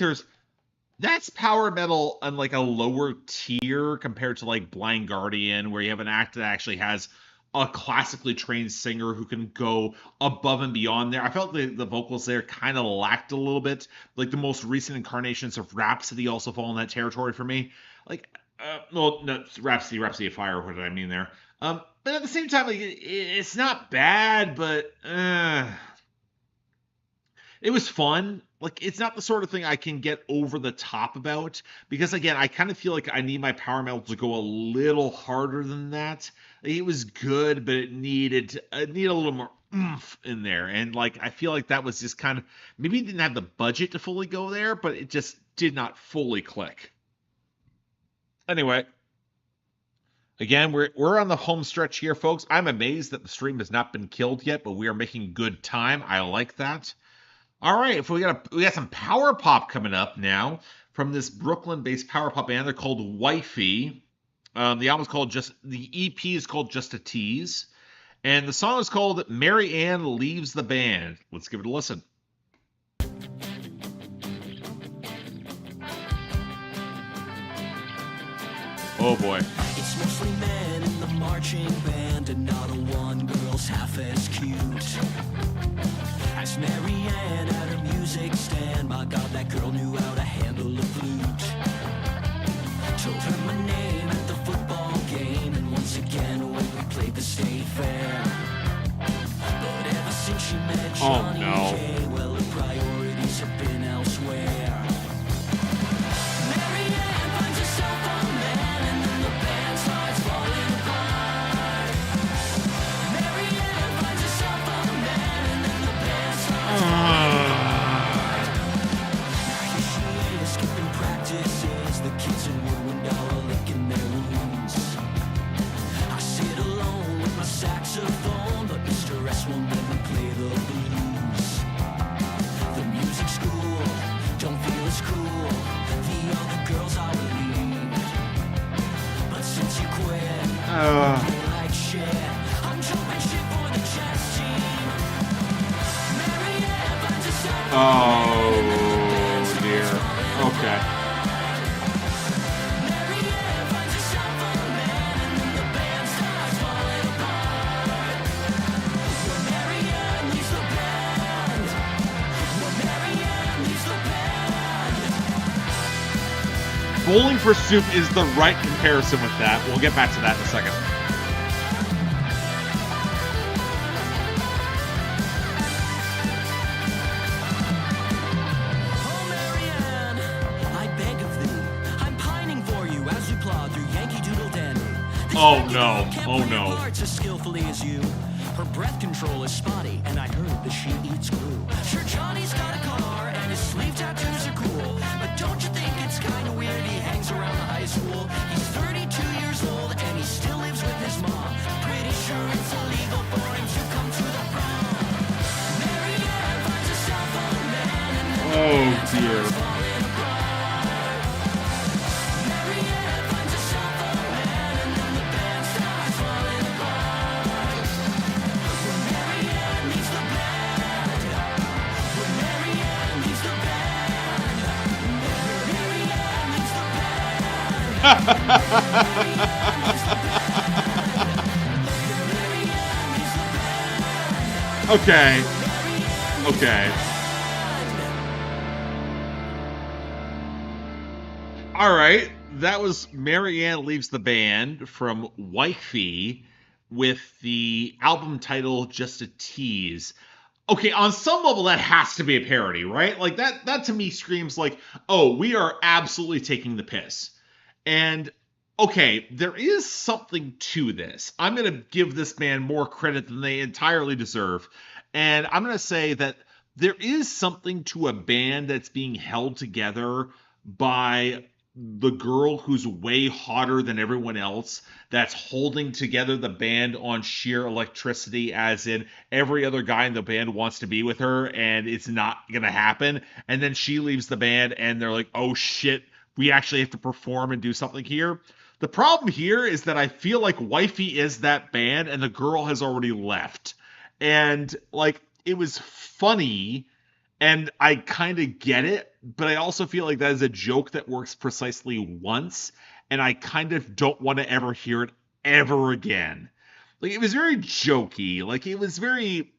that's power metal on like a lower tier compared to like Blind Guardian, where you have an act that actually has a classically trained singer who can go above and beyond there. I felt the vocals there kind of lacked a little bit. Like the most recent incarnations of Rhapsody also fall in that territory for me. Like, well, no, Rhapsody of Fire, what did I mean there? But at the same time, like, it's not bad, but it was fun. Like, it's not the sort of thing I can get over the top about, because again, I kind of feel like I need my power metal to go a little harder than that. It was good, but it needed a little more oomph in there. And like, I feel like that was just kind of, maybe it didn't have the budget to fully go there, but it just did not fully click. Anyway, again, we're on the home stretch here, folks. I'm amazed that the stream has not been killed yet, but we are making good time. I like that. All right, if we got some power pop coming up now from this Brooklyn-based power pop band. They're called Wifey. The album's called the EP is called Just a Tease, and the song is called Mary Ann Leaves the Band. Let's give it a listen. Oh boy. It's mostly men in the marching band, and not a one girl's half as cute as Mary Ann at her music stand. My God, that girl knew how to handle a flute. Told her my name at the football game, and once again when we played the state fair. But ever since she met Johnny J, well, her priorities have been elsewhere. Mary Ann finds herself a man, and then the band starts falling apart. Mary Ann finds herself a man, and then the band starts falling apart. Here she is skipping practices, the kids in Woodwind are licking their wounds. I sit alone with my saxophone, but Mr. S won't let me play the blues. The music school don't feel as cool. The other girls are relieved, but since you quit, you're like shit. I'm jumping shit for the chess team. Mary Ann finds herself. Oh dear. Okay. Mary Ann finds herself a man, and then the band starts falling apart. When Mary Ann leaves the band. When Mary Ann leaves the band. Bowling for Soup is the right comparison with that. We'll get back to that in a second. Oh, Mary Ann, I beg of thee, I'm pining for you as you plod through Yankee Doodle Dandy. This Oh, record no. can't Oh, play no. parts as skillfully as you. Her breath control is spotty, and I heard that she eats glue. Sure, Johnny's got a car, and his sleeve tattoos are cool. But don't you think it's kind of weird he hangs around the high school? He's 32 years old, and he still lives with his mom. Pretty sure it's illegal for him to come to the prom. Marianne finds herself a man, and then the Oh band dear. starts falling apart. Marianne finds herself a man, and then the band starts falling apart. When Marianne meets the band, when Marianne meets the band, Marianne meets the band, Marianne meets the band. Okay. Okay. All right. That was Marianne Leaves the Band from Wifey with the album title Just a Tease. Okay, on some level that has to be a parody, right? Like that to me screams like, "Oh, we are absolutely taking the piss." And okay, there is something to this. I'm going to give this band more credit than they entirely deserve. And I'm going to say that there is something to a band that's being held together by the girl who's way hotter than everyone else, that's holding together the band on sheer electricity, as in every other guy in the band wants to be with her and it's not going to happen. And then she leaves the band and they're like, oh shit, we actually have to perform and do something here. The problem here is that I feel like Wifey is that band and the girl has already left. And like, it was funny and I kind of get it, but I also feel like that is a joke that works precisely once and I kind of don't want to ever hear it ever again. Like, it was very jokey. Like, it was very,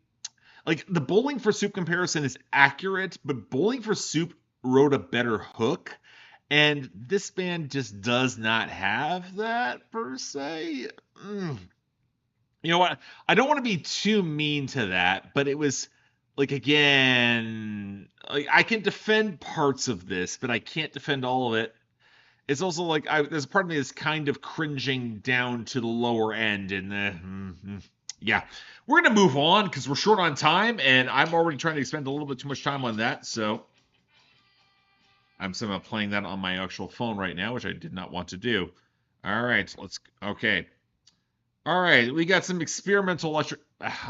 like, the Bowling for Soup comparison is accurate, but Bowling for Soup wrote a better hook. And this band just does not have that, per se. You know what? I don't want to be too mean to that, but it was, like, again, like, I can defend parts of this, but I can't defend all of it. It's also like, there's a part of me that's kind of cringing down to the lower end, and yeah. We're going to move on, because we're short on time, and I'm already trying to spend a little bit too much time on that, so I'm somehow playing that on my actual phone right now, which I did not want to do. All right, okay. All right, we got some experimental electric.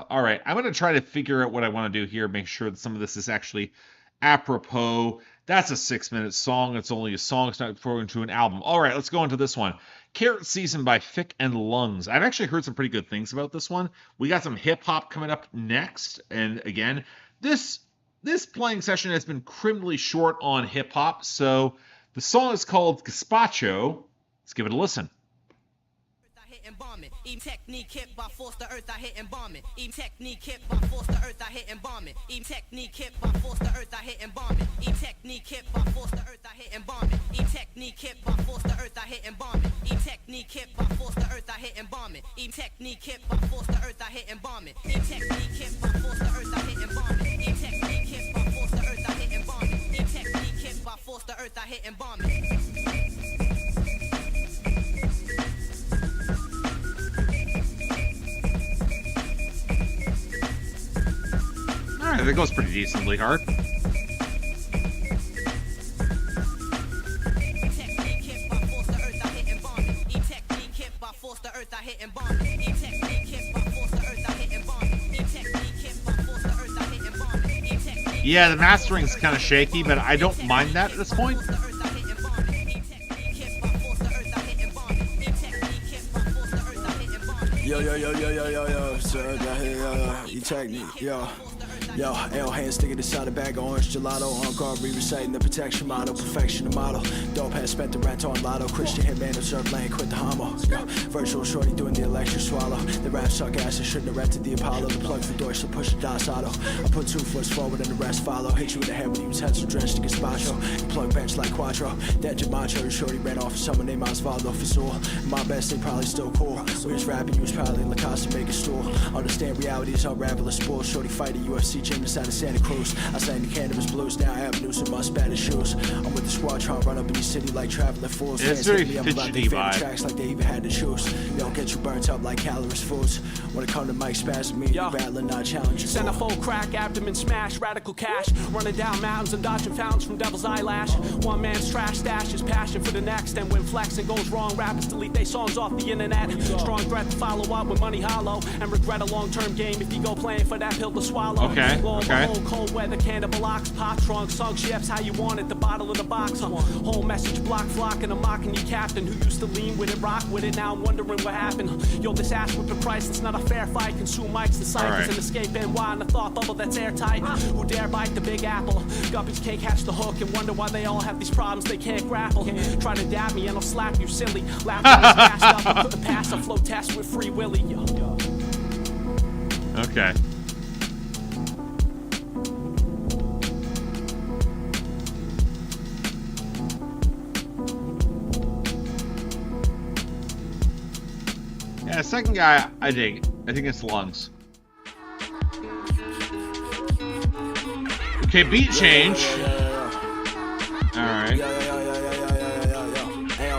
All right, I'm going to try to figure out what I want to do here, make sure that some of this is actually apropos. That's a 6-minute song. It's only a song. It's not going to an album. All right, let's go into this one. Carrot Season by Thick and Lungs. I've actually heard some pretty good things about this one. We got some hip-hop coming up next. And again, this playing session has been criminally short on hip-hop, so the song is called Gazpacho. Let's give it a listen. and bomb it. Even technique hit by force the earth, I hit and bomb it. Even technique hit by force the earth, I hit and bomb it. Even technique hit by force the earth, I hit and bomb it. Even technique hit by force the earth, I hit and bomb it. Even technique hit by force the earth, I hit and bomb it. Even technique hit by force the earth, I hit and bomb it. Even technique hit by force the earth, I hit and bomb it. Even technique hit by force the earth, I hit and bomb it. Even technique hit by force the earth, I hit and bomb it. Even technique hit by force the earth, I hit and bomb it. Alright, that goes pretty decently hard. Yeah, the mastering's kind of shaky, but I don't mind that at this point. Yo, sir, you technique, yo. Yo, L hand sticking inside a bag of orange gelato. On guard, re-reciting the protection motto. Perfection the model. Dope has spent the rent on lotto. Christian hitman observed lane, quit the homo. Yo, virtual shorty doing the electric swallow. The rap suck ass, I shouldn't have rented the Apollo. The plug for Deutsch, so push the Das Auto. I put 2 foot forward and the rest follow. Hit you in the head when you was heads drenched in gazpacho. You plug bench like Quattro. That Jamacho, your shorty ran off with someone named Osvaldo Fazul. My best, they probably still cool. We was rapping, you was probably La Casa make a stool. Understand reality is unravel a spool. Shorty fight a UFC gym inside of Santa Cruz. I sang the cannabis blues, now I have news in my Spanish shoes. I'm with the squad trying to run up in your city like traveling fools. It's very fidgety vibe. Tracks like they even had to choose. They don't get you burnt up like calories foods. When it come to Mike Spaz, me, you rattling, not challenging. Send a full crack, abdomen smash, radical cash. Running down mountains and dodging fountains from devil's eyelash. One man's trash stash is passion for the next. And when flexing goes wrong, rappers delete their songs off the internet. Strong threat to follow up with money hollow. And regret a long-term game if you go playing for that pill to swallow. Okay, okay. Cold weather, cannibal ox, pot trunk, sunk ships, how you want it, the bottle of the box. Whole message block, flocking, I'm mocking your captain who used to lean with it, rock with it. Now I'm wondering what happened. Yo, this ass whipping price, it's not a fair fight. Consume mics, the ciphers, and escape NY in the thought bubble that's airtight. Who dare bite the big apple? Guppy's can't catch the hook and wonder why they all have these problems they can't grapple. Try to dab me and I'll slap you silly. Laugh at this passed up, put the pass a flow test with Free Willy. Yo. Okay. Yeah, second guy, I dig. I think it's Lungs. Okay, beat change. Alright.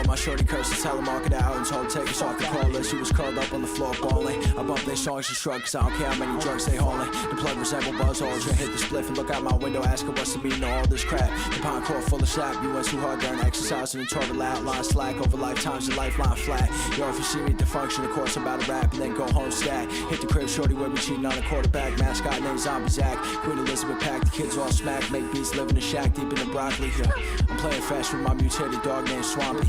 My shorty cursed to telemark it out and told take us off the call list. She was curled up on the floor bawling. I bumped their songs and shrugged cause I don't care how many drugs they hauling. The plug resemble buzz holes. You hit the spliff and look out my window asking what's the meaning of all this crap. The pine core full of slap. You went too hard during exercise and the toilet outline slack over lifetimes and lifeline flat. Yo, if you see me at the function, of course I'm about to rap and then go home stack. Hit the crib shorty where we cheating on a quarterback. Mascot named Zombie Zach. Queen Elizabeth pack. The kids all smack. Make beats live in the shack deep in the broccoli. Yeah. I'm playing fast with my mutated dog named Swampy.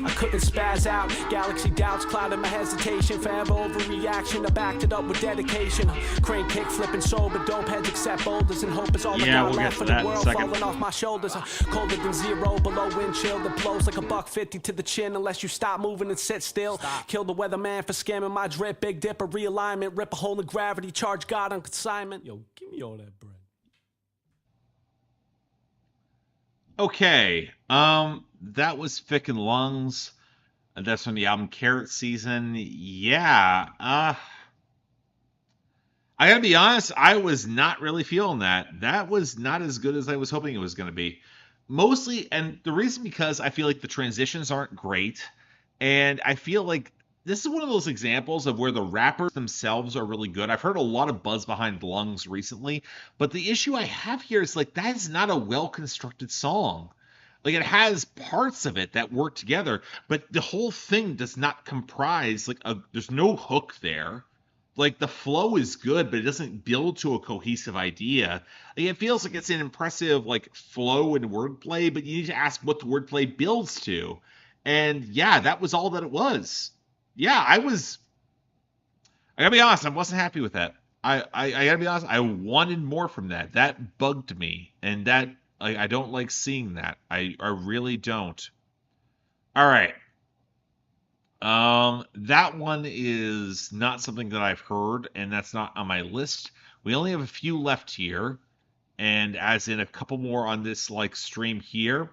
I couldn't spaz out. Galaxy doubts clouded my hesitation. Forever overreaction. I backed it up with dedication. Crane kick flipping sober. Dope heads accept boulders and hope is all I got left for the world falling off my shoulders. Colder than zero, below wind chill that blows like $150 to the chin unless you stop moving and sit still. Kill the weatherman for scamming my drip. Big dipper realignment. Rip a hole in gravity. Charge God on consignment. Yo, give me all that bread. Okay, that was Fick and Lungs. That's from the album Carrot Season. Yeah, I gotta be honest, I was not really feeling that. That was not as good as I was hoping it was gonna be. Mostly, and the reason because I feel like the transitions aren't great, and I feel like this is one of those examples of where the rappers themselves are really good. I've heard a lot of buzz behind Lungs recently, but the issue I have here is like that is not a well-constructed song. Like it has parts of it that work together, but the whole thing does not comprise there's no hook there. Like the flow is good, but it doesn't build to a cohesive idea. Like, it feels like it's an impressive like flow and wordplay, but you need to ask what the wordplay builds to. And yeah, that was all that it was. Yeah, I gotta be honest, I wasn't happy with that. I gotta be honest, I wanted more from that. That bugged me, and that I don't like seeing that. I really don't. All right. That one is not something that I've heard, and that's not on my list. We only have a few left here, and as in a couple more on this stream here.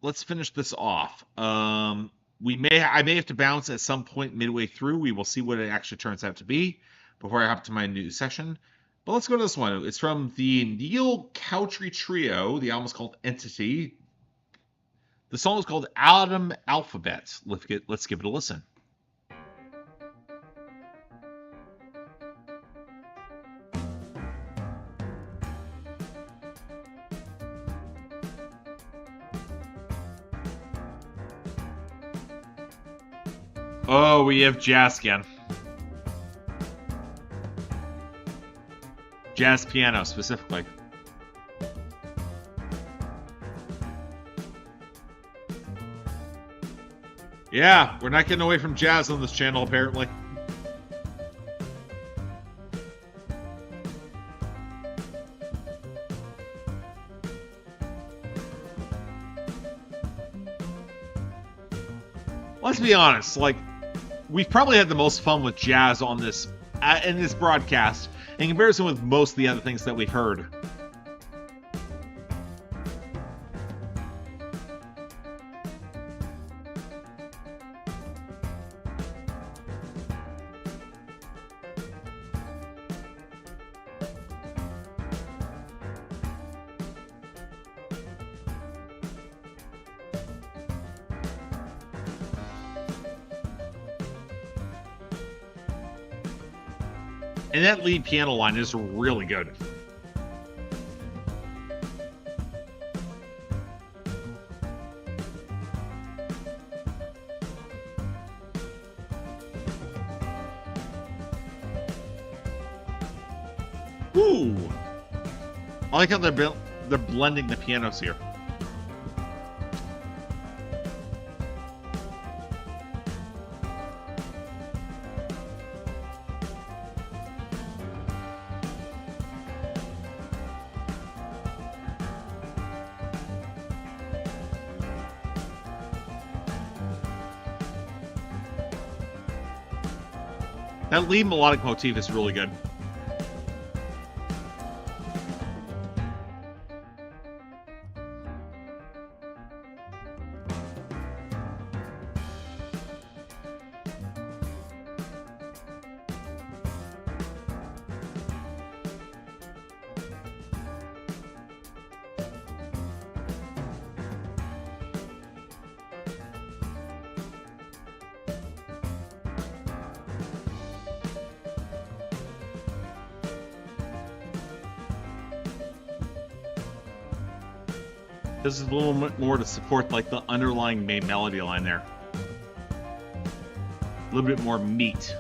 Let's finish this off. I may have to bounce at some point midway through. We will see what it actually turns out to be before I hop to my new session. But let's go to this one. It's from the Neil Cowtree Trio. The album is called Entity. The song is called Atom Alphabet. Let's give it a listen. Oh, we have jazz again. Jazz piano, specifically. Yeah, we're not getting away from jazz on this channel, apparently. Let's be honest, we've probably had the most fun with jazz on this in this broadcast in comparison with most of the other things that we've heard. And that lead piano line is really good. Ooh. I like how they're blending the pianos here. That lead melodic motif is really good. This is a little bit more to support like the underlying main melody line there. A little bit more meat.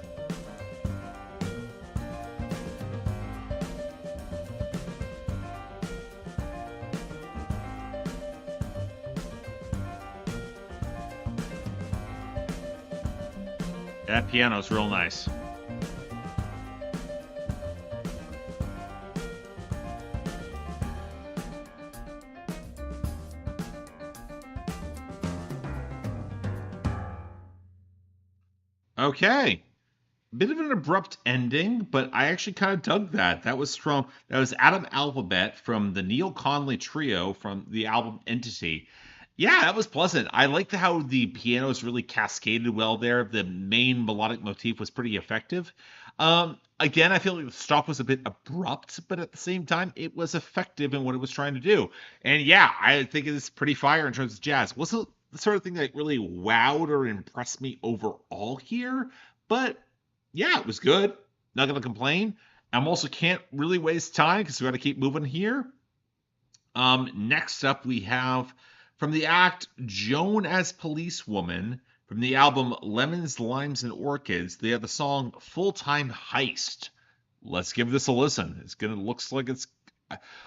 That piano's real nice. Okay. Bit of an abrupt ending, but I actually kind of dug that. That was strong. That was Adam Alphabet from the Neil Conley Trio from the album Entity. Yeah, that was pleasant. I liked how the pianos really cascaded well there. The main melodic motif was pretty effective. Again, I feel like the stop was a bit abrupt, but at the same time, it was effective in what it was trying to do. And yeah, I think it's pretty fire in terms of jazz. Wasn't the sort of thing that really wowed or impressed me overall here, but yeah, it was good. Not going to complain. I'm also can't really waste time because we got to keep moving here. Next up, we have from the act Joan as Policewoman from the album Lemons, Limes, and Orchids. They have the song Full-Time Heist. Let's give this a listen. Looks like it's.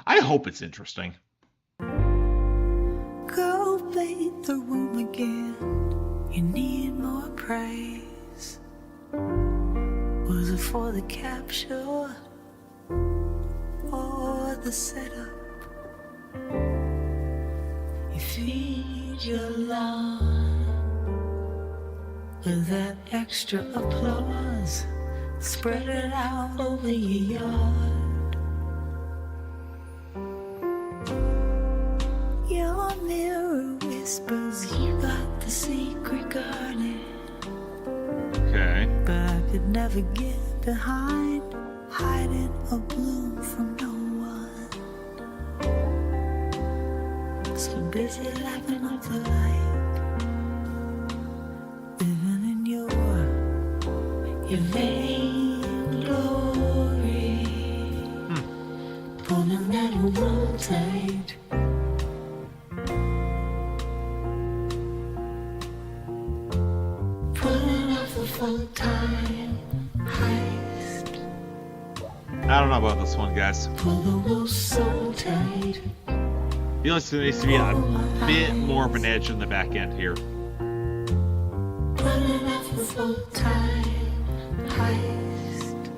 I hope it's interesting. Go bathe the room again. You need more praise. Was it for the capture or the setup? You feed your lawn with that extra applause. Spread it out over your yard. Your mirror whispers you got the secret garden. Okay. But I could never get behind hiding a bloom from no one. So busy lapping up the light, living in your vain glory, pulling that roll tight. Full-time heist. I don't know about this one, guys. So tight. Feels like there needs to be a bit more of an edge in the back end here. Pulling off a full-time heist.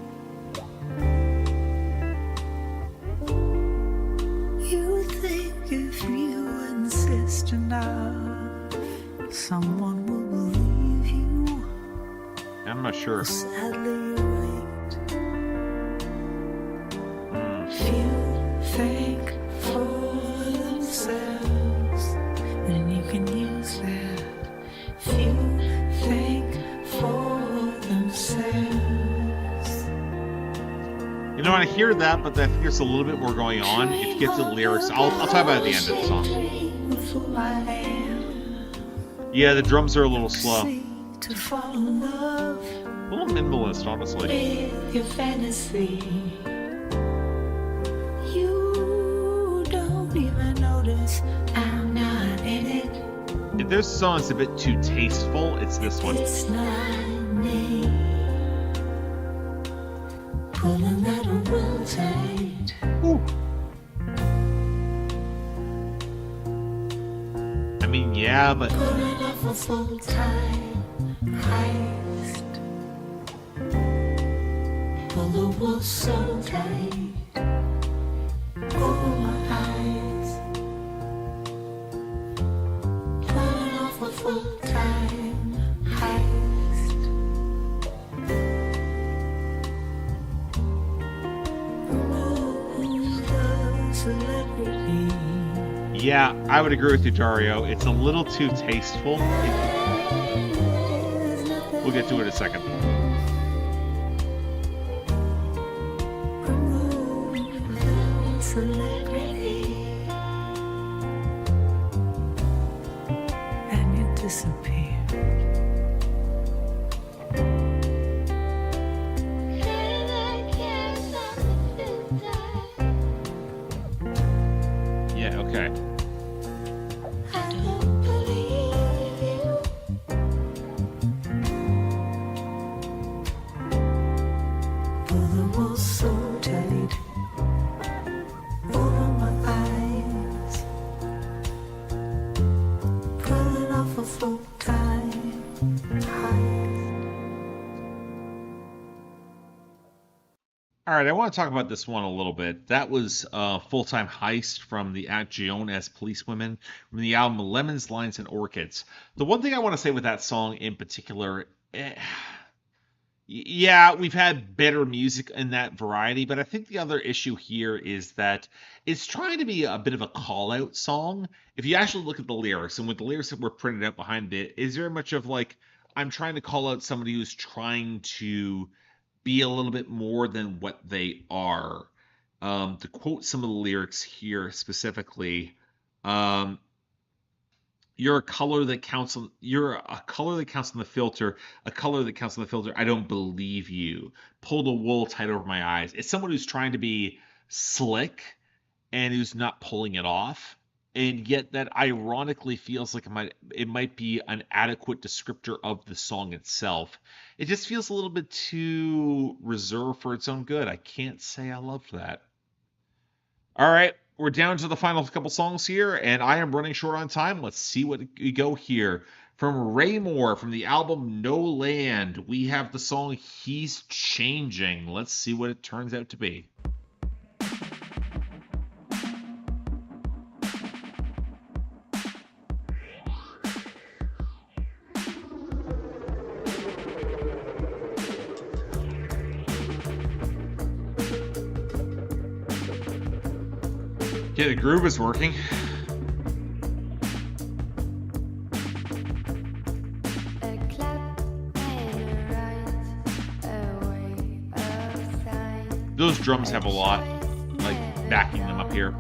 You think if you insist enough, someone will believe you. I'm not sure. Sadly, you're right. Few think for themselves, and you can use that. Few think for themselves. You know, I hear that, but I think there's a little bit more going on. If you get to the lyrics, I'll talk about it at the end of the song. Yeah, the drums are a little slow. To fall in love A little minimalist, honestly. with your fantasy. You don't even notice I'm not in it. If this song's a bit too tasteful, it's this one. It's not me. Pulling that real tight. Ooh. I mean, yeah, but Pulling off a full-time heist. Pull the wool so tight over my eyes. Pulling off a full-time heist. Who's the celebrity? yeah, I would agree with you, Dario. It's a little too tasteful. We'll get to it in a second. Celebrity. And you disappear. Yeah, okay. I don't believe you. Pull the wool so tight over my eyes. Pulling off a full-time heist. All right, I want to talk about this one a little bit. That was Full-Time Heist from the At Gion as Policewomen from the album Lemons, Lions, and Orchids. The one thing I want to say with that song in particular, yeah, we've had better music in that variety, but I think the other issue here is that it's trying to be a bit of a call-out song. If you actually look at the lyrics, and with the lyrics that were printed out behind it, is very much of like, I'm trying to call out somebody who's trying to be a little bit more than what they are. To quote some of the lyrics here specifically, you're a color that counts on the filter, a color that counts on the filter. I don't believe you. Pull the wool tight over my eyes. It's someone who's trying to be slick and who's not pulling it off. And yet that ironically feels like it might be an adequate descriptor of the song itself. It just feels a little bit too reserved for its own good. I can't say I love that. All right, we're down to the final couple songs here, and I am running short on time. Let's see what we go here. From Raymore, from the album No Land, we have the song He's Changing. Let's see what it turns out to be. Yeah, the groove is working. Those drums have a lot, like, backing them up here.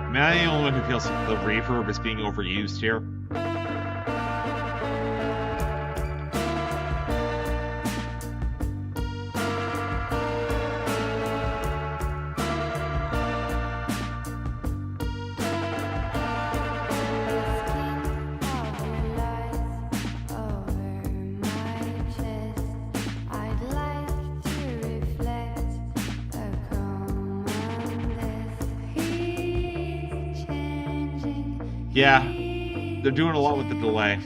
Am I the only one who feels the reverb is being overused here? Yeah, they're doing a lot with the delay.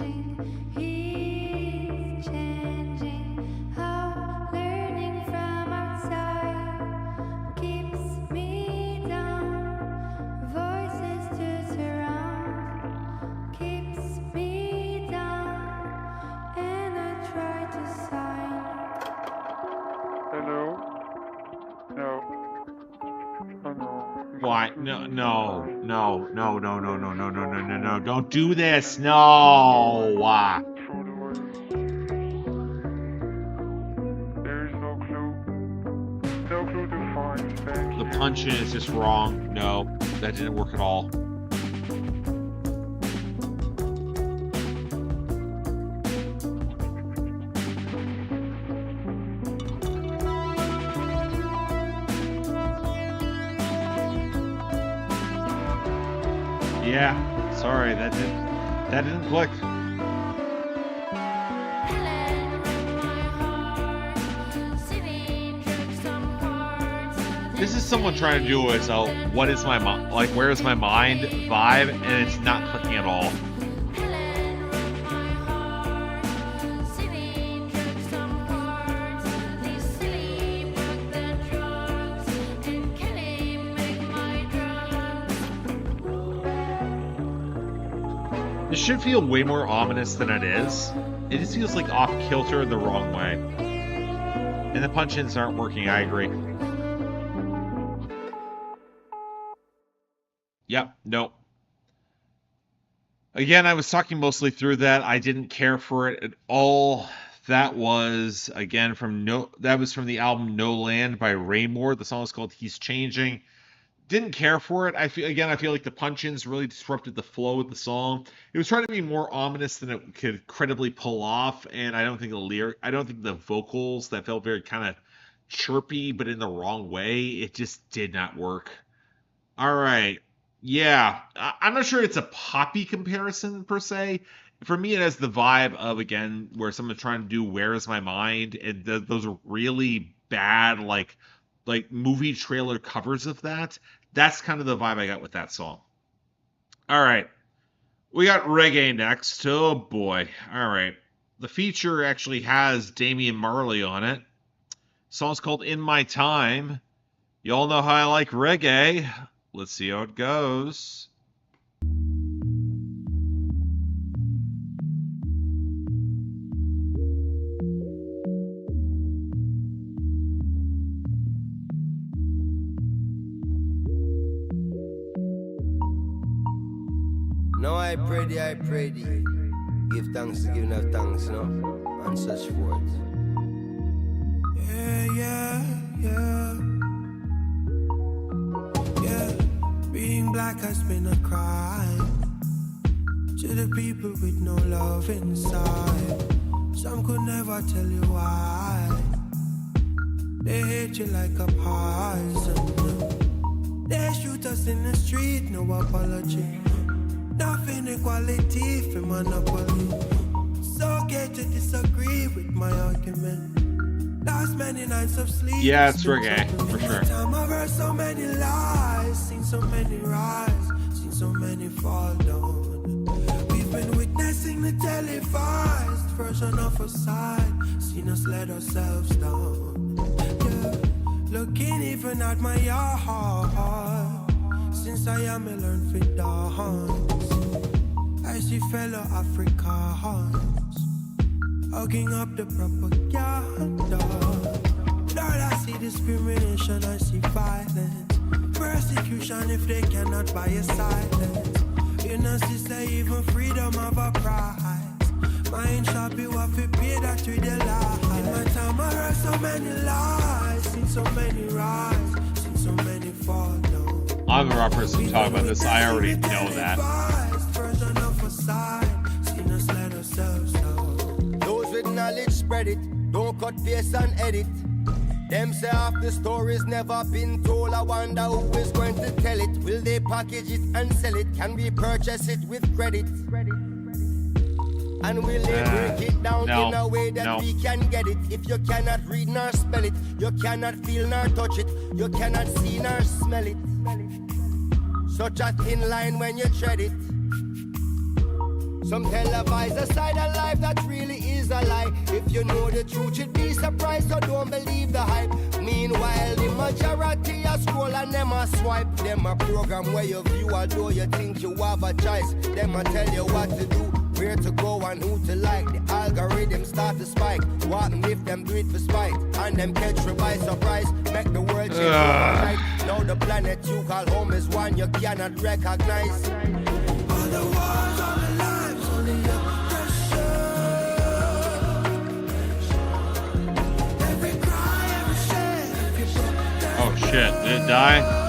fine. No. Don't do this. No. The punch-in is just wrong. No, that didn't work at all. Yeah, sorry, that didn't click. This is someone trying to do as a what is my mind, like where is my mind vibe, and it's not clicking at all. This should feel way more ominous than it is. It just feels like off kilter in the wrong way. And the punch-ins aren't working, I agree. Yep, nope. Again, I was talking mostly through that. I didn't care for it at all. That was, again, from the album No Land by Raymore. The song is called He's Changing. Didn't care for it. I feel like the punch-ins really disrupted the flow of the song. It was trying to be more ominous than it could credibly pull off, and I don't think the vocals that felt very kind of chirpy, but in the wrong way, it just did not work. All right. Yeah, I'm not sure it's a poppy comparison per se. For me, it has the vibe of, again, where someone's trying to do Where Is My Mind, and those are really bad, like movie trailer covers of that. That's kind of the vibe I got with that song. All right. We got reggae next. Oh, boy. All right. The feature actually has Damian Marley on it. The song's called In My Time. You all know how I like reggae. Let's see how it goes. No, I pray thee. Give thanks to giving of thanks, no? And such forth. Yeah. Being black has been a crime to the people with no love inside. Some could never tell you why. They hate you like a poison. They shoot us in the street, no apology. Nothing equality for monopoly. So get to disagree with my argument. Last many nights of sleep. Yeah, it's reggae, for sure. Time I've heard so many lies, seen so many rise, seen so many fall down. We've been witnessing the televised version of a side, seen us let ourselves down. Yeah. Looking even at my heart, since I am a learn fit dance. I see fellow Africans hugging up the propaganda. Lord, I see discrimination, I see violence, persecution if they cannot buy a silence. You know, sister, even freedom of a prize. Mind shop, you have to pay that with your life. In my time, I heard so many lies, seen so many rise, seen so many fall down. I'm the wrong person to talk about this. I already know that. Version of a side, seen us let ourselves down. Those with knowledge spread it, don't cut paste and edit. Them say half the story's never been told. I wonder who is going to tell it. Will they package it and sell it? Can we purchase it with credit? And will they break it down in a way that we can get it? If you cannot read nor spell it, you cannot feel nor touch it, you cannot see nor smell it. Such a thin line when you tread it. Some televise a side of life that really is a lie. If you know the truth, you'd be surprised, so don't believe the hype. Meanwhile, the majority a scroll and them a swipe. Them a program where you view, although you think you have a choice. Them a tell you what to do. where to go and who to like. The algorithm start to spike. Walk and lift them, do it for spite. And them catch you by surprise. Make the world change overnight. Now the planet you call home is one you cannot recognize. All the wars, all the lives, only oppression. Every cry, every shed, every Oh shit, did it die?